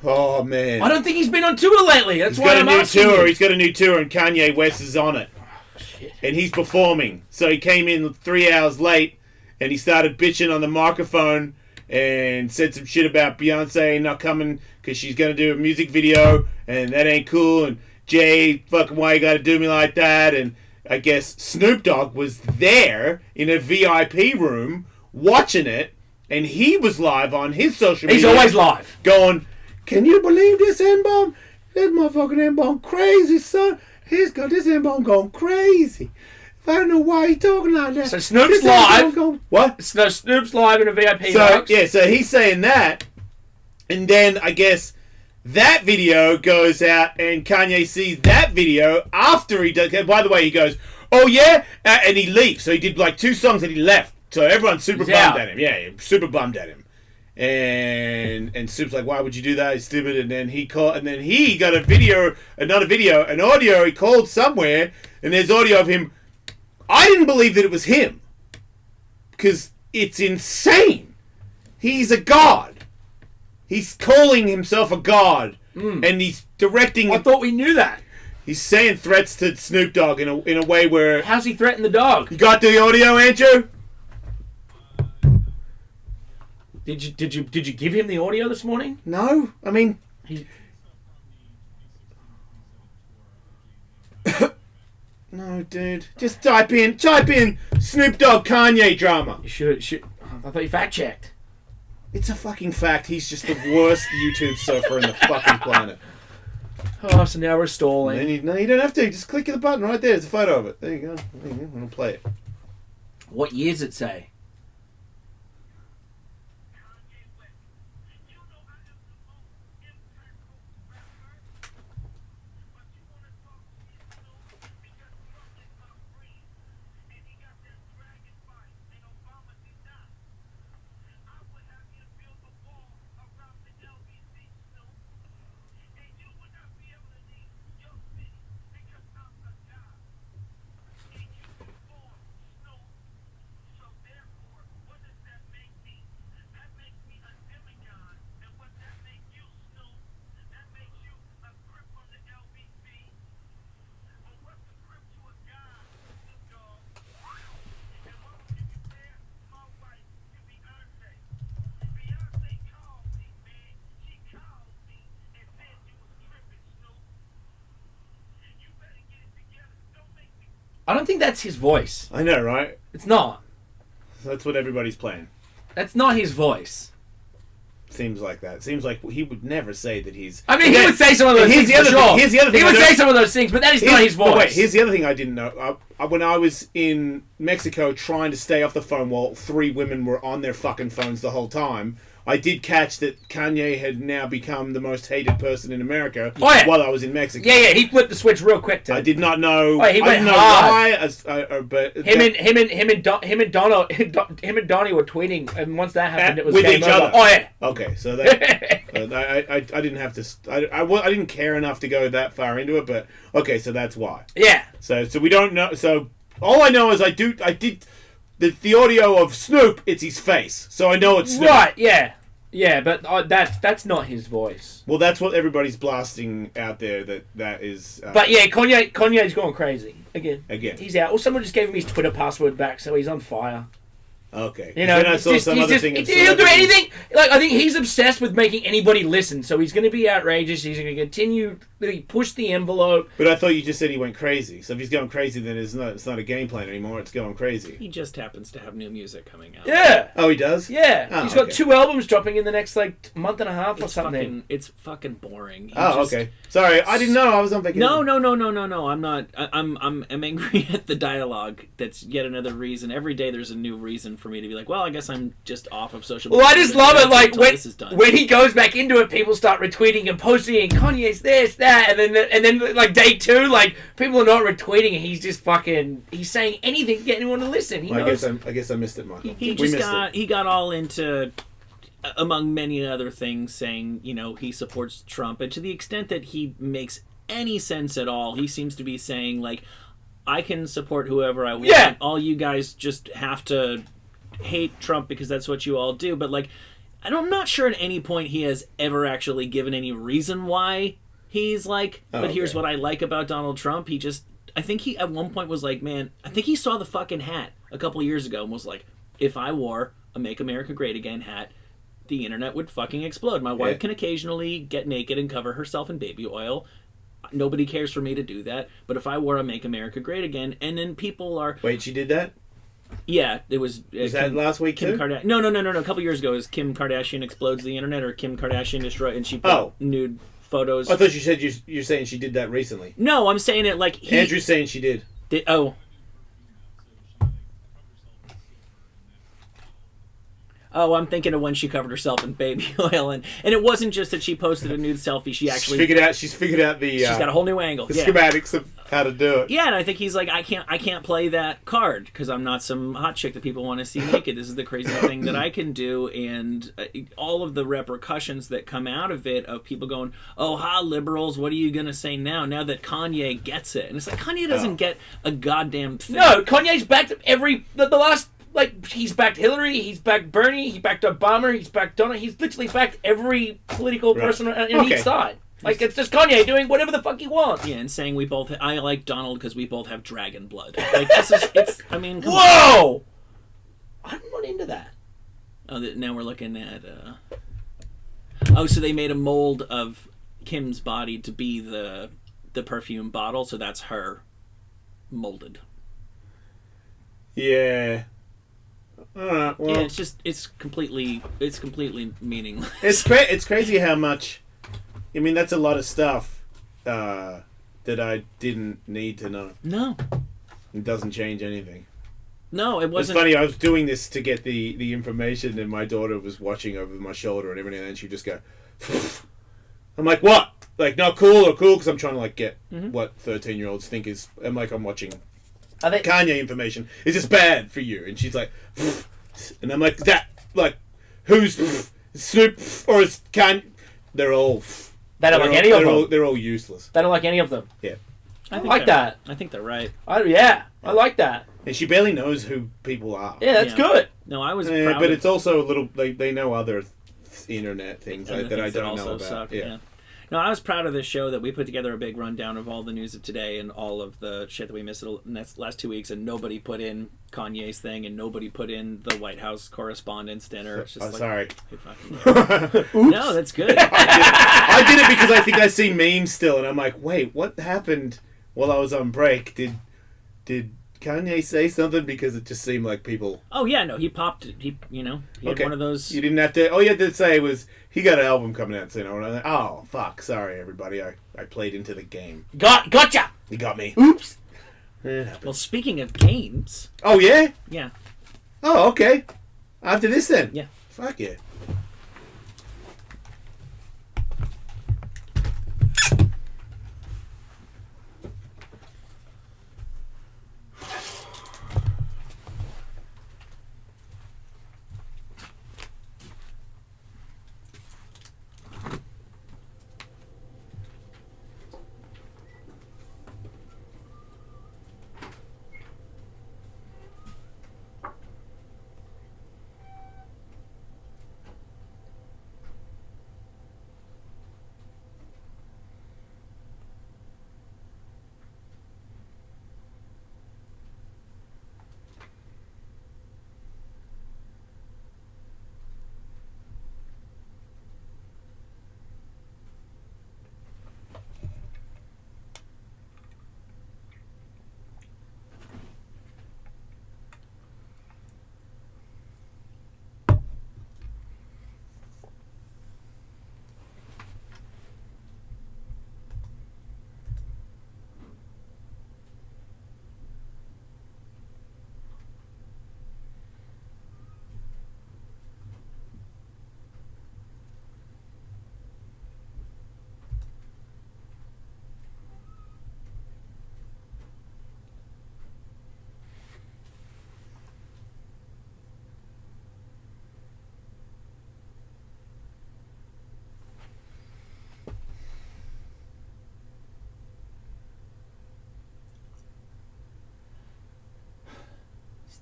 Oh man. I don't think he's been on tour lately. That's why I'm asking you. He's got a new tour, and Kanye West is on it. Shit. And he's performing. So he came in 3 hours late, and he started bitching on the microphone and said some shit about Beyonce not coming because she's going to do a music video, and that ain't cool, and Jay, fucking why you got to do me like that, and I guess Snoop Dogg was there in a VIP room watching it, and he was live on his social media. He's always live. Going, can you believe this N-bomb? This motherfucking N-bomb crazy, son. He's got this N-bomb going crazy. I don't know why he's talking like that. So Snoop's live. What? So Snoop's live in a VIP box. Yeah, so he's saying that, and then I guess that video goes out, and Kanye sees that video after he does. By the way, he goes, "Oh yeah," and he leaves. So he did like 2 songs and he left. So everyone's super bummed at him. Yeah, super bummed at him. And Snoop's like, "Why would you do that? It's stupid." And then he got an audio he called somewhere, and there's audio of him. I didn't believe that it was him because it's insane. He's a god. He's calling himself a god, and he's directing. I thought we knew that. He's saying threats to Snoop Dogg in a way where. How's he threaten the dog? You got the audio, Andrew? Did you give him the audio this morning? No, I mean. No, dude. Just type in Snoop Dogg Kanye drama. You should. I thought you fact checked. It's a fucking fact. He's just the worst YouTube surfer in the fucking planet. Oh, so now we're stalling. No, you don't have to. Just click the button right there. There's a photo of it. There you go. I'm gonna play it. What year does it say? I don't think that's his voice. I know, right? It's not. That's what everybody's playing. That's not his voice. Seems like that. Seems like he would never say that he's... I mean, he would say some of those things for sure. Here's the other thing. He would say some of those things, but that is not his voice. No, wait, here's the other thing I didn't know. When I was in Mexico trying to stay off the phone while 3 women were on their fucking phones the whole time, I did catch that Kanye had now become the most hated person in America Oh, yeah. while I was in Mexico. Yeah, he flipped the switch real quick. Too. I did not know. Oh, he I went didn't know hard. why. But Him and Donnie were tweeting, and once that happened, it was with game each over. other. Oh yeah. Okay, so that I didn't have to. I didn't care enough to go that far into it, but okay, so that's why. Yeah. So we don't know. So all I know is I did the audio of Snoop. It's his face, so I know it's Snoop. Right. Yeah. Yeah, but that's not his voice. Well, that's what everybody's blasting out there. That is. But yeah, Kanye's going crazy again. Again, he's out. Well, someone just gave him his Twitter password back, so he's on fire. Okay. You know, then I saw some other thing. He'll do anything. Like, I think he's obsessed with making anybody listen. So he's going to be outrageous. He's going to continue to push the envelope. But I thought you just said he went crazy. So if he's going crazy, then it's not a game plan anymore. It's going crazy. He just happens to have new music coming out. Yeah. Oh, he does? Yeah. Oh, he's got okay. 2 albums dropping in the next month and a half or something. It's fucking boring. Okay. Sorry, I didn't know I was on vacation. No. I'm not. I'm angry at the dialogue. That's yet another reason. Every day there's a new reason for me to be like, well, I guess I'm just off of social media. Well, I just love it. Like this is done. when he goes back into it, people start retweeting and posting, and Kanye's this, that, and then like day 2, like people are not retweeting, and he's just he's saying anything to get anyone to listen. He knows. I guess I missed it, Michael. He got all into, among many other things, saying he supports Trump, and to the extent that he makes any sense at all, he seems to be saying like, I can support whoever I want. Yeah. All you guys just have to hate Trump because that's what you all do. But like, I'm not sure at any point he has ever actually given any reason why he's like, but here's what I like about Donald Trump. I think he at one point was like, man, I think he saw the fucking hat a couple of years ago and was like, if I wore a Make America Great Again hat, the internet would fucking explode. My wife can occasionally get naked and cover herself in baby oil. Nobody cares for me to do that. But if I wore a Make America Great Again, and then people are... Wait, she did that? Yeah, it was... Was that last week, Kim too? Kardashian. No. A couple years ago, it was Kim Kardashian explodes the internet, or Kim Kardashian destroy, and she put nude photos. I thought you said you're saying she did that recently. No, I'm saying it like Andrew's saying she did. Oh, I'm thinking of when she covered herself in baby oil, and it wasn't just that she posted a nude selfie. She actually she's figured out the. She's got a whole new angle. The schematics of how to do it. Yeah, and I think he's like, I can't play that card because I'm not some hot chick that people want to see naked. This is the crazy thing that I can do, and all of the repercussions that come out of it, of people going, "Oh, ha, liberals, what are you gonna say now? Now that Kanye gets it," and it's like Kanye doesn't get a goddamn thing. No, Kanye's backed the last. Like, he's backed Hillary, he's backed Bernie, he backed Obama, he's backed Donald. He's literally backed every political person on each side. Like, it's just Kanye doing whatever the fuck he wants. Yeah, and saying I like Donald because we both have dragon blood. Like, I mean, come whoa! On. I'm not into that. Oh, now we're looking at, so they made a mold of Kim's body to be the perfume bottle, so that's her molded. Yeah. Well, yeah, it's completely meaningless. It's crazy how much. I mean, that's a lot of stuff that I didn't need to know. No, it doesn't change anything. No, it wasn't. It's funny. I was doing this to get the information, and my daughter was watching over my shoulder and everything, and she'd just go. I'm like, what? Like, not cool or cool? Because I'm trying to like get what 13-year-olds think is. I'm like, I'm watching. Kanye information is just bad for you, and she's like, and I'm like, that, like, who's Snoop or is Kanye? They're all. They don't like any of them. They're all useless. They don't like any of them. Yeah, I like that. I think they're right. I like that. And she barely knows who people are. Yeah, that's good. No, I was proud. But it's also a little. They know other internet things that I don't know about. Suck, yeah. No, I was proud of this show that we put together a big rundown of all the news of today and all of the shit that we missed in the last 2 weeks, and nobody put in Kanye's thing, and nobody put in the White House Correspondents' Dinner. It's just sorry. No, that's good. I did it because I think I see memes still, and I'm like, wait, what happened while I was on break? Did Kanye say something? Because it just seemed like people. Oh yeah, no, he popped. He had one of those. You didn't have to. All you had to say was he got an album coming out soon. And I was like, oh fuck, sorry everybody, I played into the game. Gotcha. You got me. Oops. Well, speaking of games. Oh yeah. Yeah. Oh okay. After this then. Yeah. Fuck yeah.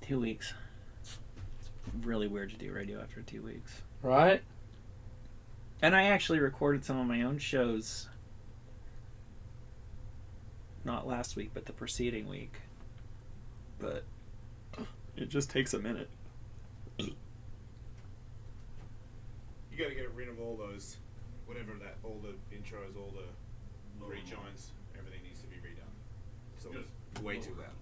2 weeks. It's really weird to do radio after 2 weeks. Right? And I actually recorded some of my own shows. Not last week, but the preceding week. But it just takes a minute. You got to get rid of all those, whatever that, all the intros, all the rejoins, everything needs to be redone. So it's way too loud.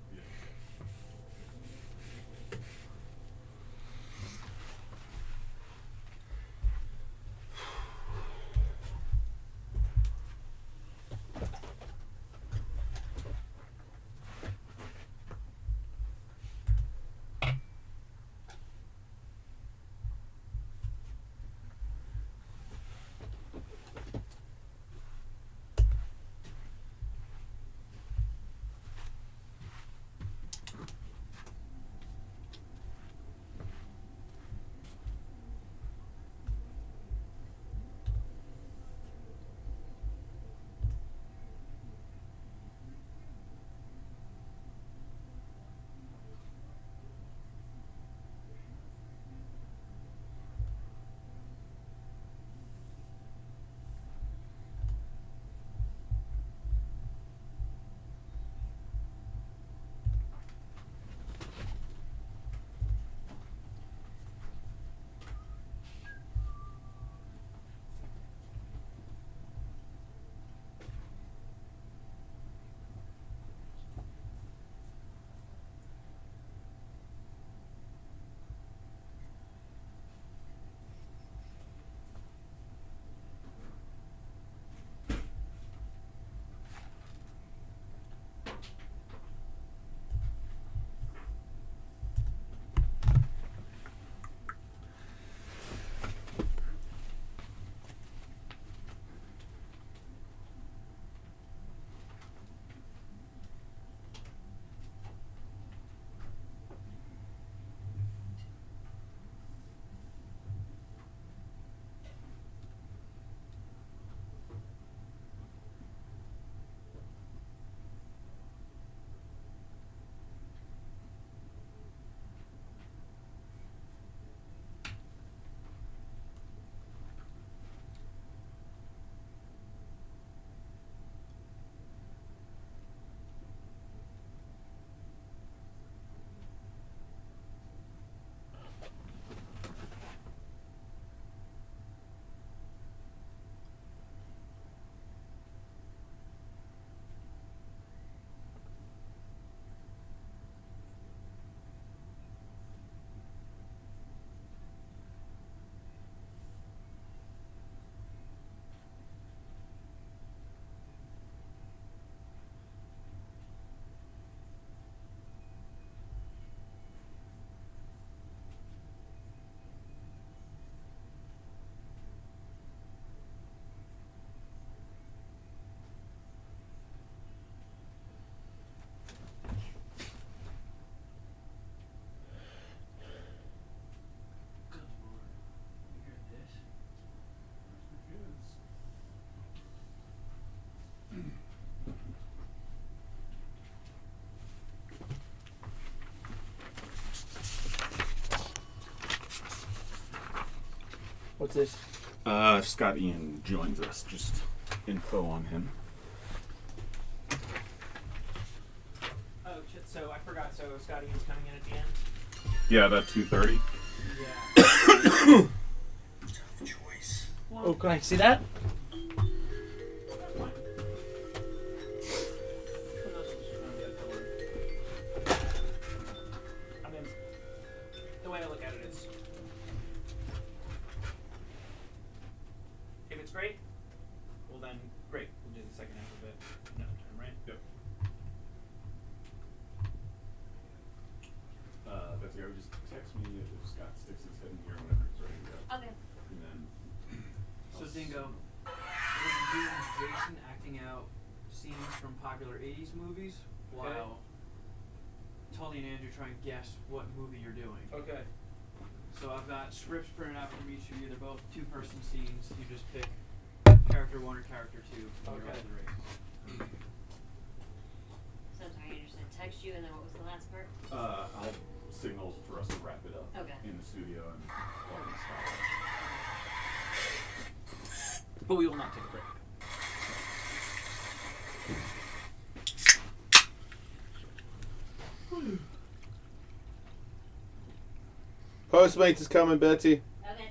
What's this? Scott Ian joins us. Just info on him. Oh shit! So I forgot. So Scotty is coming in at the end. Yeah, about 2:30. Yeah. Tough choice. Oh, can I see that? I mean, the way I look at it is, if it's great, well then, great. We'll do the second half of it another time, right? Yep. Betsy, I would just text me if Scott sticks his head in here whenever he's ready to go. Okay. And then. So Dingo, would you and Jason acting out scenes from popular 80s movies while Tully and Andrew try and guess what movie you're doing? Okay. So I've got scripts printed out from each of you. They're both two-person scenes. You just pick character 1 or character 2 when you're Okay. out of the race. So sorry, Andrew said text you, and then what was the last part? I'll signals for us to wrap it up Okay. in the studio and all this stuff. But we will not take a break. Postmates is coming, Betsy. Okay.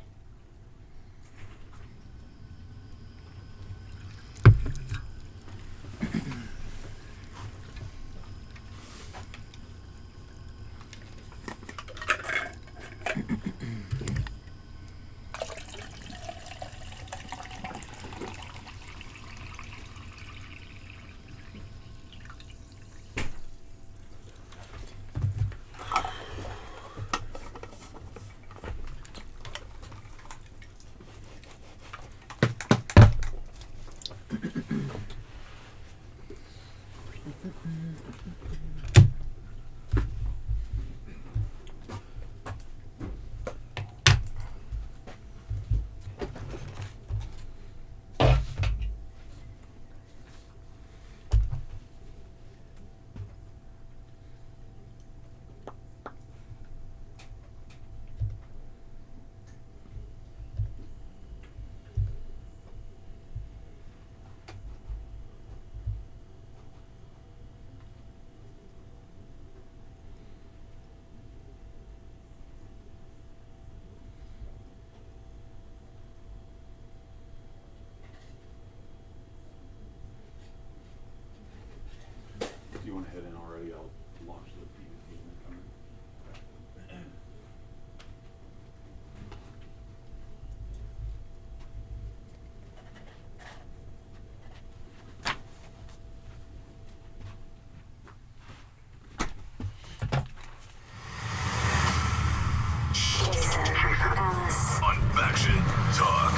If you want to head in already, I'll launch the PvP and come in. Ellis. On Faction Talk.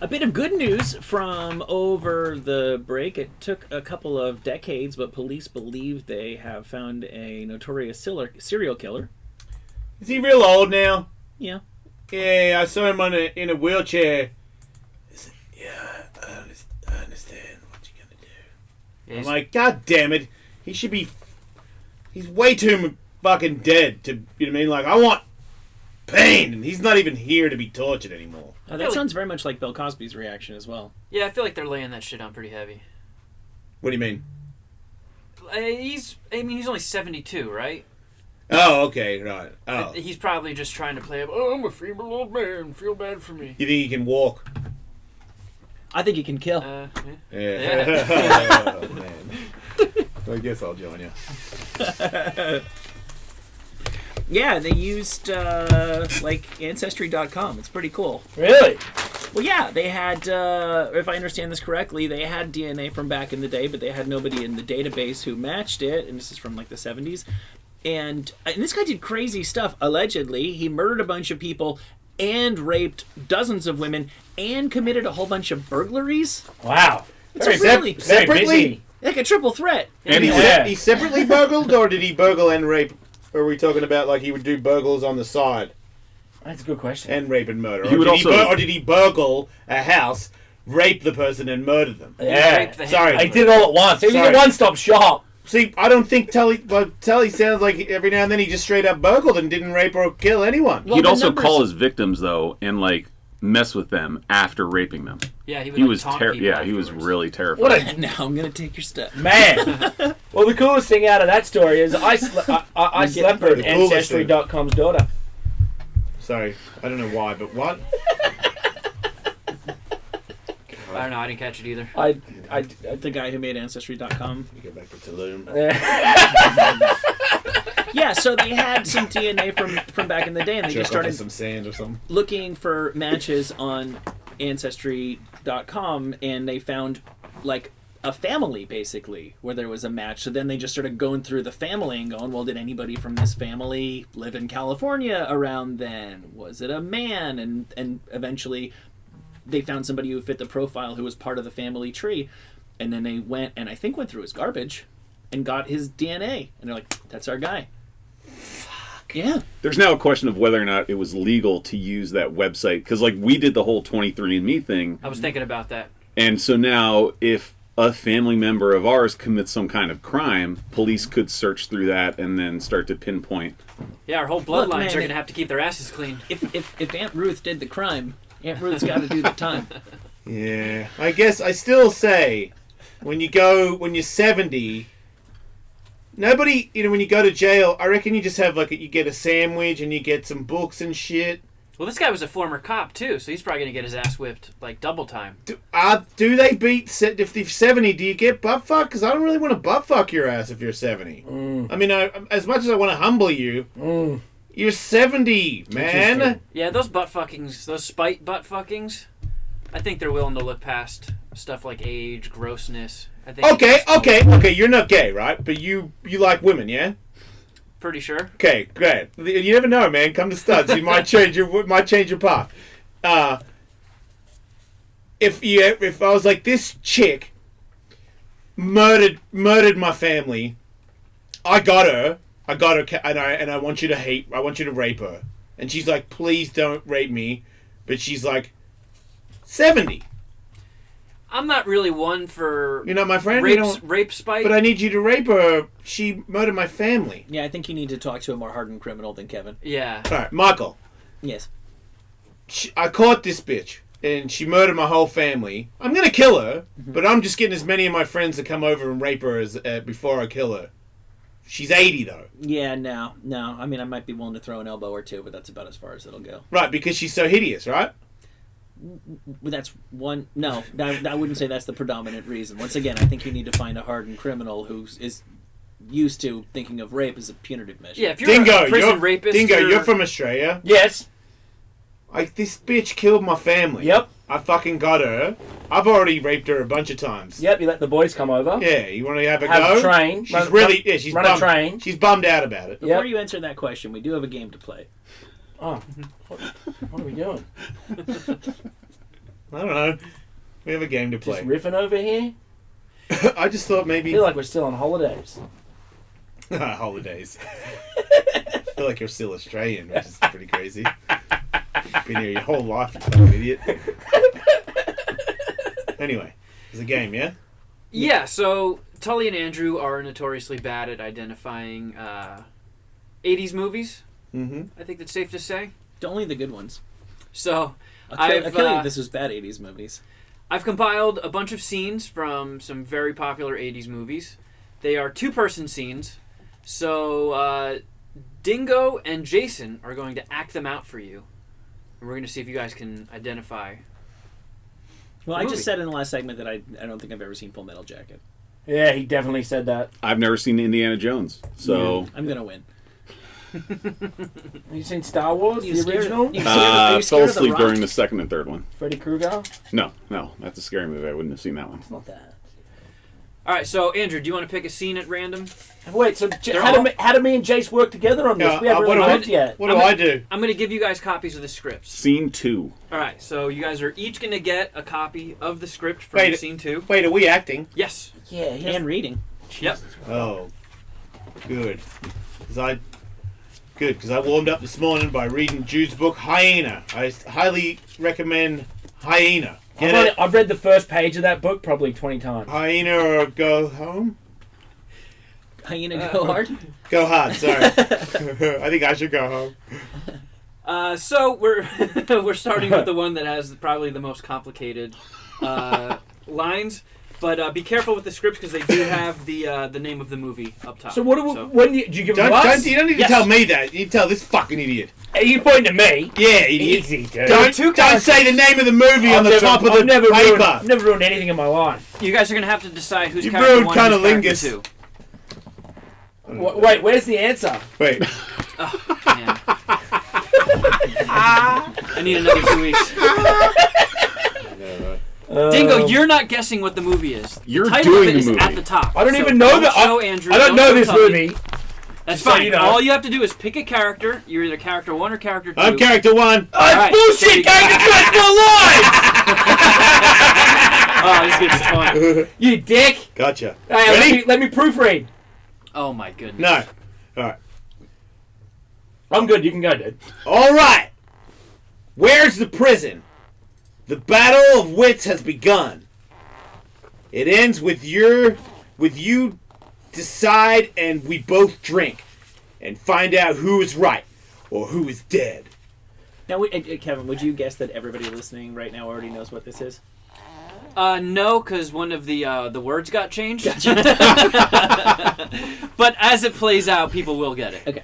A bit of good news from over the break. It took a couple of decades, but police believe they have found a notorious serial killer. Is he real old now? Yeah. Yeah, I saw him in a wheelchair. Yeah, I understand what you're gonna do. I'm like, God damn it! He should be. He's way too fucking dead to. You know what I mean? Like, I want pain, and he's not even here to be tortured anymore. Oh, that sounds very much like Bill Cosby's reaction as well. Yeah, I feel like they're laying that shit on pretty heavy. What do you mean? He's only 72, right? Oh, okay, right. Oh, He's probably just trying to play up, oh, I'm a feeble old man, feel bad for me. you think he can walk? I think he can kill. Yeah. Oh, man. I guess I'll join you. Yeah, they used like Ancestry.com. It's pretty cool. Really? Well, yeah, they had, if I understand this correctly, they had DNA from back in the day, but they had nobody in the database who matched it, and this is from like the 70s. And this guy did crazy stuff, allegedly. He murdered a bunch of people and raped dozens of women and committed a whole bunch of burglaries. Wow. It's a really separately? like a triple threat. And he separately burgled, or did he burgle and rape? Or are we talking about like he would do burgles on the side? That's a good question. And rape and murder. He would or did he burgle a house, rape the person, and murder them? Yeah. Sorry. I did it all at once. It was a one-stop shop. See, I don't think Tully sounds like every now and then he just straight up burgled and didn't rape or kill anyone. He'd also call his victims though and like mess with them after raping them. Yeah, he was he was really terrified. What a Now I'm gonna take your stuff, man. Well, the coolest thing out of that story is I slept with Ancestry.com's daughter. Sorry, I don't know why, but what? I don't know, I didn't catch it either. The guy who made Ancestry.com. You go back to Tulum. Yeah, so they had some DNA from back in the day, and they just started some sand or something. looking for matches on Ancestry.com, and they found like a family basically where there was a match. So then they just started going through the family and going, well, did anybody from this family live in California around then? Was it a man? And eventually they found somebody who fit the profile who was part of the family tree. And then they went through his garbage and got his DNA. And they're like, that's our guy. Yeah. There's now a question of whether or not it was legal to use that website. Because, like, we did the whole 23andMe thing. I was thinking about that. And so now, if a family member of ours commits some kind of crime, police could search through that and then start to pinpoint. Yeah, our whole Look, bloodlines man, are going to have to keep their asses clean. If Aunt Ruth did the crime, Aunt Ruth's got to do the time. Yeah, I guess I still say, when you're 70, nobody, when you go to jail, I reckon you just have you get a sandwich and you get some books and shit. Well, this guy was a former cop, too, so he's probably going to get his ass whipped, double time. Do they beat, if they're 70, do you get butt fuck? Because I don't really want to butt fuck your ass if you're 70. I mean, as much as I want to humble you, you're 70, man. Yeah, those butt fuckings, those spite butt fuckings, I think they're willing to look past stuff like age, grossness. I think. Okay, you're not gay, right? But you like women, yeah? Pretty sure. Okay, great. You never know, man. Come to Studs. You might change your path. If I was like, this chick murdered my family, I got her, and I want you to rape her, and she's like, please don't rape me, but she's like 70. I'm not really one for my friend. Rape spite. But I need you to rape her. She murdered my family. Yeah, I think you need to talk to a more hardened criminal than Kevin. Yeah. All right, Michael. Yes. I caught this bitch, and she murdered my whole family. I'm gonna kill her, but I'm just getting as many of my friends to come over and rape her as before I kill her. She's 80 though. Yeah, no. I mean, I might be willing to throw an elbow or two, but that's about as far as it'll go. Right, because she's so hideous, right? That's one. No, I wouldn't say that's the predominant reason. Once again, I think you need to find a hardened criminal who is used to thinking of rape as a punitive measure. Yeah, if you're a prison rapist, you're from Australia. Yes. This bitch killed my family. Yep. I fucking got her. I've already raped her a bunch of times. Yep, you let the boys come over. Yeah, you want to have a have go? A train. She's she's run bummed, a train. She's bummed out about it. Before you answer that question, we do have a game to play. Oh, what are we doing? I don't know. We have a game to play. Just riffing over here? I just thought maybe... I feel like we're still on holidays. Holidays. I feel like you're still Australian, which is pretty crazy. You've been here your whole life, you fucking idiot. Anyway, it's a game, yeah? Yeah, so Tully and Andrew are notoriously bad at identifying 80s movies. Mm-hmm. I think that's safe to say. Only the good ones. So, I'll kill you if this was bad 80s movies. I've compiled a bunch of scenes from some very popular 80s movies. They are two-person scenes. So, Dingo and Jason are going to act them out for you. And we're going to see if you guys can identify. Well, I just said in the last segment that I don't think I've ever seen Full Metal Jacket. Yeah, he definitely said that. I've never seen Indiana Jones, so... Yeah, I'm going to win. Have you seen Star Wars, the original? Fell asleep during the second and third one. Freddy Krueger? No, that's a scary movie. I wouldn't have seen that one. It's not that. All right, so Andrew, do you want to pick a scene at random? Wait, so how do me and Jace work together on this? We haven't really worked yet. What do I do? I'm going to give you guys copies of the scripts. Scene 2. All right, so you guys are each going to get a copy of the script from scene 2. Wait, are we acting? Yes. Yeah, and reading. Yep. Oh, good. Because I warmed up this morning by reading Jude's book, Hyena. I highly recommend Hyena. I've read the first page of that book probably 20 times. Hyena or Go Home? Hyena Go Hard? Go Hard, sorry. I think I should go home. So we're starting with the one that has probably the most complicated lines. But be careful with the scripts because they do have the name of the movie up top. So when do you give them to us? You don't need to tell me that. You need to tell this fucking idiot. Are you pointing to me? Yeah, idiot. Easy, dude. Don't say the name of the movie on the top of the paper. I've never ruined anything in my life. You guys are going to have to decide who's you character ruined 1 and who's Cunnilingus. character 2. Wait, where's the answer? Wait. Man. I need another 2 weeks. Dingo, you're not guessing what the movie is. You're the title doing of it the is movie. at the top. I don't even know that. Show Andrew, I don't know this movie. That's Just so fine. you know. All you have to do is pick a character. You're either character 1 or character 2. I'm character 1. Right, Bullshit! Character 2's still alive! Oh, this is going to be fun. You dick! Gotcha. Hey, let me proofread. Oh my goodness. No. All right. I'm good. You can go, dude. All right. Where's the prison? The battle of wits has begun. It ends with you decide and we both drink and find out who is right or who is dead. Now, Kevin, would you guess that everybody listening right now already knows what this is? No, because one of the words got changed. But as it plays out, people will get it. Okay.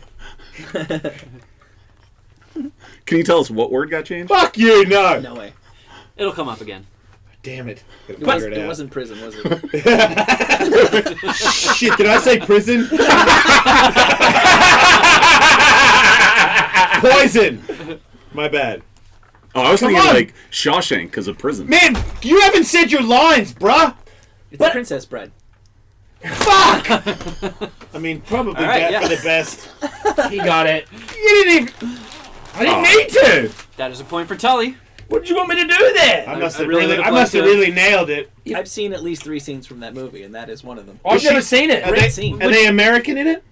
Can you tell us what word got changed? Fuck you, no. No way. It'll come up again. Damn it. It wasn't prison, was it? Shit, did I say prison? Poison. My bad. Oh, I was Come thinking on. like Shawshank because of prison. Man, you haven't said your lines, bruh. It's the princess bread. Fuck! I mean, probably All right, for the best. He got it. You didn't even... I didn't need to. That is a point for Tully. What did you want me to do there? I must have really really, would've I must have liked to- really nailed it. I've seen at least 3 scenes from that movie, and that is one of them. I've never seen it. Great scene. Are they American in it?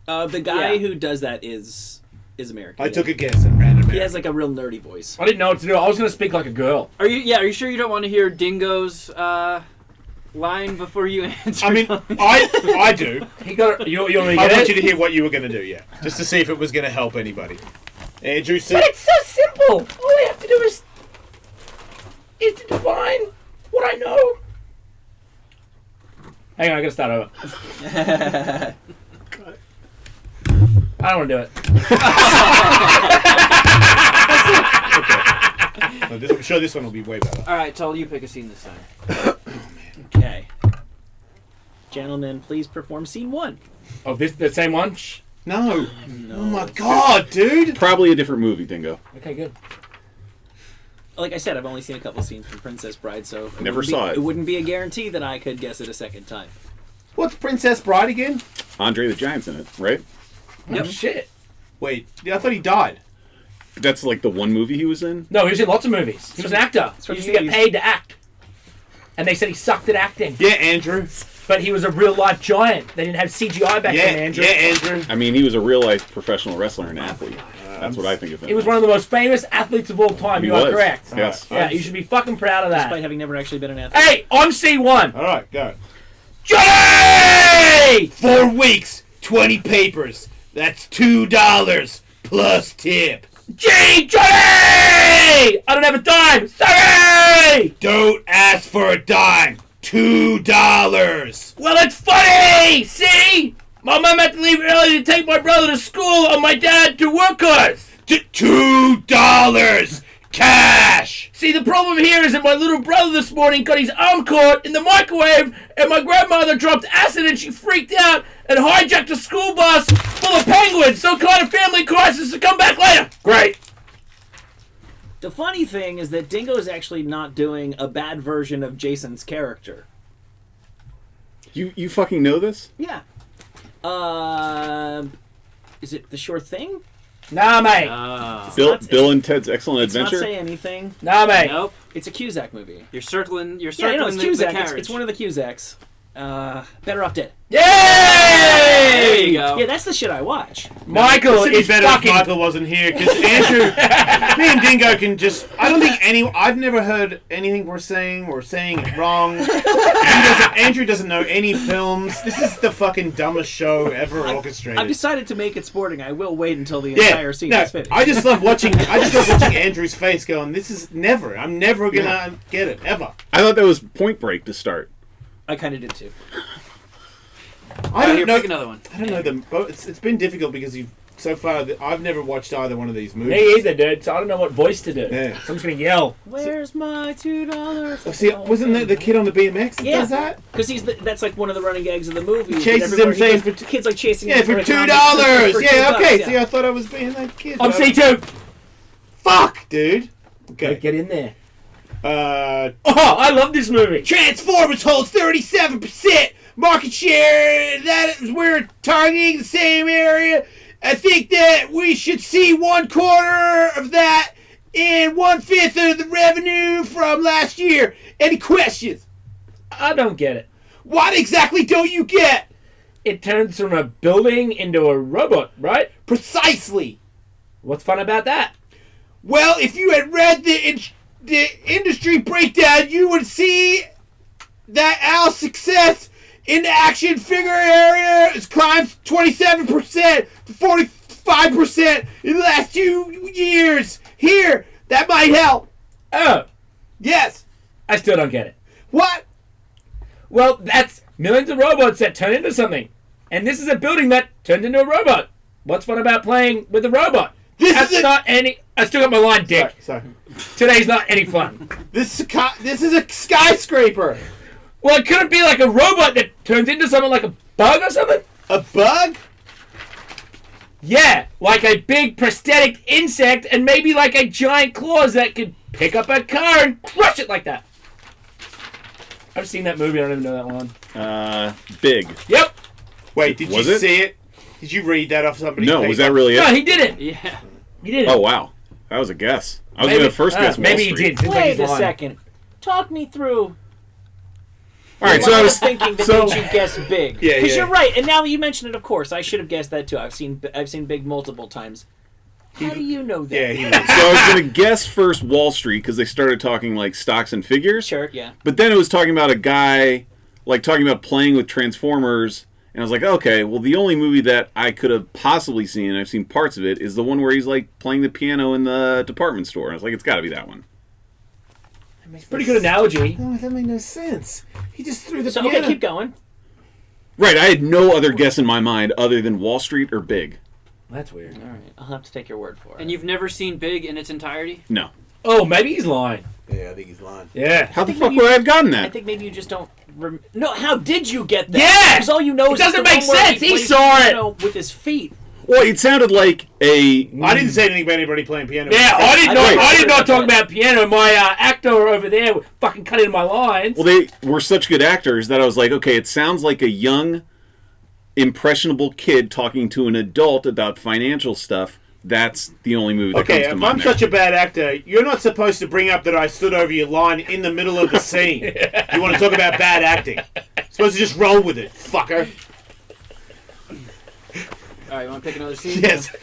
The guy Yeah. who does that is American. I took a guess at random. He has like a real nerdy voice. I didn't know what to do. I was going to speak like a girl. Are you sure you don't want to hear Dingo's line before you answer? I mean, I do. He got. You want me to I get want it? you to hear what you were going to do, yeah. Just to see if it was going to help anybody. Andrew, But it's so simple. All I have to do is to define what I know. Hang on, I gotta start over. I don't want to do it. I'm sure this one will be way better. All right, Tully, you pick a scene this time. Okay. Gentlemen, please perform scene 1. Oh, the same one? No. Oh my god, dude. Probably a different movie, Dingo. Okay, good. Like I said, I've only seen a couple scenes from Princess Bride, so Never saw it. It wouldn't be a guarantee that I could guess it a second time. What's Princess Bride again? Andre the Giant's in it, right? Oh, shit. Wait, I thought he died. That's like the one movie he was in? No, he was in lots of movies. He was an actor. He from used to the get 80s. paid to act. And they said he sucked at acting. Yeah, Andrew. But he was a real life giant. They didn't have CGI back then, Andrew. Yeah, Andrew. I mean, he was a real life professional wrestler and athlete. That's what I think of him. He was one of the most famous athletes of all time. He You are was. correct. Yes. Yeah, you should be fucking proud of that. Despite having never actually been an athlete. Hey, I'm C1. All right, go. Johnny! 4 weeks, 20 papers. That's $2 plus tip. Gee, Johnny! I don't have a dime. Sorry! Don't ask for a dime. $2. Well, it's funny! See? My mom had to leave early to take my brother to school and my dad to work us. $2 cash. See, the problem here is that my little brother this morning got his arm caught in the microwave and my grandmother dropped acid and she freaked out and hijacked a school bus full of penguins. Some kind of family crisis to come back later. Great. The funny thing is that Dingo is actually not doing a bad version of Jason's character. You fucking know this? Yeah. Is it The Sure Thing? Nah, mate. Bill and Ted's Excellent It's Adventure? not Say Anything. Nah, mate. Nope. It's a Cusack movie. You're circling. You're Yeah, I know, circling it's the Cusack. carriage. It's one of the Cusacks. Better Off Dead. Yay! There you go. Yeah, that's the shit I watch. Michael This would be is better fucking... if Michael wasn't here, because Andrew, me and Dingo can just. I don't think I've never heard anything we're saying it wrong. Andrew doesn't know any films. This is the fucking dumbest show ever orchestrated. I've decided to make it sporting. I will wait until the entire scene is finished. I just love watching. Andrew's face going. This is never. I'm never gonna get it ever. I thought that was Point Break to start. I kind of did too. I don't here, know. pick another one. I don't know them. It's been difficult because so far I've never watched either one of these movies. Me either, dude. So I don't know what voice to do. Yeah. So I'm just gonna yell. Where's my $2? See, wasn't that the kid on the BMX that does that? Because that's like one of the running gags of the movie. He chases him saying for kids like chasing yeah him for a $2. comment for Yeah, $2, okay. yeah. See, I thought I was being that kid. I'm C2. Fuck, dude. Okay, Get in there. Oh, I love this movie. Transformers holds 37% market share. That is we're targeting the same area. I think that we should see 1/4 of that and 1/5 of the revenue from last year. Any questions? I don't get it. What exactly don't you get? It turns from a building into a robot, right? Precisely. What's fun about that? Well, if you had read the industry breakdown, you would see that Al's success in the action figure area has climbed 27% to 45% in the last 2 years. Here, that might help. Oh. Yes. I still don't get it. What? Well, that's millions of robots that turn into something. And this is a building that turned into a robot. What's fun about playing with a robot? That's not any... I still got my line, Dick. Sorry. Today's not any fun. This is a skyscraper. Well, it couldn't be like a robot that turns into something like a bug or something? A bug? Yeah, like a big prosthetic insect and maybe like a giant claws that could pick up a car and crush it like that. I've seen that movie. I don't even know that one. Big. Yep. Wait, did you see it? Did you read that off somebody's No, paper? was that really it? No, he didn't. Yeah. He didn't. Oh, wow. That was a guess. I was going to first guess Wall maybe Street. he did. Seems like Wait he's a lying. second. Talk me through. All right, what so I I was was thinking that so- made you guess Big. Yeah, Because yeah. you're right, and now you mention it. Of course, I should have guessed that too. I've seen Big multiple times. How do you know that? Yeah, he knows. So I was going to guess first Wall Street because they started talking like stocks and figures. Sure, yeah. But then it was talking about a guy, like talking about playing with Transformers. And I was like, okay, well, the only movie that I could have possibly seen, and I've seen parts of it, is the one where he's like playing the piano in the department store. And I was like, it's got to be that one. Pretty good analogy. No, that made no sense. He just threw the So, piano. okay, keep going. Right, I had no other guess in my mind other than Wall Street or Big. That's weird. All right, I'll have to take your word for it. And you've never seen Big in its entirety? No. Oh, maybe he's lying. Yeah, I think he's lying. Yeah. How the fuck would I have gotten I that? think maybe you just don't. No, how did you get that? Yeah! Because all you know It is doesn't the make one where sense. He plays saw it. piano with his feet. Well, it sounded like a... I didn't say anything about anybody playing piano. Yeah, I did not Right. talk about piano. My actor over there fucking cut into my lines. Well, they were such good actors that I was like, okay, it sounds like a young, impressionable kid talking to an adult about financial stuff. That's the only movie that Okay, comes to if mind I'm there. such a bad actor, you're not supposed to bring up that I stood over your line in the middle of the scene. You want to talk about bad acting? You're supposed to just roll with it, fucker. All right, you want to pick another scene? Yes.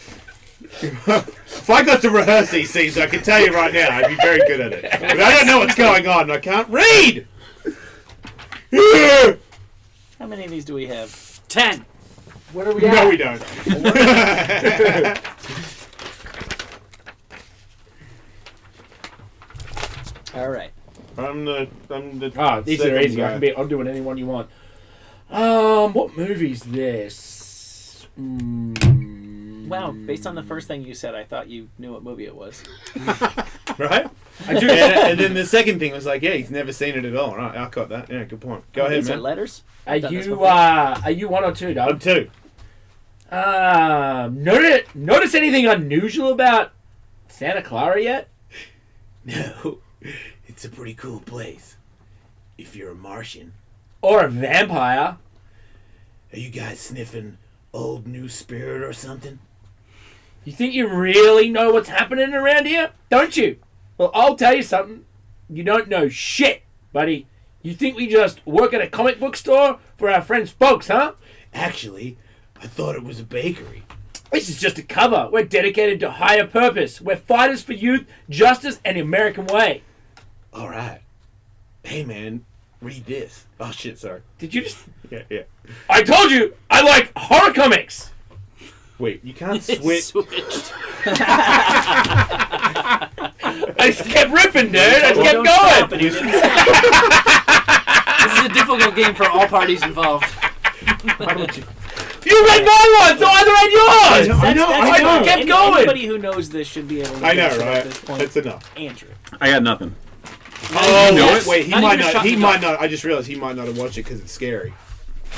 If I got to rehearse these scenes, I can tell you right now, I'd be very good at it. But I don't know what's going on, and I can't read! How many of these do we have? 10. What are we No, we don't. All right. I'm the these are second easy. guy. I'm doing any one you want. What movie's this? Wow, based on the first thing you said, I thought you knew what movie it was. Right? I do. And then the second thing was like, yeah, he's never seen it at all. Right, I caught that. Yeah, good point. Go ahead, These are man. letters? Are I've done this you before. are you 1 or 2, Doug? I'm 2. Notice anything unusual about Santa Clara yet? No, it's a pretty cool place. If you're a Martian. Or a vampire? Are you guys sniffing old new spirit or something? You think you really know what's happening around here? Don't you? Well, I'll tell you something. You don't know shit, buddy. You think we just work at a comic book store for our friends' folks, huh? Actually, I thought it was a bakery. This is just a cover. We're dedicated to higher purpose. We're fighters for youth, justice, and the American way. All right. Hey, man, read this. Oh, shit, sorry. Did you just... Yeah. I told you, I like horror comics. Wait, you can't switch. I just kept ripping, dude. I just kept going. This is a difficult game for all parties involved. You read my one, so I read yours. I know. I kept going. Anybody who knows this should be able to I know, guess it right? at this point. That's enough. Andrew. I got nothing. Oh, You know it? wait, he Not might even a not. He shot might in the not. I just realized he might not have watched it because it's scary.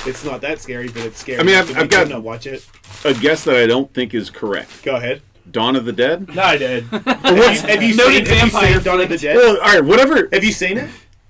It's not that scary, but it's scary. I mean, enough to I've make got- him not watch it. A guess that I don't think is correct. Go ahead. Dawn of the Dead? No, I did. Have you Noted seen vampire Dawn of the Dead? Well, all right, whatever. Have you seen it?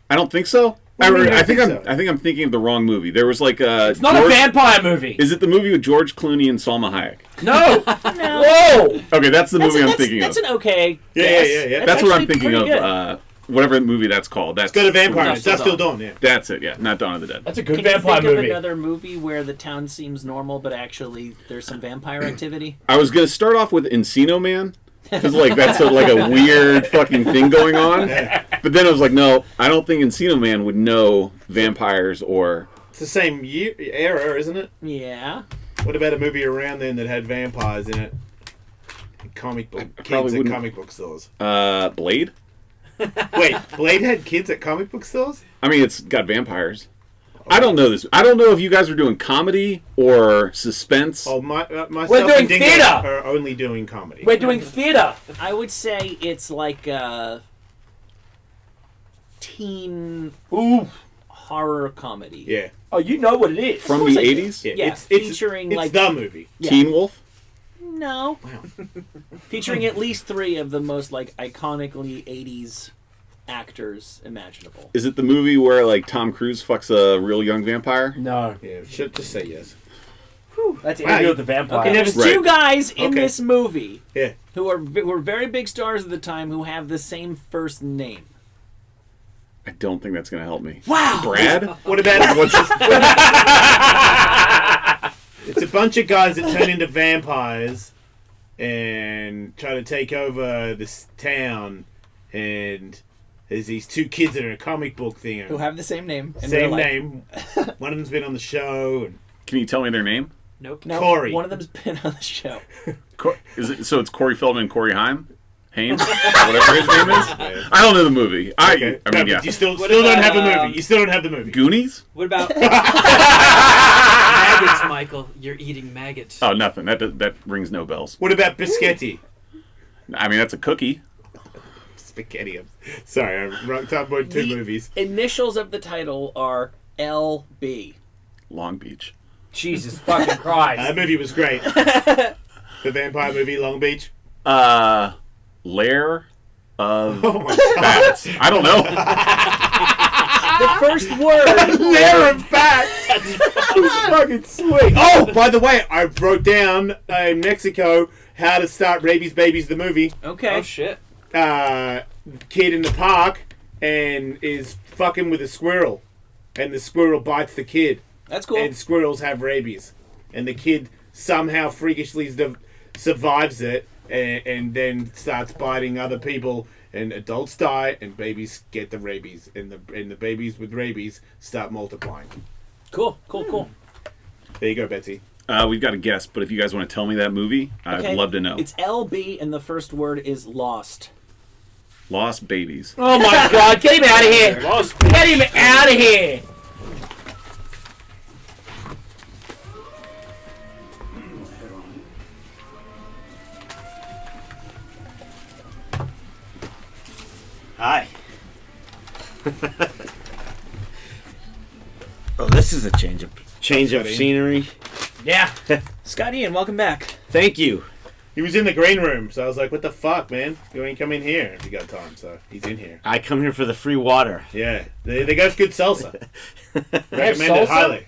I don't think so. What do you mean you I don't think think so? I think I'm thinking of the wrong movie. There was like a. It's not a vampire movie. Is it the movie with George Clooney and Salma Hayek? No. No. Whoa. Okay, that's the movie I'm thinking That's of. an okay Yeah, guess. yeah. That's what I'm actually thinking pretty of. good. whatever movie that's called. That's It's got a vampire. It's Dusk Till Dawn. Yeah. That's it. Yeah, not Dawn of the Dead. That's a good Can vampire you think movie. of another movie where the town seems normal, but actually there's some vampire activity? I was gonna start off with Encino Man. Because like that's like a weird fucking thing going on, but then I was like, no, I don't think Encino Man would know vampires or. It's the same era, isn't it? Yeah. What about a movie around then that had vampires in it? Comic book kids at comic book stores. Blade. Wait, Blade had kids at comic book stores? I mean, it's got vampires. I don't know this. I don't know if you guys are doing comedy or suspense. Oh, myself We're doing and Dingo theater. are only doing comedy. We're doing theater. I would say it's like a teen horror comedy. Yeah. Oh, you know what it is. From course the I do. 80s? Yeah, it's featuring it's like the movie. Yeah. Teen Wolf? No. Featuring at least 3 of the most like iconically 80s actors imaginable. Is it the movie where like Tom Cruise fucks a real young vampire? No. Yeah, should just say yes. That's Interview with the Vampire. Okay, there's Right. 2 guys in Okay. this movie Yeah. who were very big stars at the time who have the same first name. I don't think that's gonna help me. Wow. Brad? What about What's his... It's a bunch of guys that turn into vampires and try to take over this town, and there's these 2 kids that are in a comic book thing. Who have the same name. in real Same life. name. One of them's been on the show. And Can you tell me their name? Nope. Corey. One of them's been on the show. Is it so? It's Corey Feldman and Corey Haim, whatever his name is. I don't know the movie. I mean, No, yeah. but you still don't have the movie. You still don't have the movie. Goonies? What about maggots, Michael? You're eating maggots. Oh, nothing. That rings no bells. What about biscotti? I mean, that's a cookie. Spaghetti. Sorry, I'm talking about 2 movies. Initials of the title are LB. Long Beach. Jesus fucking Christ. That movie was great. The vampire movie, Long Beach. Lair of Oh my bats. I don't know. The first word. Lair of bats. That was fucking sweet. Oh, by the way, I wrote down in Mexico How to Start Rabies Babies, the movie. Okay. Oh shit. Kid in the park and is fucking with a squirrel, and the squirrel bites the kid. That's cool. And squirrels have rabies, and the kid somehow freakishly survives it, and then starts biting other people, and adults die, and babies get the rabies, and the babies with rabies start multiplying. Cool. There you go, Betsy. We've got a guess, but if you guys want to tell me that movie, Okay. I'd love to know. It's LB, and the first word is lost. Lost Babies. Oh my God! Get him out of here! Get him out of here! Hi. Oh, this is a change of scenery. Yeah. Scott Ian, welcome back. Thank you. He was in the green room, so I was like, "What the fuck, man? You ain't come in here if you got time." So he's in here. I come here for the free water. Yeah, they got good salsa. Recommend salsa? it highly.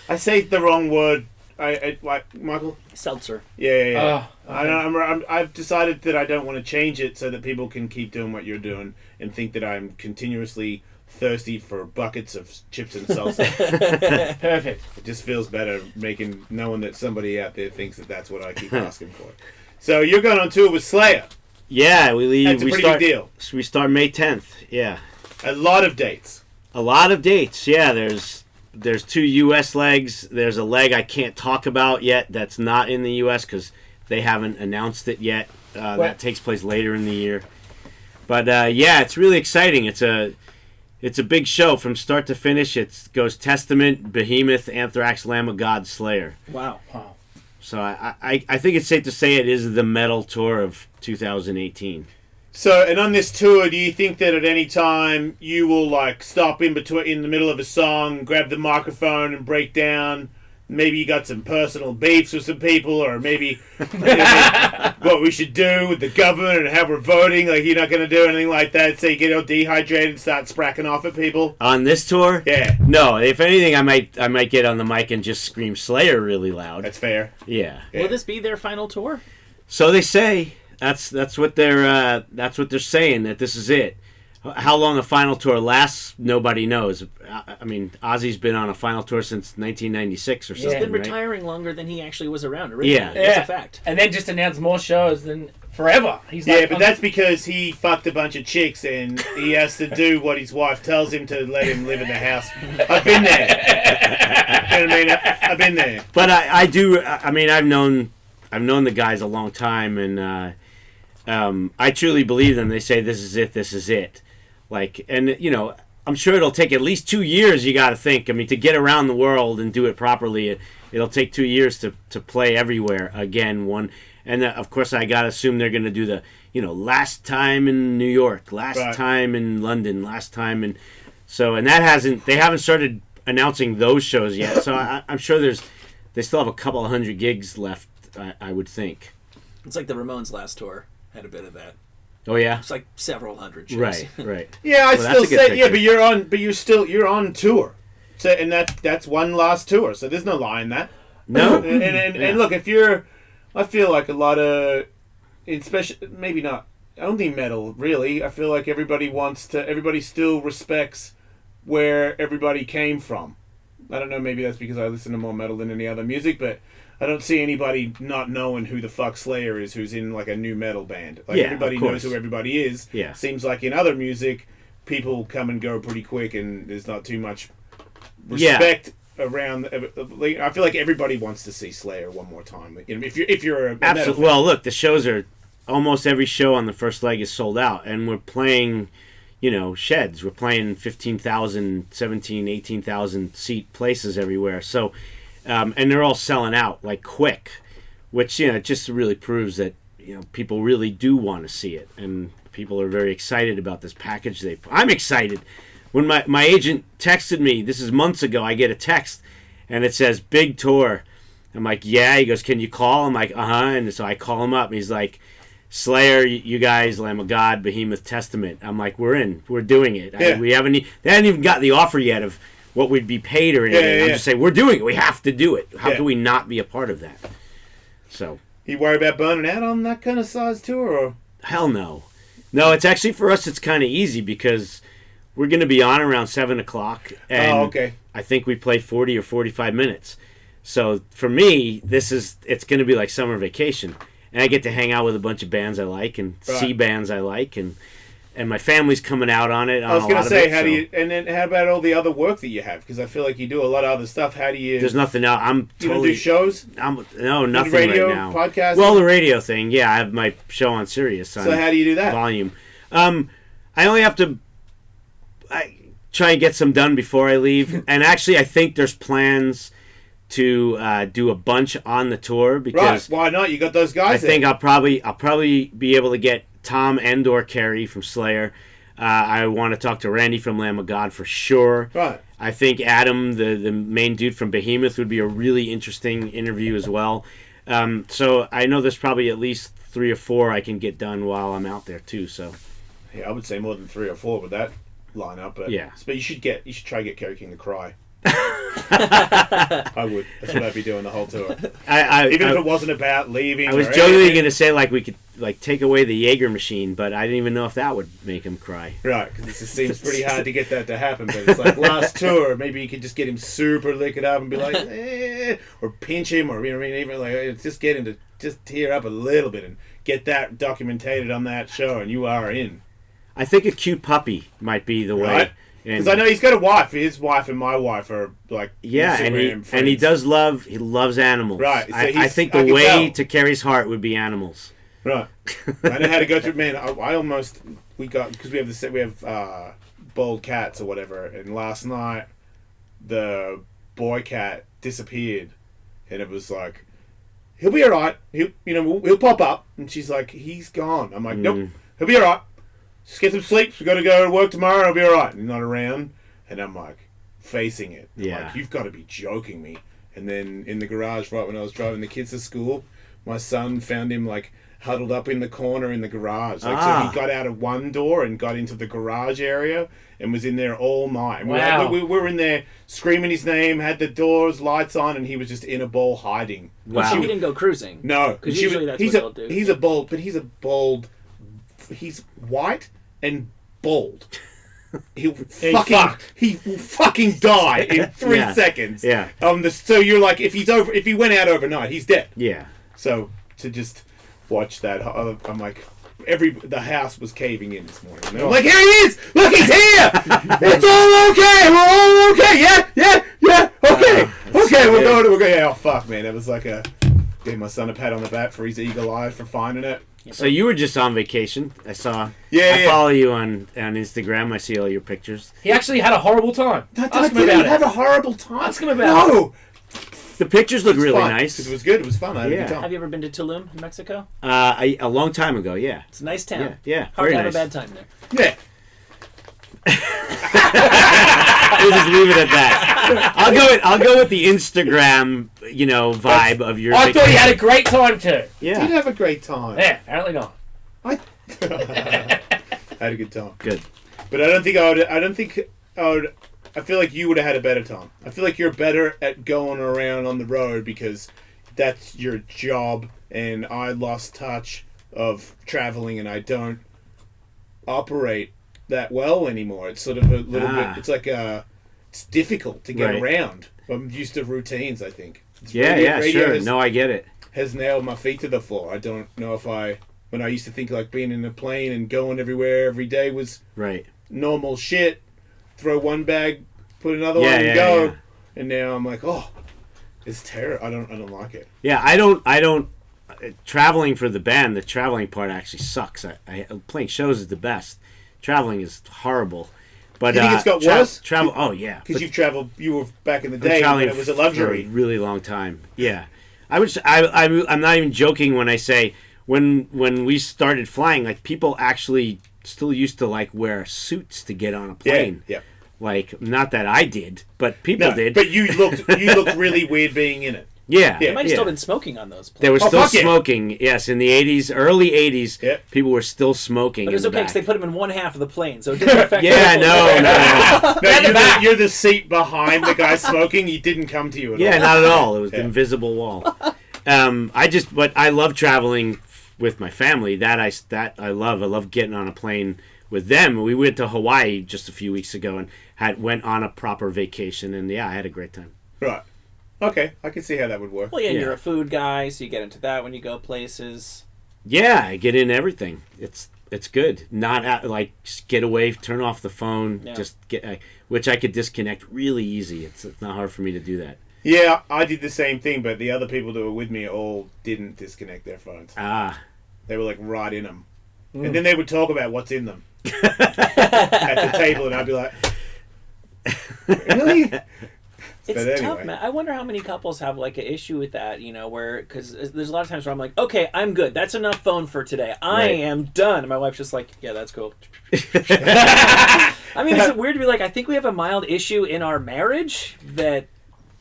I say the wrong word. I like Michael. Seltzer. Yeah. I've decided that I don't want to change it so that people can keep doing what you're doing and think that I'm continuously thirsty for buckets of chips and salsa. Perfect. It just feels better knowing that somebody out there thinks that that's what I keep asking for. So you're going on tour with Slayer. Yeah, we leave. That's a pretty big deal. We start May 10th. Yeah. A lot of dates. A lot of dates. Yeah, there's 2 U.S. legs. There's a leg I can't talk about yet that's not in the U.S. because they haven't announced it yet. That takes place later in the year. But yeah, it's really exciting. It's a big show from start to finish. It goes Testament, Behemoth, Anthrax, Lamb of God, Slayer. Wow. So I think it's safe to say it is the metal tour of 2018. So, and on this tour, do you think that at any time you will like stop in the middle of a song, grab the microphone and break down? Maybe you got some personal beefs with some people, or maybe what we should do with the government and how we're voting. Like, you're not going to do anything like that, so you get all dehydrated and start spracking off at people? On this tour? Yeah. No, if anything, I might get on the mic and just scream Slayer really loud. That's fair. Yeah. Will this be their final tour? So they say. That's what they're saying, that this is it. How long a final tour lasts, nobody knows. I mean, Ozzy's been on a final tour since 1996 or something. He's been right? retiring longer than he actually was around originally. Yeah. That's a fact. And then just announced more shows than forever. He's Yeah, like, but that's because he fucked a bunch of chicks and he has to do what his wife tells him to let him live in the house. I've been there. You know what I mean? I've been there. But I do. I mean, I've known the guys a long time, and I truly believe them. They say this is it. This is it. Like, and you know, I'm sure it'll take at least 2 years. You got to think. I mean, to get around the world and do it properly, it'll take 2 years to play everywhere again. And of course, I got to assume they're going to do the, you know, last time in New York, last time in London, last time in. So, and they haven't started announcing those shows yet. So I'm sure they still have a couple of hundred gigs left. I would think. It's like the Ramones' last tour had a bit of that. Oh yeah, it's like several hundred shows. Right. Yeah, I'd still say yeah, but you're on tour. So and that's one last tour. So there's no lie in that. No. And look, I feel like a lot of, especially maybe not only metal really. I feel like everybody still respects where everybody came from. I don't know, maybe that's because I listen to more metal than any other music, but I don't see anybody not knowing who the fuck Slayer is who's in like a new metal band. Like everybody knows who everybody is. Yeah. Seems like in other music, people come and go pretty quick and there's not too much respect around. I feel like everybody wants to see Slayer one more time. If you're a metal fan. Well, look, the shows are almost every show on the first leg is sold out, and we're playing, you know, sheds. We're playing 15,000, 17, 18,000 seat places everywhere. So, and they're all selling out like quick, which, you know, just really proves that, you know, people really do want to see it, and people are very excited about this package. I'm excited. When my agent texted me, this is months ago, I get a text, and it says, big tour. I'm like, yeah. He goes, can you call? I'm like, uh-huh. And so I call him up, and he's like, Slayer, you guys, Lamb of God, Behemoth, Testament. I'm like, we're doing it. Yeah. They haven't even got the offer yet of what we'd be paid or anything. I'm just saying, we're doing it. We have to do it. How can we not be a part of that? So, you worry about burning out on that kind of size tour, or? Hell no. No, it's actually, for us, it's kind of easy because we're going to be on around 7 o'clock. And okay. I think we play 40 or 45 minutes. So for me, it's going to be like summer vacation. And I get to hang out with a bunch of bands I like and see bands I like, and my family's coming out on it. I was going to say, how about all the other work that you have? Because I feel like you do a lot of other stuff. How do you? There's nothing else. You don't do shows? No, nothing radio, right now. Podcast? Well, the radio thing, yeah. I have my show on Sirius. So how do you do that? Volume. I only have to try and get some done before I leave. And actually, I think there's plans to do a bunch on the tour because why not? You got those guys. I think I'll probably be able to get Tom and/or Kerry from Slayer. I want to talk to Randy from Lamb of God for sure. Right. I think Adam, the main dude from Behemoth, would be a really interesting interview as well. So I know there's probably at least 3 or 4 I can get done while I'm out there too. So yeah, I would say more than 3 or 4 with that lineup. But yeah, but you should try to get Kerry King to cry. I would. That's what I'd be doing the whole tour. Even if it wasn't about leaving. I was jokingly going to say like we could like take away the Jaeger machine, but I didn't even know if that would make him cry. Right, because it just seems pretty hard to get that to happen. But it's like last tour, maybe you could just get him super liquored up and be like, or pinch him, or even like just get him to just tear up a little bit and get that documented on that show, and you are in. I think a cute puppy might be the way. Right. Because I know he's got a wife. His wife and my wife are like Instagram friends. And he loves animals. Right. So I think the way to Kerry's heart would be animals. Right. I know how to go through. Man, because we have bald cats or whatever. And last night the boy cat disappeared, and it was like, he'll be all right. He'll pop up. And she's like, he's gone. I'm like, nope, he'll be all right. Just get some sleep. We got to go to work tomorrow. I'll be all right. And he's not around. And I'm like, facing it. I'm like, you've got to be joking me. And then in the garage, right when I was driving the kids to school, my son found him like huddled up in the corner in the garage. So he got out of one door and got into the garage area and was in there all night. Wow. We were in there screaming his name, had the doors, lights on, and he was just in a ball hiding. Wow. So he didn't go cruising? No. Because usually that's what they'll do. He's a bald, but he's white and bald. He will fucking die in 3 seconds. Yeah. So you're like, if he went out overnight, he's dead. Yeah. So to just watch that, I'm like, the house was caving in this morning. And I'm like, here he is! Look, he's here! It's all okay! We're all okay! Yeah! Okay! We're going. Yeah, oh fuck, man. It was like gave my son a pat on the back for his eagle eye for finding it. So you were just on vacation. I saw. I follow you on Instagram. I see all your pictures. He actually had a horrible time. I didn't have a horrible time. Ask him about it. The pictures look really fun. nice. It was good. It was fun. I had a good time. Have you ever been to Tulum, in Mexico? A long time ago, yeah. It's a nice town. Yeah. Hard Very to have nice. a bad time there. Yeah. We'll just leave it at that. I'll go with the Instagram, vibe of your. I thought you had a great time too. Yeah. I did have a great time. Yeah, apparently not. I had a good time. Good. But I don't think I would. I feel like you would have had a better time. I feel like you're better at going around on the road because that's your job, and I lost touch of traveling, and I don't operate that well anymore. It's sort of a little bit. It's like it's difficult to get around. I'm used to routines. I think. Radio sure. No, I get it. Has nailed my feet to the floor. I don't know if when I used to think like being in a plane and going everywhere every day was normal shit. Throw one bag, put another one, and go. Yeah. And now I'm like, oh, it's terrible. I don't like it. Yeah, I don't. Traveling for the band, the traveling part actually sucks. Playing shows is the best. Traveling is horrible. But you think it's got worse? Travel. Oh yeah, because you've traveled. You were back in the day when it was a luxury. For a really long time. Yeah, I'm not even joking when I say when we started flying, like people actually still used to like wear suits to get on a plane. Yeah. Like, not that I did, but people did. But you looked really weird being in it. Yeah. They might have still been smoking on those planes. They were still smoking, yes. In the 80s, early 80s, people were still smoking. But it's okay because they put them in one half of the plane, so it didn't affect no, you're the seat behind the guy smoking. He didn't come to you at all. Yeah, not at all. It was the invisible wall. But I love traveling with my family. That I love. I love getting on a plane with them. We went to Hawaii just a few weeks ago and went on a proper vacation, and I had a great time. Right. Okay, I can see how that would work. Well, you're a food guy, so you get into that when you go places. Yeah, I get in everything. It's good. Not just get away, turn off the phone, just which I could disconnect really easy. It's not hard for me to do that. Yeah, I did the same thing, but the other people that were with me all didn't disconnect their phones. They were like right in them. And then they would talk about what's in them at the table, and I'd be like, really? It's tough, man. I wonder how many couples have like an issue with that, where, because there's a lot of times where I'm like, okay, I'm good. That's enough phone for today. I am done. And my wife's just like, yeah, that's cool. I mean, is it weird to be like, I think we have a mild issue in our marriage that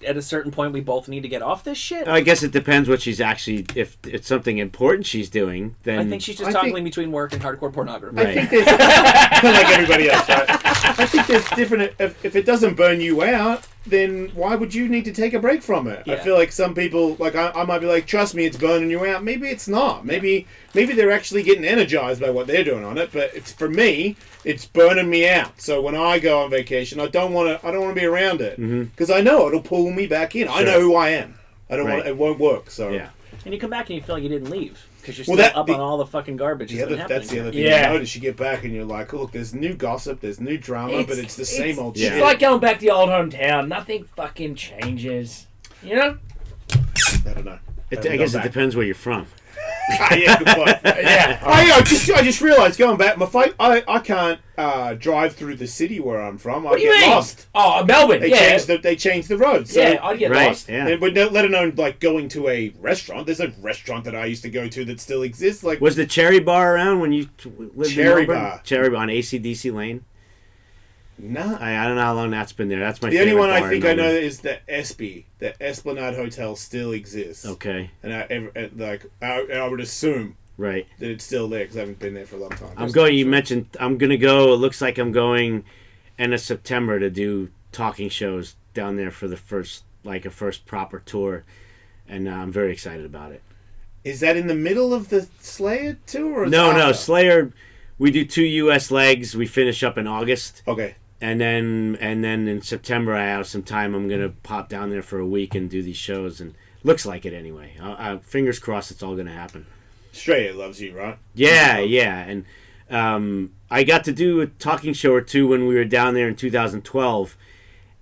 at a certain point we both need to get off this shit? I guess it depends what she's actually, if it's something important she's doing, then... I think she's just toggling between work and hardcore pornography. Right. I think there's, like everybody else, right? I think there's different, if it doesn't burn you out, then why would you need to take a break from it? Yeah. I feel like some people, like I might be like, trust me, it's burning you out. Maybe it's not. Maybe they're actually getting energized by what they're doing on it. But for me, it's burning me out. So when I go on vacation, I don't want to be around it because I know it'll pull me back in. Sure. I know who I am. I don't want it won't work. So and you come back and you feel like you didn't leave. Because you're still up on all the fucking garbage that's been happening. That's the other thing you notice. You get back and you're like, look, there's new gossip, there's new drama, but it's the same old shit. It's like going back to your old hometown. Nothing fucking changes. You know? I don't know. I guess it depends where you're from. Yeah, good point. I just realised going back, I can't drive through the city where I'm from. I get lost. Oh, Melbourne. They changed the road. So, I'd get lost. Yeah. But let alone like going to a restaurant. There's a restaurant that I used to go to that still exists. Like, was the Cherry Bar around when you lived in Melbourne? Cherry Bar on AC/DC Lane. No, I don't know how long that's been there. That's my. The only one I think I know is the Espy. The Esplanade Hotel still exists. Okay. And I would assume that it's still there because I haven't been there for a long time. You mentioned I'm gonna go. It looks like I'm going end of September to do talking shows down there for the first proper tour, and I'm very excited about it. Is that in the middle of the Slayer tour? Or no, Slayer. We do 2 U.S. legs. We finish up in August. Okay. And then in September I have some time. I'm gonna pop down there for a week and do these shows, and looks like it anyway. Fingers crossed it's all gonna happen. Australia loves you, right? Yeah, and I got to do a talking show or two when we were down there in 2012,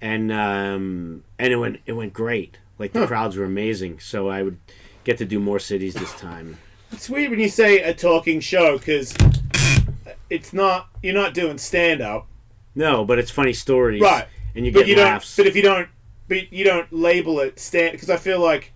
and it went great. Like the crowds were amazing, so I would get to do more cities this time. It's weird when you say a talking show because you're not doing stand up. No, but it's funny stories, right? And you get laughs. But you don't label it stand because I feel like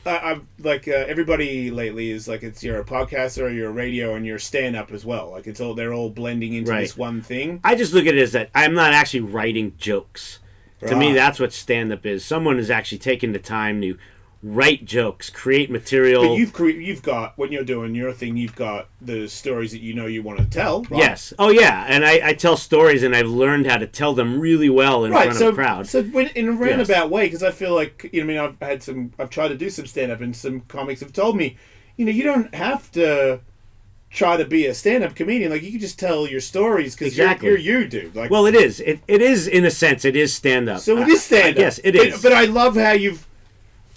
I'm like everybody lately is like you're a podcaster or you're a radio and you're stand up as well. Like they're all blending into this one thing. I just look at it as that I'm not actually writing jokes. Right. To me, that's what stand up is. Someone is actually taking the time to write jokes, create material. But you've got when you're doing your thing, you've got the stories that you want to tell. Right? Yes. Oh yeah, and I tell stories, and I've learned how to tell them really well in front of a crowd. So in a roundabout way, because I feel like I've tried to do some stand up, and some comics have told me, you don't have to try to be a stand up comedian. Like you can just tell your stories because you're you, dude. Like, well, it is. It is in a sense. It is stand up. So it is stand up. Yes, it is. But I love how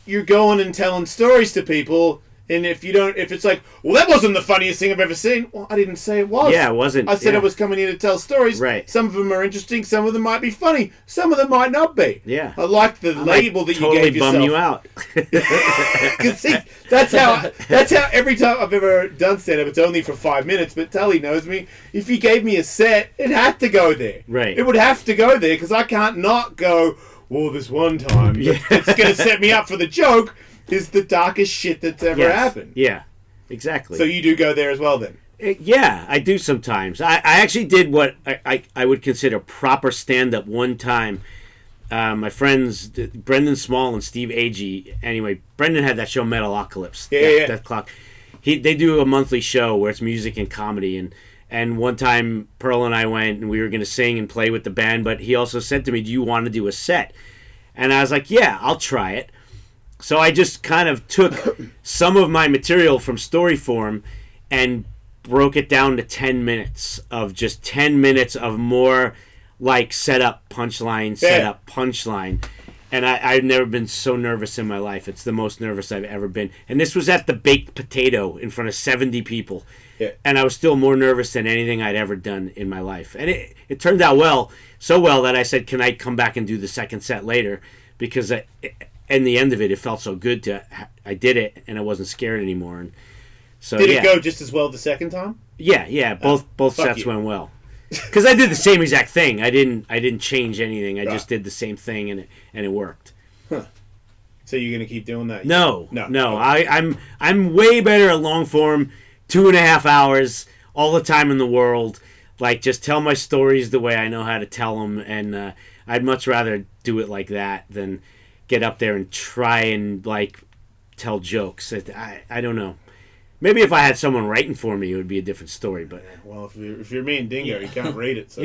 you're going and telling stories to people, and if it's like, well, that wasn't the funniest thing I've ever seen. Well, I didn't say it was. Yeah, it wasn't. I said I was coming here to tell stories. Right. Some of them are interesting. Some of them might be funny. Some of them might not be. Yeah. I like the label that totally you gave yourself. Bum you out. Because see, that's how every time I've ever done stand up, it's only for 5 minutes. But Tully knows me. If he gave me a set, it had to go there. Right. It would have to go there because I can't not go. Well, this one time, it's going to set me up for the joke. Is the darkest shit that's ever happened. Yeah, exactly. So you do go there as well, then? Yeah, I do sometimes. I actually did what I would consider proper stand-up one time. My friends, Brendan Small and Steve Agee. Anyway, Brendan had that show Metalocalypse. Death Clock. They do a monthly show where it's music and comedy. And one time, Pearl and I went, and we were going to sing and play with the band, but he also said to me, do you want to do a set? And I was like, yeah, I'll try it. So I just kind of took some of my material from story form and broke it down to 10 minutes of just 10 minutes of more like setup, punchline, setup, punchline. And I've never been so nervous in my life. It's the most nervous I've ever been. And this was at the Baked Potato in front of 70 people. Yeah. And I was still more nervous than anything I'd ever done in my life. And it turned out well, so well that I said, can I come back and do the second set later? Because in the end of it, it felt so good I did it, and I wasn't scared anymore. And so did it go just as well the second time? Yeah. Both sets went well. Because I did the same exact thing. I didn't change anything. I just did the same thing, and it worked. Huh. So you're gonna keep doing that? No. I'm way better at long form, 2.5 hours, all the time in the world. Like just tell my stories the way I know how to tell them, and I'd much rather do it like that than get up there and try and like tell jokes. I don't know. Maybe if I had someone writing for me, it would be a different story. But well, if you're me and Dingo, you can't rate it. So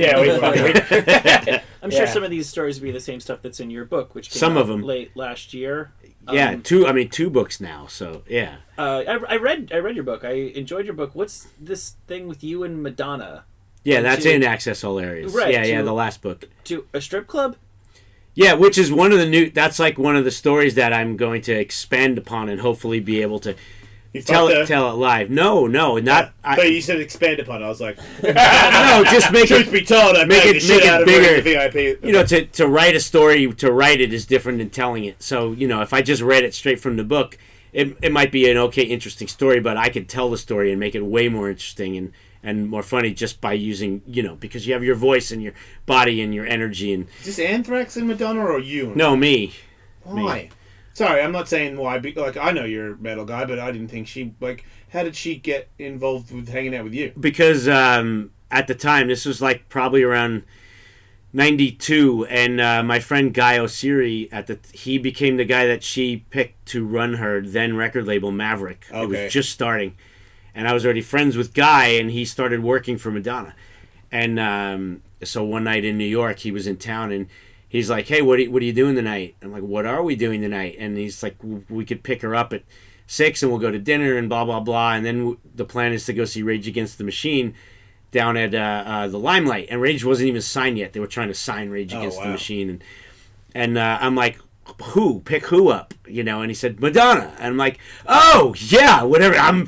I'm sure some of these stories would be the same stuff that's in your book, which came out late last year. Yeah, two books now. So yeah. I read your book. I enjoyed your book. What's this thing with you and Madonna? Yeah, that's in Access All Areas. Right. Yeah, the last book. To a strip club. Yeah, which is one of the that's like one of the stories that I'm going to expand upon and hopefully be able to tell it live. No, not. But you said expand upon it. I was like, no, just make truth be told, I make it bigger. You know, to write a story, to write it is different than telling it. So if I just read it straight from the book, it might be an interesting story, but I could tell the story and make it way more interesting and more funny just by using, because you have your voice and your body and your energy. And is this Anthrax and Madonna or you? No, me. Why? Me. Sorry, I'm not saying why. Like, I know you're a metal guy, but I didn't think how did she get involved with hanging out with you? Because at the time, this was like probably around 92, and my friend Guy Osiri, he became the guy that she picked to run her then record label, Maverick. Okay. It was just starting. And I was already friends with Guy, and he started working for Madonna. And so one night in New York, he was in town, and he's like, hey, what are you doing tonight? I'm like, what are we doing tonight? And he's like, we could pick her up at 6 and we'll go to dinner and blah blah blah. And then the plan is to go see Rage Against the Machine down at the Limelight, and Rage wasn't even signed yet. They were trying to sign Rage Against the Machine, and I'm like, pick who up, you know? And he said Madonna, and I'm like, oh yeah, whatever, I'm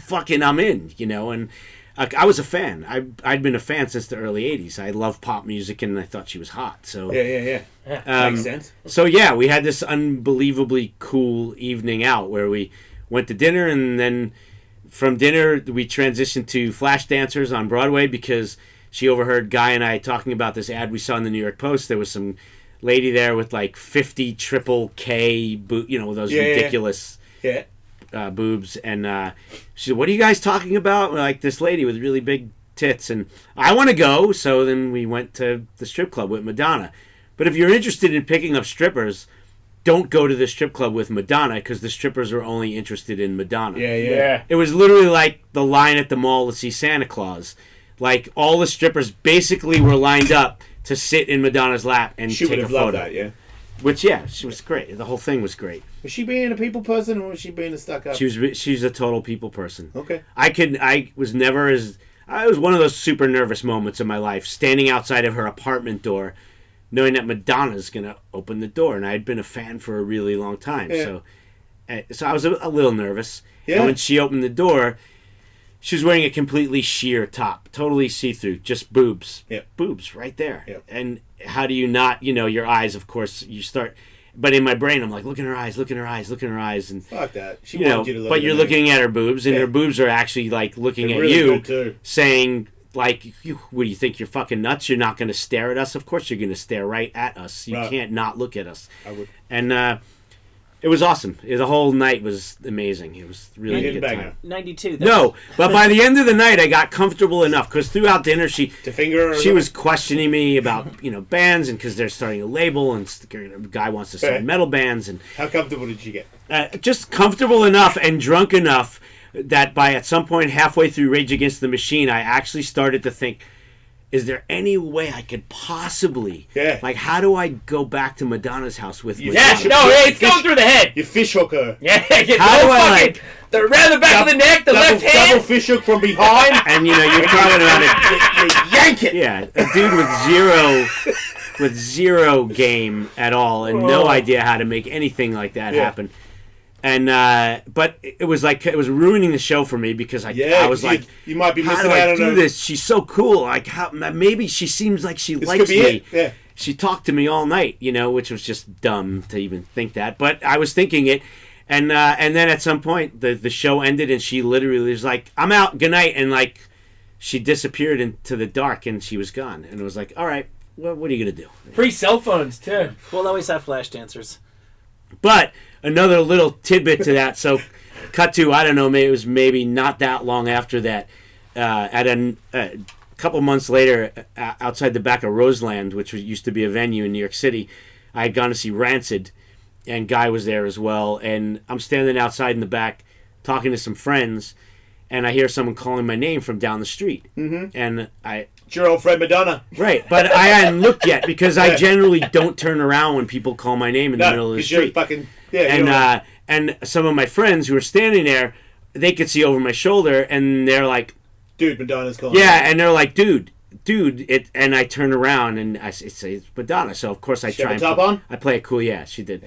in, you know. And I was a fan. I'd been a fan since the early '80s. I love pop music, and I thought she was hot. So yeah. Makes sense. So yeah, we had this unbelievably cool evening out where we went to dinner, and then from dinner we transitioned to Flash Dancers on Broadway because she overheard Guy and I talking about this ad we saw in the New York Post. There was some lady there with like 50 triple K, those ridiculous boobs, and she said, "What are you guys talking about?" We're like, this lady with really big tits, and I want to go. So then we went to the strip club with Madonna. But if you're interested in picking up strippers, don't go to the strip club with Madonna, because the strippers are only interested in Madonna. Yeah. It was literally like the line at the mall to see Santa Claus. Like, all the strippers basically were lined up to sit in Madonna's lap and She would take a have loved photo. that, yeah. Which, yeah, she was great. The whole thing was great. Was she being a people person, or was she being a stuck-up? She's a total people person. Okay. I was one of those super nervous moments in my life, standing outside of her apartment door, knowing that Madonna's going to open the door. And I had been a fan for a really long time. Yeah. So I was a little nervous. Yeah. And when she opened the door, she was wearing a completely sheer top, totally see-through, just boobs. Yep. Boobs right there. Yep. And how do you not, your eyes, of course, you start... But in my brain, I'm like, look in her eyes, look in her eyes, look in her eyes. And, fuck that. She wanted you to look but at you're her. looking at her boobs, and her boobs are actually, like, looking They're at really you, good, too. saying... Like, what do you think? You're fucking nuts? You're not going to stare at us? Of course you're going to stare right at us. You can't not look at us. I would. And it was awesome. The whole night was amazing. It was really a good time. 92. No, but by the end of the night, I got comfortable enough, because throughout dinner, she was questioning me about, bands, and because they're starting a label, and the guy wants to sign metal bands. And how comfortable did you get? Just comfortable enough and drunk enough that at some point halfway through Rage Against the Machine, I actually started to think, is there any way I could possibly, how do I go back to Madonna's house with Madonna? It's going through the head. You fish hook her. Yeah, how do I around the back of the neck, the left hand. Double fish hook from behind. And, you're talking about it. You yank it. Yeah, a dude with zero game at all and no idea how to make anything like that happen. And but it was ruining the show for me, because I was like, you might be missing how out do I on do this? She's so cool. Like, how maybe she seems like she likes me. Yeah. She talked to me all night, which was just dumb to even think that. But I was thinking it, and then at some point the show ended, and she literally was like, "I'm out, good night," and like she disappeared into the dark, and she was gone. And it was like, all right, well, what are you gonna do? Pre-cell phones too. We'll always have Flash Dancers. But another little tidbit to that. So, cut to, I don't know, maybe it was not that long after that. At a couple months later, outside the back of Roseland, which used to be a venue in New York City, I had gone to see Rancid, and Guy was there as well. And I'm standing outside in the back talking to some friends, and I hear someone calling my name from down the street. Mm-hmm. And it's your old friend Madonna. Right, but I hadn't looked yet, because I generally don't turn around when people call my name in the middle of the street. And some of my friends who were standing there, they could see over my shoulder, and they're like, "Dude, Madonna's calling." Yeah, and they're like, "Dude." And I turn around and I say, "It's Madonna." So of course I she try have and a top on? I play it cool. Yeah, she did.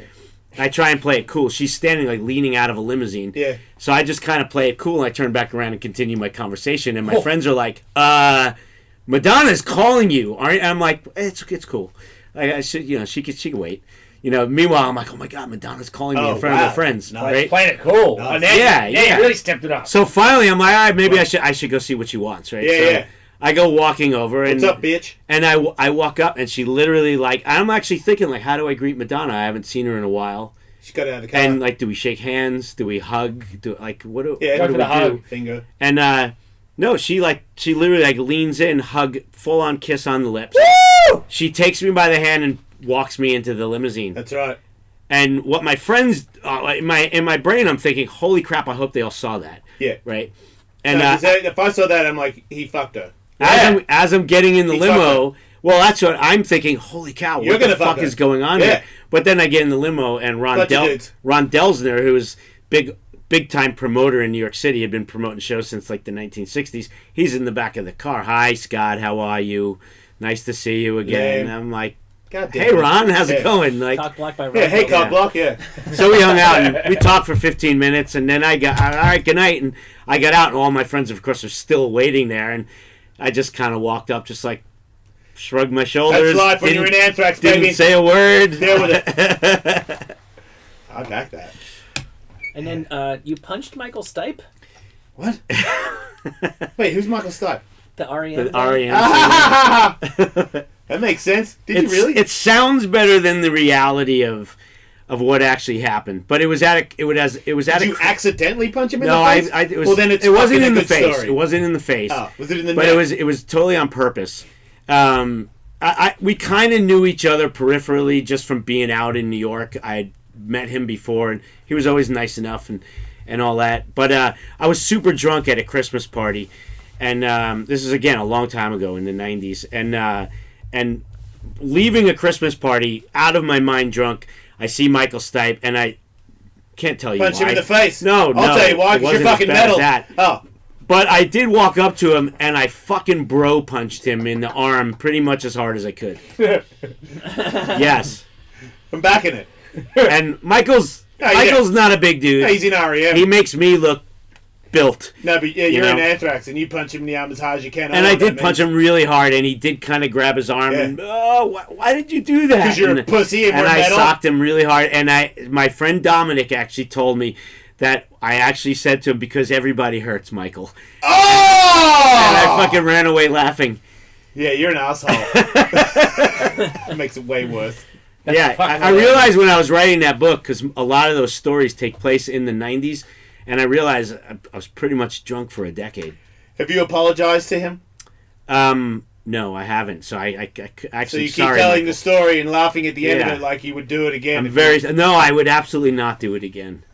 I try and play it cool. She's standing like leaning out of a limousine. Yeah. So I just kind of play it cool, and I turn back around and continue my conversation. And my friends are like, Madonna's calling you. And I'm like, it's cool. I should, she can wait. Meanwhile, I'm like, oh my God, Madonna's calling me in front of my friends. Nice. Right? Playing it cool. Nice. Yeah. Yeah. You really stepped it up. So finally, I'm like, all right, maybe I should go see what she wants, right? Yeah. I go walking over, and what's up, bitch? And I walk up, and she literally I'm actually thinking how do I greet Madonna? I haven't seen her in a while. She got out of the car. And do we shake hands? Do we hug? What do yeah, what do we hug. do? Finger. And no, she literally leans in, hug, full on kiss on the lips. Woo! She takes me by the hand and walks me into the limousine. That's right. And what my friends in my brain, I'm thinking, holy crap! I hope they all saw that. Yeah. Right. And if I saw that, I'm like, he fucked her. As I'm getting in the limo, well, that's what I'm thinking. Holy cow! What the fuck is going on here? But then I get in the limo, and Ron Delsner, who is big big time promoter in New York City. Had been promoting shows since like the 1960s. He's in the back of the car. Hi, Scott. How are you? Nice to see you again. And I'm like, hey, Ron, how's it going? Like, Cock Block by Ron. Yeah, hey, Cock Block, yeah. So we hung out and we talked for 15 minutes, and then I got, all right, good night. And I got out, and all my friends, of course, are still waiting there. And I just kind of walked up, just like, shrugged my shoulders. That's life when you're in Anthrax, baby. Didn't say a word. Deal with it. I back that. And then you punched Michael Stipe? What? Wait, who's Michael Stipe? The REM. The REM. That makes sense. Did you really? It sounds better than the reality of what actually happened, but it was at a. Did you accidentally punch him in no, the face? it was. Well, then it's it wasn't in the good face. story. It wasn't in the face. Oh, was it in the But neck? it was totally on purpose. We kind of knew each other peripherally just from being out in New York. I had met him before, and he was always nice enough and all that. But I was super drunk at a Christmas party, and this is again a long time ago in the '90s, and leaving a Christmas party out of my mind drunk, I see Michael Stipe, and I can't tell you Punch why. him in the face. No, I'll tell you why. Because you're fucking metal. Oh. But I did walk up to him, and I fucking bro punched him in the arm pretty much as hard as I could. Yes. I'm backing it. And Michael's not a big dude. Yeah, he's in REM. He makes me look built. No, but yeah, you're know? in Anthrax, and you punch him in the arm as hard as you can. And I did punch him really hard, and he did kind of grab his arm. Yeah. And why did you do that? Because you're a pussy and we're I metal. socked him really hard. And my friend Dominic actually told me that I actually said to him, because everybody hurts, Michael. Oh! And I fucking ran away laughing. Yeah, you're an asshole. That makes it way worse. Yeah, I realized when I was writing that book, because a lot of those stories take place in the 90s, and I realized I was pretty much drunk for a decade. Have you apologized to him? No, I haven't. So I actually. So you keep sorry, telling Michael. the story and laughing at the end Yeah. of it like you would do it again. No, I would absolutely not do it again.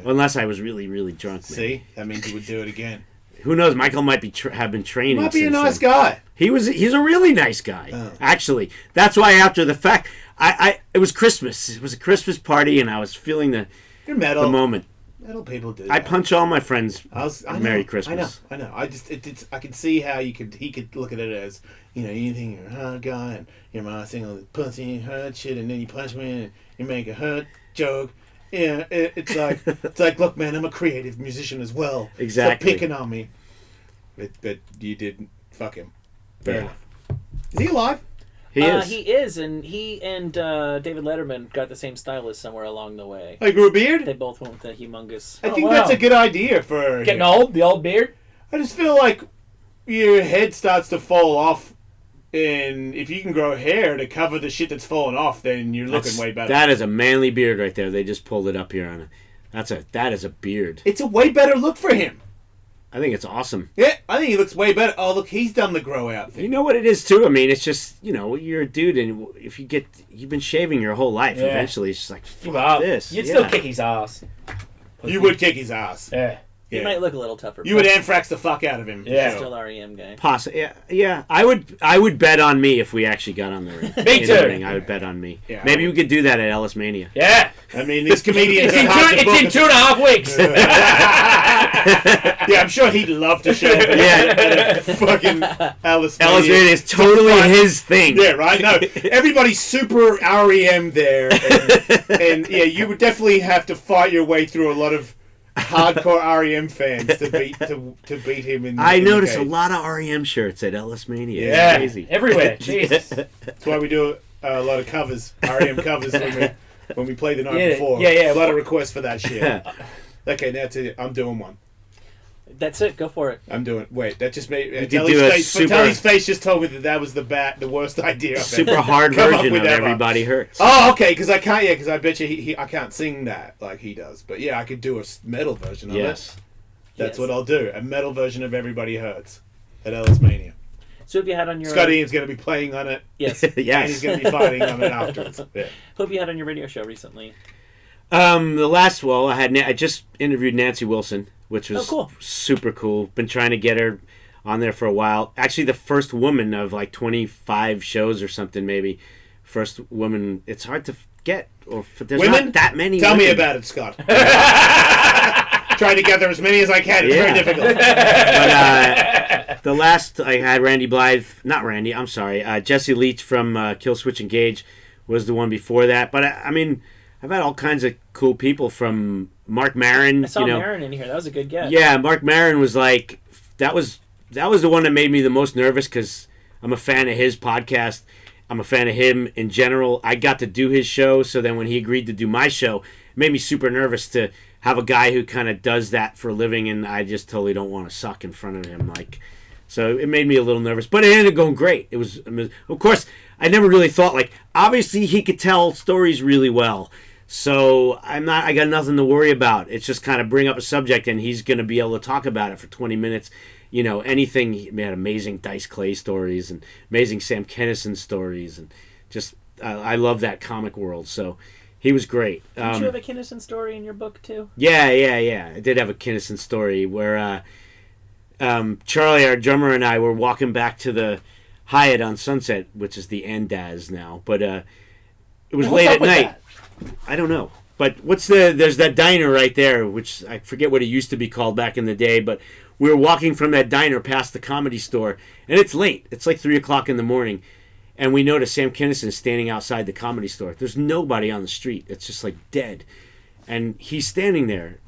Unless I was really, really drunk. See, that means you would do it again. Who knows? Michael might be have been training. Might be a since nice then. guy. He's a really nice guy. Oh. Actually, that's why after the fact, it was Christmas. It was a Christmas party, and I was feeling You're metal. the moment. Metal people do. I that. punch all my friends. I Merry know, Christmas. I know. I just I can see how he could look at it as, you think you're a hard guy and you're my single pussy hurt shit, and then you punch me and you make a hurt joke. Yeah, it's like look, man, I'm a creative musician as well. Exactly. Stop picking on me. But you didn't fuck him. Fair enough. Is he alive? He is. He is, and he and David Letterman got the same stylist somewhere along the way. Oh, he grew a beard? They both went with the humongous. I think that's a good idea for Getting old, the old beard. I just feel like your head starts to fall off, and if you can grow hair to cover the shit that's fallen off, then you're looking way better. That is a manly beard right there. They just pulled it up here on it. That is a beard. It's a way better look for him. I think it's awesome. Yeah, I think he looks way better. Oh, look, he's done the grow out thing. You know what it is too? I mean, it's just, you're a dude, and if you've been shaving your whole life, Yeah. eventually it's just like, Give fuck up. this. You'd Yeah. still kick his ass. You would kick his ass. Yeah. He might look a little tougher. You would Anthrax the fuck out of him. Yeah. Still REM guy. Yeah. I would bet on me if we actually got on the ring. Me In too. the ring, I would bet on me. Yeah, Maybe we could do that at Ellismania. Yeah. I mean, these comedians It's are hard to book. in 2.5 weeks. Yeah, I'm sure he'd love to show up at a fucking Ellismania. Ellismania is totally his thing. Yeah, right? No, everybody's super REM there. And yeah, you would definitely have to fight your way through a lot of hardcore REM fans to beat him in I in the noticed a cage. lot of REM shirts at Ellismania. Yeah. It's crazy. Everywhere. Jesus. That's why we do a lot of covers, REM covers when we play the night Yeah, before. yeah. A lot of requests for that shit. Okay, now to I'm doing one. That's it. Go for it. I'm doing. Wait, that just made could do a super- Tully's face just told me that was the worst idea. I've Super ever hard come up version with of ever. Everybody Hurts. Oh, okay, because I can't. Yeah, because I bet you I can't sing that like he does. But yeah, I could do a metal version of Yes. it. That's Yes. what I'll do. A metal version of Everybody Hurts at Ellismania. So have you had on your Scott Ian's going to be playing on it. Yes. And he's going to be fighting on it afterwards. Yeah. Who have you had on your radio show recently? I just interviewed Nancy Wilson, which was cool. super cool. Been trying to get her on there for a while. Actually, the first woman of like 25 shows or something, maybe. First woman. It's hard to get. Or there's Women? not that many. Tell me women. about it, Scott. trying to gather as many as I can. It's very difficult. But the last I had Jesse Leach from Kill Switch Engage was the one before that. But I mean, I've had all kinds of cool people from Mark Maron. I saw Maron in here. That was a good get. Yeah, Mark Maron was like that was the one that made me the most nervous because I'm a fan of his podcast. I'm a fan of him in general. I got to do his show, so then when he agreed to do my show, it made me super nervous to have a guy who kind of does that for a living, and I just totally don't want to suck in front of him. So it made me a little nervous, but it ended up going great. It was, of course, I never really thought obviously he could tell stories really well, so I got nothing to worry about. It's just kind of bring up a subject, and he's going to be able to talk about it for 20 minutes. Anything. He had amazing Dice Clay stories and amazing Sam Kinison stories, and just I love that comic world. So he was great. Did you have a Kinison story in your book too? Yeah. I did have a Kinison story where Charlie, our drummer, and I were walking back to the Hyatt on Sunset, which is the Andaz now, but it was late at night. I don't know. But there's that diner right there, which I forget what it used to be called back in the day, but we were walking from that diner past the Comedy Store, and it's late. It's like 3 o'clock in the morning, and we notice Sam Kinison standing outside the Comedy Store. There's nobody on the street. It's just dead. And he's standing there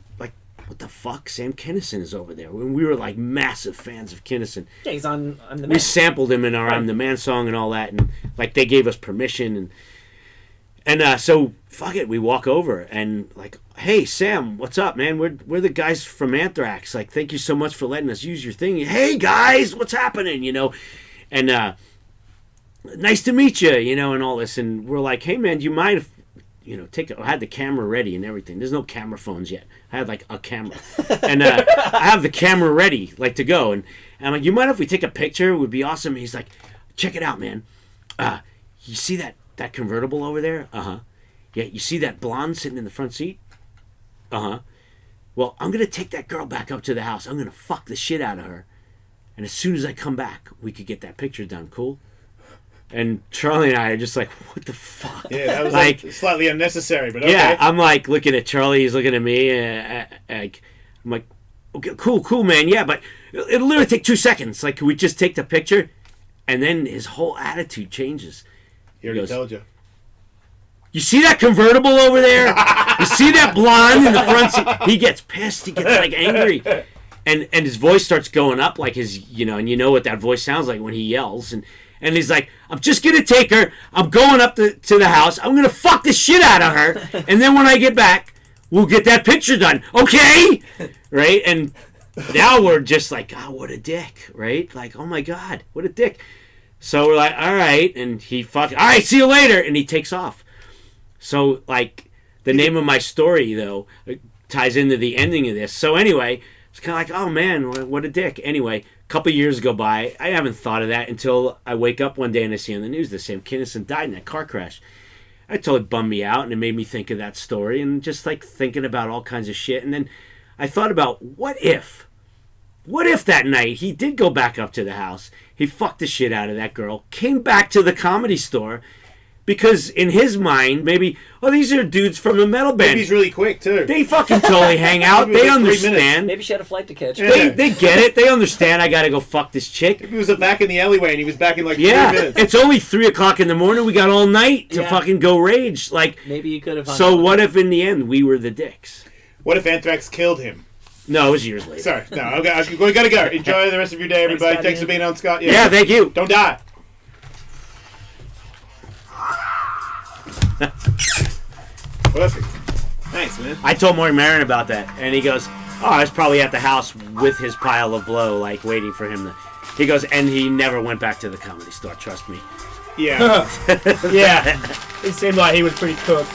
what the fuck? Sam Kinison is over there. When we were massive fans of Kinison. Yeah, he's on I'm the Man. We sampled him in our I'm the Man song and all that, and they gave us permission, and so fuck it, we walk over and hey Sam, what's up, man? We're the guys from Anthrax. Thank you so much for letting us use your thing. Hey guys, what's happening? And nice to meet you, and all this. And we're like, hey man, do you mind if I had the camera ready and everything. There's no camera phones yet. I had a camera, and I have the camera ready to go. And I'm like, you mind if we take a picture? It would be awesome. And he's like, check it out, man. You see that convertible over there? Yeah, you see that blonde sitting in the front seat? Well, I'm going to take that girl back up to the house. I'm going to fuck the shit out of her. And as soon as I come back, we could get that picture done. Cool? And Charlie and I are just what the fuck? Yeah, that was slightly unnecessary, but okay. Yeah, I'm looking at Charlie, he's looking at me, I'm like, okay, cool, man, yeah, but it'll literally take 2 seconds. Can we just take the picture? And then his whole attitude changes. He already told you. You see that convertible over there? You see that blonde in the front seat? He gets pissed. He gets angry, and his voice starts going up his, and you know what that voice sounds like when he yells, and he's like, I'm just gonna take her. I'm going up to the house. I'm gonna fuck the shit out of her, and then when I get back, we'll get that picture done, okay? Right? And now we're just oh, what a dick, right? Oh my god, what a dick. So we're like, all right, and he all right, see you later, and he takes off. So, the name of my story, though, ties into the ending of this. So, anyway, it's kind of oh, man, what a dick. Anyway, a couple years go by. I haven't thought of that until I wake up one day and I see on the news that Sam Kinison died in that car crash. It totally bummed me out, and it made me think of that story and just, thinking about all kinds of shit. And then I thought about, what if that night he did go back up to the house, he fucked the shit out of that girl, came back to the Comedy Store, because in his mind, maybe, these are dudes from a metal band. Maybe he's really quick, too. They fucking totally hang out. They understand. Maybe she had a flight to catch. They get it. They understand I got to go fuck this chick. Maybe he was back in the alleyway and he was back in 3 minutes. It's only 3 o'clock in the morning. We got all night to fucking go rage. Maybe you could have. So what if in the end we were the dicks? What if Anthrax killed him? No, it was years later. Sorry. No, we gotta go. Enjoy the rest of your day, everybody. Thanks for being on, Scott. Yeah, thank you. Don't die. Perfect. Thanks, man. I told Mark Maron about that, and he goes, I was probably at the house with his pile of blow, waiting for him to... He goes, and he never went back to the Comedy Store, trust me. Yeah. Yeah. It seemed like he was pretty cooked.